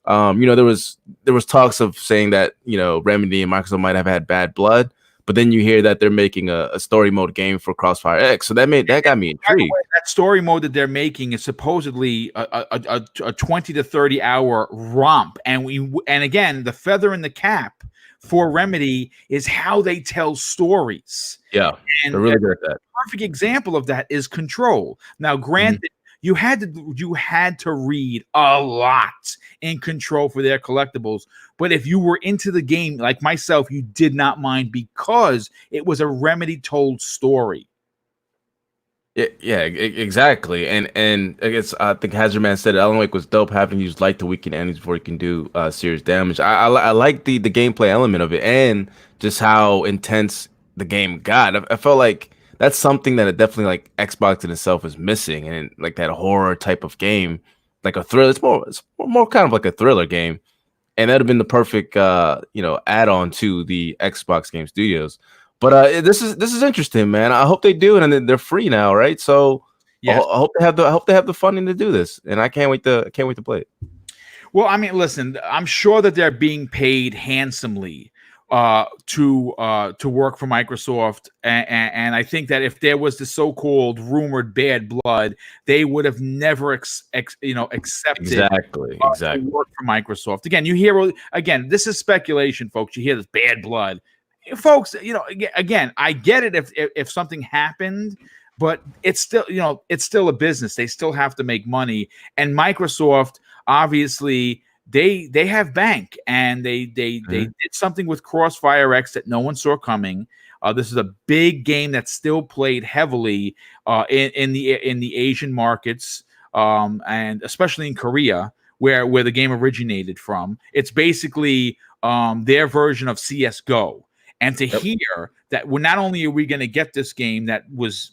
there was talks of saying that, Remedy and Microsoft might have had bad blood, but then you hear that they're making a story mode game for Crossfire X. So that got me intrigued. That story mode that they're making is supposedly a 20 to 30 hour romp. And again, the feather in the cap for Remedy is how they tell stories. Yeah, and they're really good at that. Perfect example of that is Control. Now, granted, you had to read a lot in Control for their collectibles, but if you were into the game like myself, you did not mind because it was a Remedy told story. Yeah, exactly. And I guess I think Hazard Man said Alan Wake was dope, having used light to weaken enemies before he can do serious damage. I like the gameplay element of it and just how intense the game got. I felt like that's something that it definitely like Xbox in itself is missing, and like that horror type of game, like a thriller. It's more kind of like a thriller game, and that'd have been the perfect add-on to the Xbox Game Studios. But this is interesting, man. I hope they do, and they're free now, right? So yes. I hope they have the funding to do this, and I can't wait to play it. Well, I mean, listen, I'm sure that they're being paid handsomely to work for Microsoft, and I think that if there was the so-called rumored bad blood, they would have never accepted exactly work for Microsoft. Again, you hear this is speculation, folks. You hear this bad blood. Folks, again, I get it if something happened, but it's still a business. They still have to make money, and Microsoft obviously they have bank, and they did something with Crossfire X that no one saw coming. This is a big game that's still played heavily in the Asian markets, and especially in Korea, where the game originated from. It's basically their version of CS:GO. And to hear that not only are we going to get this game that was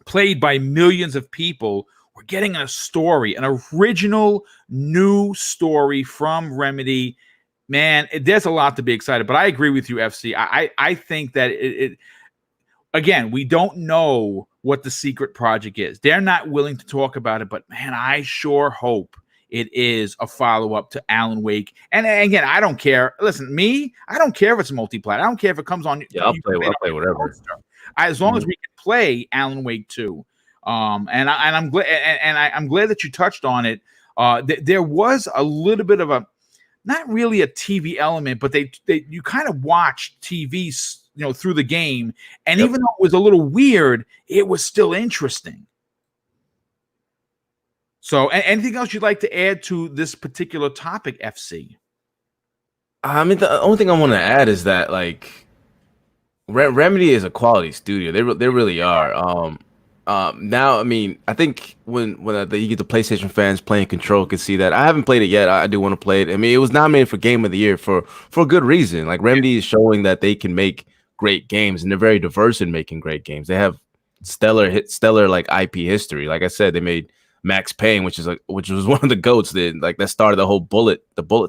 played by millions of people, we're getting a story, an original new story from Remedy. Man, there's a lot to be excited. But I agree with you, FC. I think that again, we don't know what the secret project is. They're not willing to talk about it. But man, I sure hope it is a follow-up to Alan Wake. And again, I don't care. Listen, I don't care if it's multiplayer. I don't care if it comes on. Yeah, I'll play whatever. As long as we can play Alan Wake 2. And I'm glad, and I'm glad that you touched on it. There was a little bit of not really a TV element, but you kind of watched TV, through the game. And even though it was a little weird, it was still interesting. So, anything else you'd like to add to this particular topic, FC? I mean, the only thing I want to add is that like Remedy is a quality studio. They really are. Now, I mean, I think when you get the PlayStation fans playing Control can see that. I haven't played it yet. I do want to play it. I mean, it was nominated for Game of the Year for a good reason. Like Remedy is showing that they can make great games, and they're very diverse in making great games. They have stellar like IP history. Like I said, they made Max Payne, which was one of the GOATs that started the whole bullet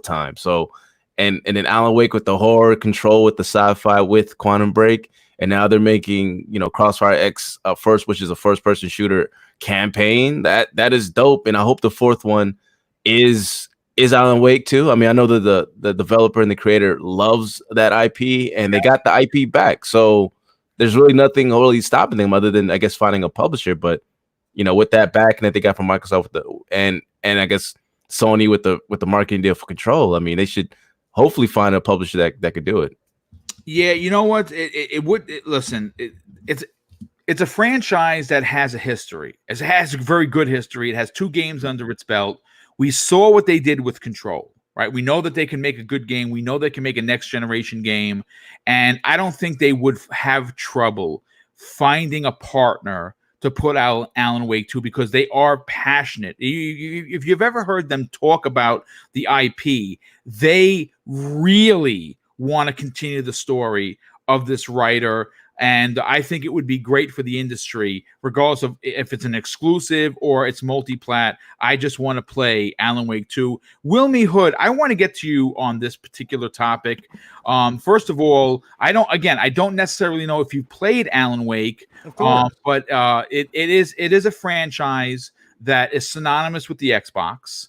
time. So, and then Alan Wake with the horror, Control with the sci-fi, with Quantum Break, and now they're making Crossfire X first, which is a first-person shooter campaign. That is dope, and I hope the fourth one is is Alan Wake too. I mean, I know that the developer and the creator loves that IP, and they got the IP back. So there's really nothing really stopping them other than, I guess, finding a publisher. But with that back and that they got from Microsoft and I guess Sony with the marketing deal for Control, I mean, they should hopefully find a publisher that could do it. Yeah, you know what? It's a franchise that has a history. It has a very good history. It has 2 games under its belt. We saw what they did with Control, right? We know that they can make a good game. We know they can make a next generation game. And I don't think they would have trouble finding a partner to put out Alan Wake 2 because they are passionate. If you've ever heard them talk about the IP, they really want to continue the story of this writer. And I think it would be great for the industry, regardless of if it's an exclusive or it's multi-plat. I just want to play Alan Wake 2. Wilmy Hood, I want to get to you on this particular topic. First of all, I don't necessarily know if you played Alan Wake, but it is a franchise that is synonymous with the Xbox.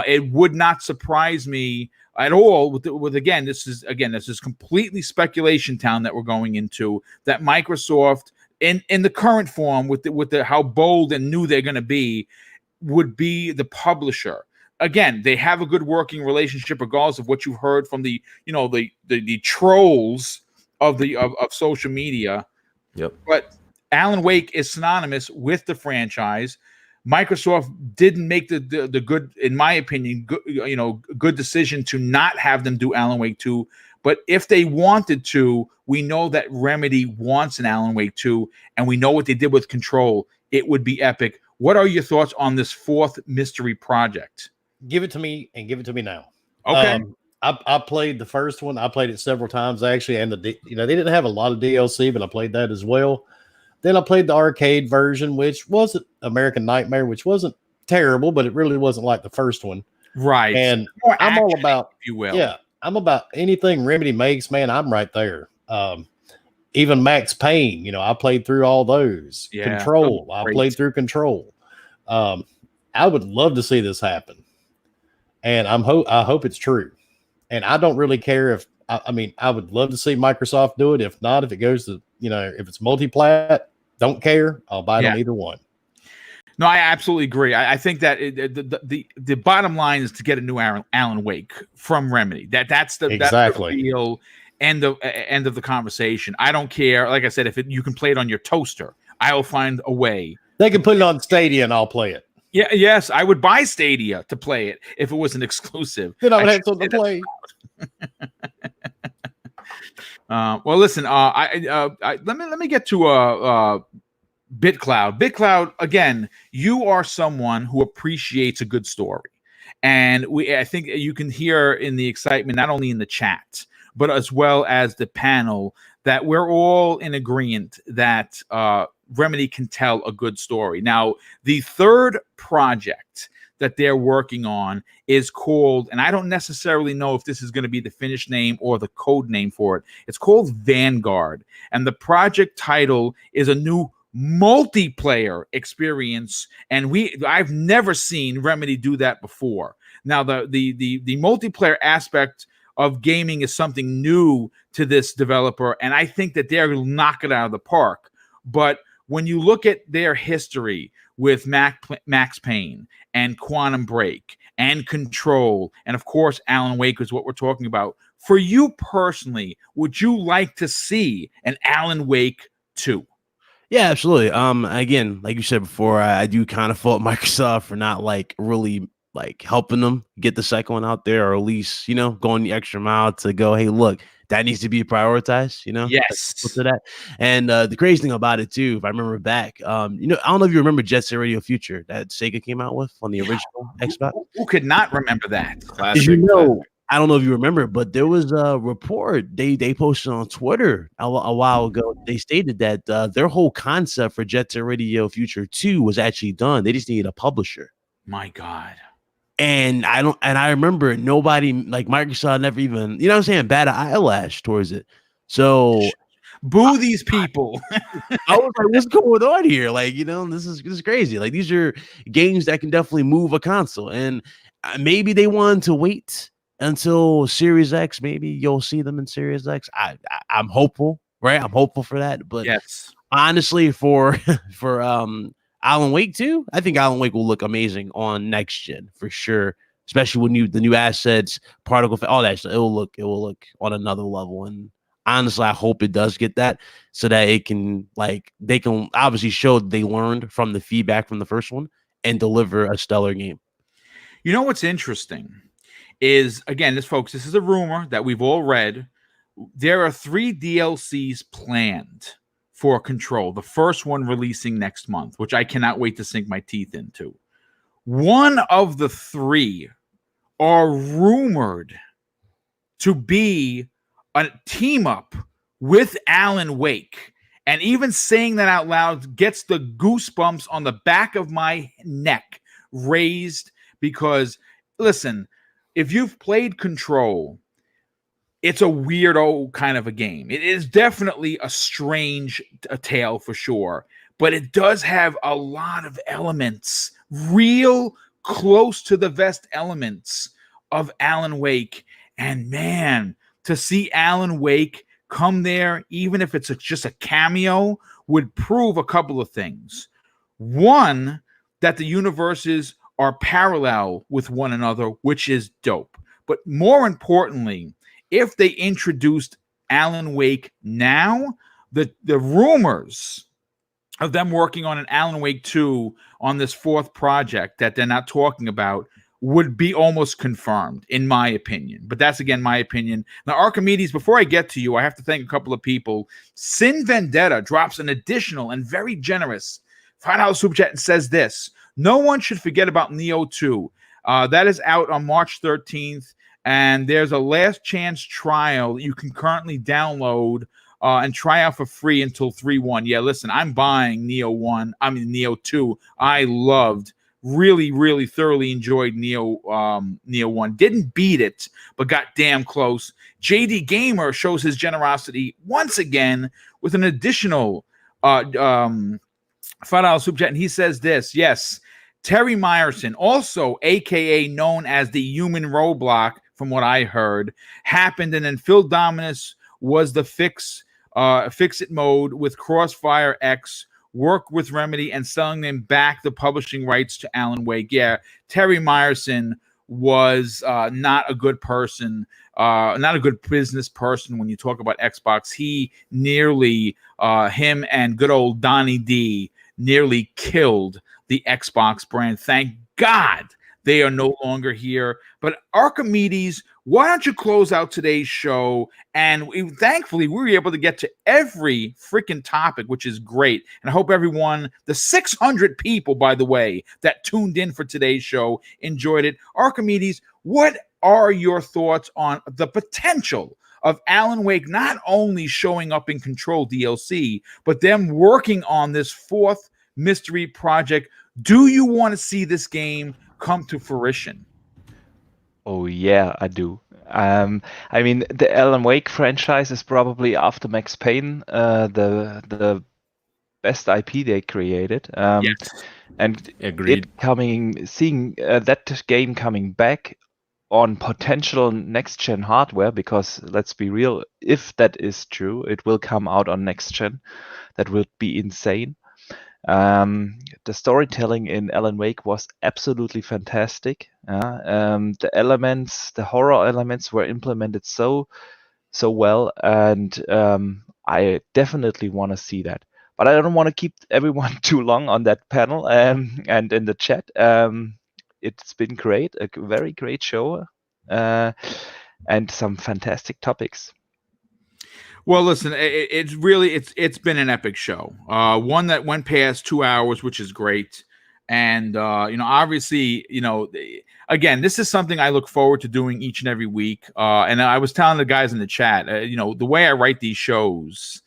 It would not surprise me at all with again, this is completely speculation town that we're going into, that Microsoft in the current form with the how bold and new they're going to be would be the publisher. Again, they have a good working relationship regardless of what you've heard from the trolls of social media. Yep. But Alan Wake is synonymous with the franchise. Microsoft didn't make the good, in my opinion, good decision to not have them do Alan Wake 2. But if they wanted to, we know that Remedy wants an Alan Wake 2, and we know what they did with Control. It would be epic. What are your thoughts on this 4th mystery project? Give it to me and give it to me now. Okay. I played the first one. I played it several times actually, and they didn't have a lot of DLC, but I played that as well. Then I played the arcade version, which wasn't American Nightmare, which wasn't terrible, but it really wasn't like the first one. Right. And more I'm all action, about, if you will. Yeah, I'm about anything Remedy makes, man. I'm right there. Even Max Payne, I played through all those. Yeah, Control, I played through Control. I would love to see this happen, and I hope it's true. And I don't really care if I would love to see Microsoft do it. If not, if it goes to if it's multi-plat, don't care. I'll buy it on either one. No, I absolutely agree. I think that the bottom line is to get a new Alan Wake from Remedy. That's the real end of the conversation. I don't care. Like I said, if you can play it on your toaster, I will find a way. They can put it on Stadia and I'll play it. Yeah, yes, I would buy Stadia to play it if it was an exclusive. Then I would have something to play. Well, listen. Let me get to BitCloud. BitCloud, again, you are someone who appreciates a good story, and I think you can hear in the excitement, not only in the chat, but as well as the panel, that we're all in agreement that Remedy can tell a good story. Now, the 3rd project that they're working on is called, and I don't necessarily know if this is going to be the finished name or the code name for it. It's called Vanguard, and the project title is a new multiplayer experience, and I've never seen Remedy do that before. Now, the multiplayer aspect of gaming is something new to this developer, and I think that they're going to knock it out of the park. But when you look at their history with Max Payne and Quantum Break and Control, and of course Alan Wake is what we're talking about, for you personally, would you like to see an Alan Wake 2? Yeah, absolutely. Again, like you said before, I do kind of fault Microsoft for not really helping them get the second one out there, or at least going the extra mile to go, hey, look, that needs to be prioritized. Yes. To that. And the crazy thing about it too, if I remember back, I don't know if you remember Jet Set Radio Future that Sega came out with on the original Xbox. Who could not remember that? Classic. I don't know if you remember, but there was a report they posted on Twitter a while ago. They stated that their whole concept for Jet Set Radio Future 2 was actually done. They just needed a publisher. My God. And I remember nobody, like Microsoft, never even, what I'm saying, bat an eyelash towards it. So boo these people. I was like, what's going on here? Like, this is crazy. Like, these are games that can definitely move a console. And maybe they wanted to wait until Series X. Maybe you'll see them in Series X. I'm hopeful, right? I'm hopeful for that. But Yes. honestly, for Alan Wake 2, I think Alan Wake will look amazing on next gen for sure. Especially when the new assets, particle, all that stuff. It will look on another level. And honestly, I hope it does get that so that they can obviously show they learned from the feedback from the first one and deliver a stellar game. You know what's interesting is, again, this is a rumor that we've all read. There are 3 DLCs planned for Control. The first one releasing next month, which I cannot wait to sink my teeth into. One of the 3 are rumored to be a team up with Alan Wake. And even saying that out loud gets the goosebumps on the back of my neck raised because, listen, if you've played Control, it's a weirdo kind of a game. It is definitely a strange tale for sure, but it does have a lot of elements, real close to the vest elements of Alan Wake. And man, to see Alan Wake come there, even if it's just a cameo, would prove a couple of things. One, that the universes are parallel with one another, which is dope. But more importantly, if they introduced Alan Wake now, the rumors of them working on an Alan Wake 2 on this 4th project that they're not talking about would be almost confirmed, in my opinion. But that's, again, my opinion. Now, Archimedes, before I get to you, I have to thank a couple of people. Sin Vendetta drops an additional and very generous $5 super chat and says this: no one should forget about Neo 2. That is out on March 13th, and there's a last chance trial you can currently download and try out for free until 3/1. Yeah, listen, I'm buying Neo 2. I loved, really, really thoroughly enjoyed Neo 1. Didn't beat it, but got damn close. JD Gamer shows his generosity once again with an additional $5 super chat, and he says this: yes, Terry Myerson, also aka known as the Human Roadblock, from what I heard, happened, and then Phil Dominus was the fix-it mode with Crossfire X, work with Remedy, and selling them back the publishing rights to Alan Wake. Yeah, Terry Myerson was not a good person, not a good business person when you talk about Xbox. He nearly, him and good old Donnie D, nearly killed the Xbox brand. Thank God they are no longer here. But Archimedes, why don't you close out today's show? And thankfully, we were able to get to every freaking topic, which is great. And I hope everyone, the 600 people, by the way, that tuned in for today's show, enjoyed it. Archimedes, what are your thoughts on the potential of Alan Wake not only showing up in Control DLC, but them working on this 4th mystery project? Do you want to see this game come to fruition? Oh yeah, I do. I mean, the Alan Wake franchise is probably, after Max Payne, the best IP they created. Yes. And Agreed. seeing that game coming back on potential next gen hardware, because let's be real, if that is true, it will come out on next gen. That will be insane. The storytelling in Alan Wake was absolutely fantastic. The elements, the horror elements, were implemented so well, and I definitely want to see that. But I don't want to keep everyone too long on that panel and in the chat. It's been great, a very great show, and some fantastic topics. Well, listen, it's been an epic show. One that went past 2 hours, which is great. And obviously, again, this is something I look forward to doing each and every week. And I was telling the guys in the chat, the way I write these shows,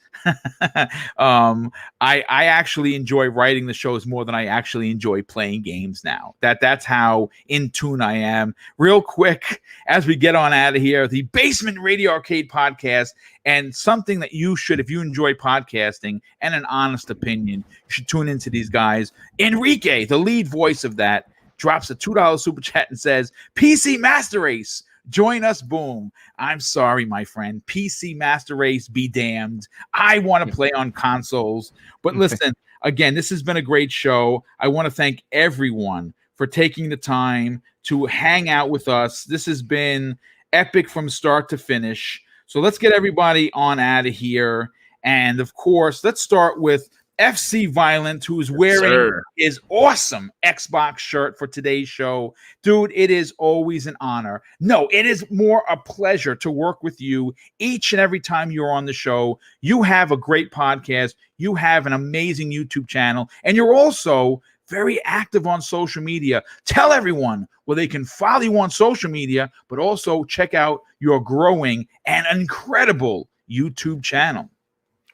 I actually enjoy writing the shows more than I actually enjoy playing games now. That's how in tune I am. Real quick, as we get on out of here, the Basement Radio Arcade Podcast, and something that you should, if you enjoy podcasting and an honest opinion, you should tune into these guys. Enrique, the lead voice of that, drops a $2 super chat and says, PC Master Race, join us, boom. I'm sorry, my friend. PC Master Race be damned. I want to play on consoles. But listen, again, this has been a great show. I want to thank everyone for taking the time to hang out with us. This has been epic from start to finish. So let's get everybody on out of here. And of course, let's start with FC Violent, who's wearing his awesome Xbox shirt for today's show. Dude, it is always an honor. No, it is more a pleasure to work with you each and every time you're on the show. You have a great podcast. You have an amazing YouTube channel. And you're also very active on social media. Tell everyone where they can follow you on social media, but also check out your growing and incredible YouTube channel.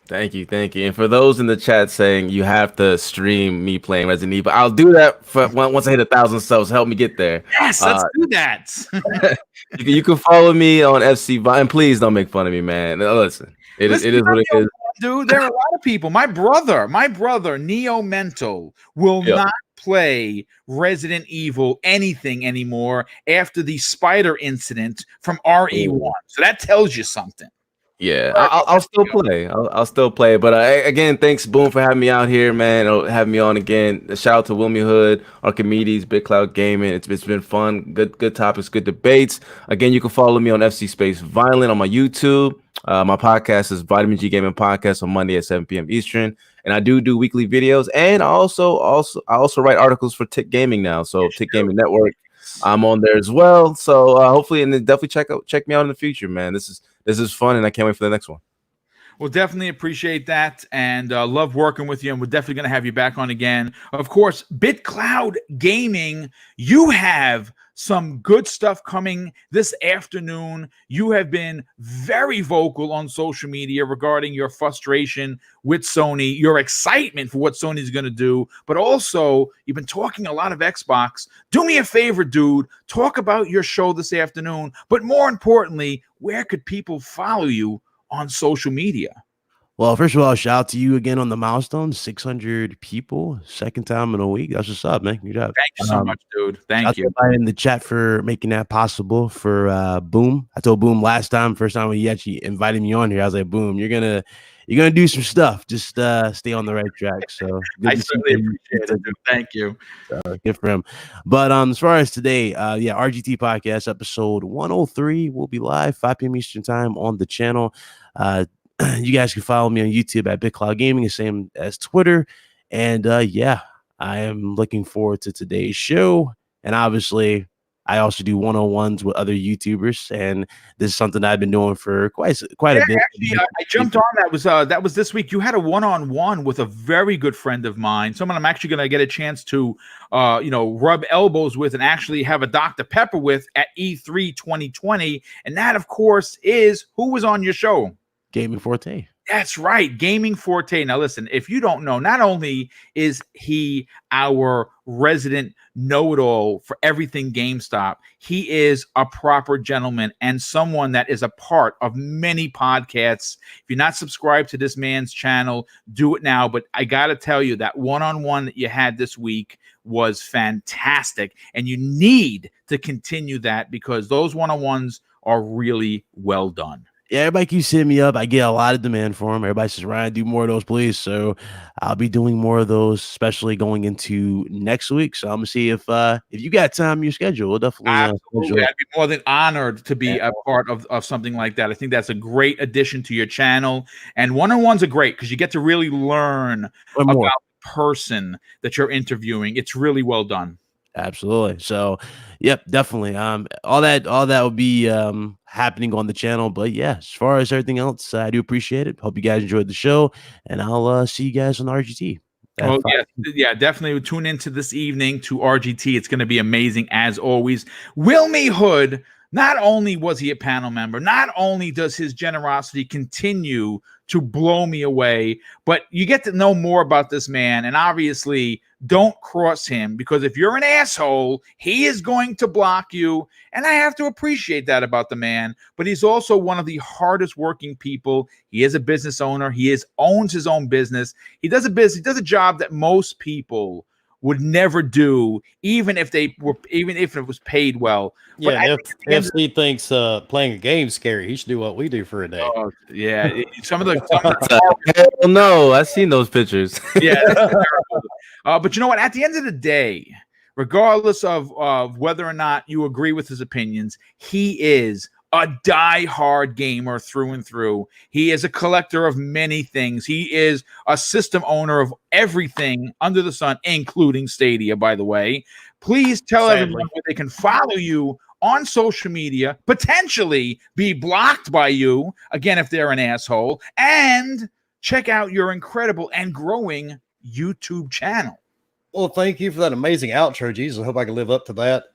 Thank you. And for those in the chat saying you have to stream me playing Resident Evil, I'll do that for once I hit 1,000 subs. Help me get there. Yes, let's do that. You can follow me on FC Violent, and please don't make fun of me, man. Listen, it is what it is. Dude, there are a lot of people. My brother, Neo Mental, will not play Resident Evil anything anymore after the spider incident from RE1. So that tells you something. Yeah, I'll still play. I'll still play. But again, thanks, Boom, for having me out here, man. Having me on again. A shout out to Wilmy Hood, Archimedes, Big Cloud Gaming. It's been fun. Good topics, good debates. Again, you can follow me on FC Space Violent on my YouTube. My podcast is Vitamin G Gaming Podcast on Monday at 7 p.m. Eastern. And I do weekly videos. And I also write articles for Tick Gaming now. So Tick Gaming Network, I'm on there as well. So hopefully, and then definitely check me out in the future, man. This is fun, and I can't wait for the next one. Well, definitely appreciate that, and love working with you, and we're definitely going to have you back on again. Of course, BitCloud Gaming, you have some good stuff coming this afternoon. You have been very vocal on social media regarding your frustration with Sony, your excitement for what Sony's going to do, but also you've been talking a lot of Xbox. Do me a favor, dude. Talk about your show this afternoon, but more importantly, where could people follow you on social media? Well, first of all, shout out to you again on the milestone, 600 people, second time in a week. That's what's up, man. Good job. Thank you so much, dude. Thank you. In the chat for making that possible for Boom. I told Boom last time, first time when he actually invited me on here, I was like, Boom, you're gonna do some stuff. Just stay on the right track. So I certainly appreciate it, dude. Thank you. Good for him. But as far as today, RGT podcast episode 103 will be live 5 p.m. Eastern time on the channel. You guys can follow me on YouTube at BitCloud Gaming, the same as Twitter. And I am looking forward to today's show. And obviously, I also do 101s with other YouTubers, and this is something I've been doing for quite a bit. Actually, I jumped on. That was this week. You had a 1-on-1 with a very good friend of mine, someone I'm actually going to get a chance to, rub elbows with and actually have a Dr. Pepper with at E3 2020. And that, of course, is who was on your show? Gaming Forte. That's right, Gaming Forte. Now, listen, if you don't know, not only is he our resident know-it-all for everything GameStop, he is a proper gentleman and someone that is a part of many podcasts. If you're not subscribed to this man's channel, do it now. But I got to tell you, that one-on-one that you had this week was fantastic, and you need to continue that because those one-on-ones are really well done. Yeah, everybody keeps hitting me up. I get a lot of demand for them. Everybody says, Ryan, do more of those, please. So I'll be doing more of those, especially going into next week. So I'm gonna see if you got time in your schedule. We'll definitely absolutely. I'd be more than honored to be a part of something like that. I think that's a great addition to your channel. And one-on-ones are great because you get to really learn about the person that you're interviewing. It's really well done. Absolutely. So, yep, definitely. All that will be happening on the channel. But yeah, as far as everything else, I do appreciate it. Hope you guys enjoyed the show, and I'll see you guys on RGT. Oh yeah, definitely tune into this evening to RGT. It's going to be amazing as always. Wilmy Hood. Not only was he a panel member, not only does his generosity continue to blow me away, but you get to know more about this man. And obviously, don't cross him, because if you're an asshole, he is going to block you. And I have to appreciate that about the man. But he's also one of the hardest working people. He is a business owner. He owns his own business. He does a job that most people would never do, even if it was paid well. Yeah, But and if FC thinks playing a game scary, he should do what we do for a day. Yeah, some of the Hell no, I've seen those pictures. yeah, that's terrible. But you know what? At the end of the day, regardless of whether or not you agree with his opinions, he is a die-hard gamer through and through. He is a collector of many things. He is a system owner of everything under the sun, including Stadia, by the way. Please tell everyone where they can follow you on social media, potentially be blocked by you, again, if they're an asshole, and check out your incredible and growing YouTube channel. Well, thank you for that amazing outro, Jesus. I hope I can live up to that.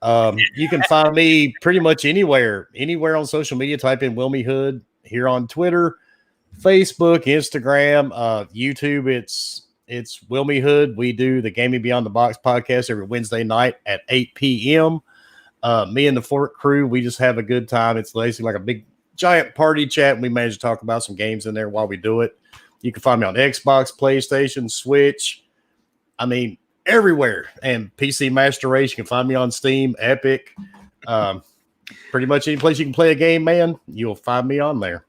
You can find me pretty much anywhere on social media. Type in Wilmy Hood here on Twitter, Facebook, Instagram, YouTube. It's Wilmy Hood. We do the Gaming Beyond the Box podcast every Wednesday night at 8 p.m. Me and the Fort crew, we just have a good time. It's basically like a big giant party chat, and we manage to talk about some games in there while we do it. You can find me on Xbox, PlayStation, Switch. I mean, everywhere. And PC Master Race. You can find me on Steam, Epic. Pretty much any place you can play a game, man, you'll find me on there.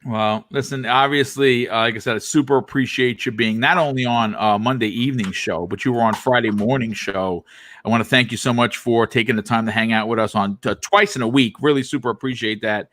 Well, listen, obviously, like I said, I super appreciate you being not only on Monday evening show, but you were on Friday morning show. I want to thank you so much for taking the time to hang out with us on twice in a week. Really super appreciate that.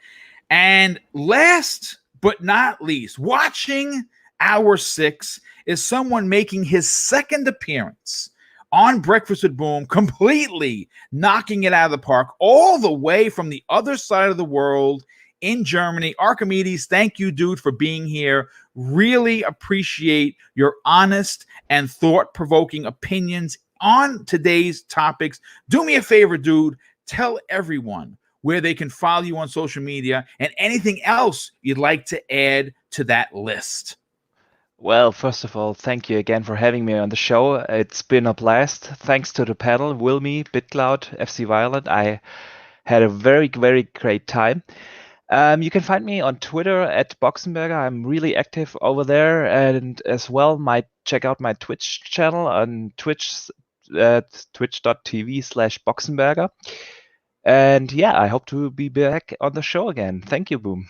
And last but not least, watching Hour 6 is someone making his second appearance on Breakfast with Boom, completely knocking it out of the park, all the way from the other side of the world in Germany. Archimedes, thank you, dude, for being here. Really appreciate your honest and thought-provoking opinions on today's topics. Do me a favor, dude. Tell everyone where they can follow you on social media and anything else you'd like to add to that list. Well, first of all, thank you again for having me on the show. It's been a blast. Thanks to the panel, Wilmy, BitCloud, FC Violent. I had a very, very great time. You can find me on Twitter at Boxenberger. I'm really active over there, and as well, check out my Twitch channel on Twitch at twitch.tv/Boxenberger. And yeah, I hope to be back on the show again. Thank you, Boom.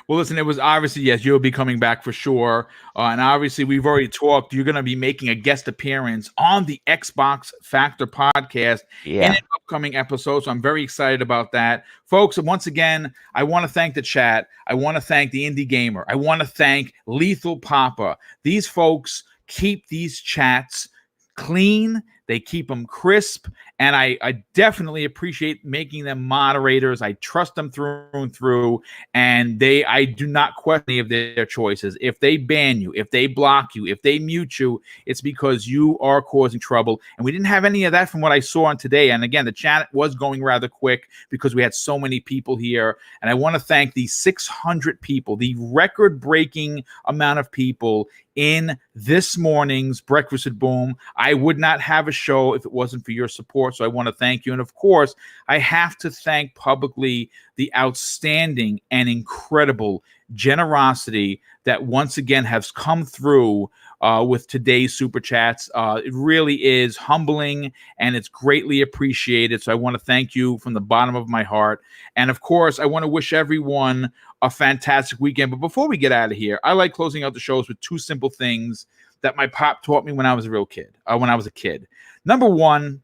Well, listen, it was obviously, yes, you'll be coming back for sure. And obviously, we've already talked. You're going to be making a guest appearance on the Xbox Factor podcast in an upcoming episode. So I'm very excited about that. Folks, once again, I want to thank the chat. I want to thank the Indie Gamer. I want to thank Lethal Papa. These folks keep these chats clean. They keep them crisp, and I definitely appreciate making them moderators. I trust them through and through, and I do not question any of their choices. If they ban you, if they block you, if they mute you, it's because you are causing trouble. And we didn't have any of that from what I saw on today. And again, the chat was going rather quick because we had so many people here. And I want to thank the 600 people, the record-breaking amount of people in this morning's Breakfast with Boom. I would not have a show if it wasn't for your support, so I want to thank you. And of course, I have to thank publicly the outstanding and incredible generosity that once again has come through with today's super chats. It really is humbling and it's greatly appreciated. So I want to thank you from the bottom of my heart. And of course, I want to wish everyone a fantastic weekend. But before we get out of here, I like closing out the shows with two simple things that my pop taught me when I was a kid. Number one,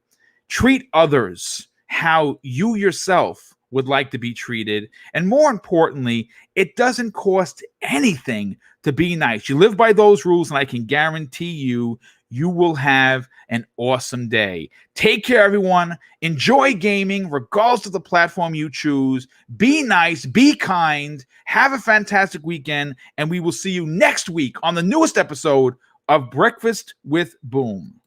treat others how you yourself would like to be treated. And more importantly, it doesn't cost anything to be nice. You live by those rules, and I can guarantee you, you will have an awesome day. Take care, everyone. Enjoy gaming, regardless of the platform you choose. Be nice, be kind, have a fantastic weekend, and we will see you next week on the newest episode of Breakfast with Boom.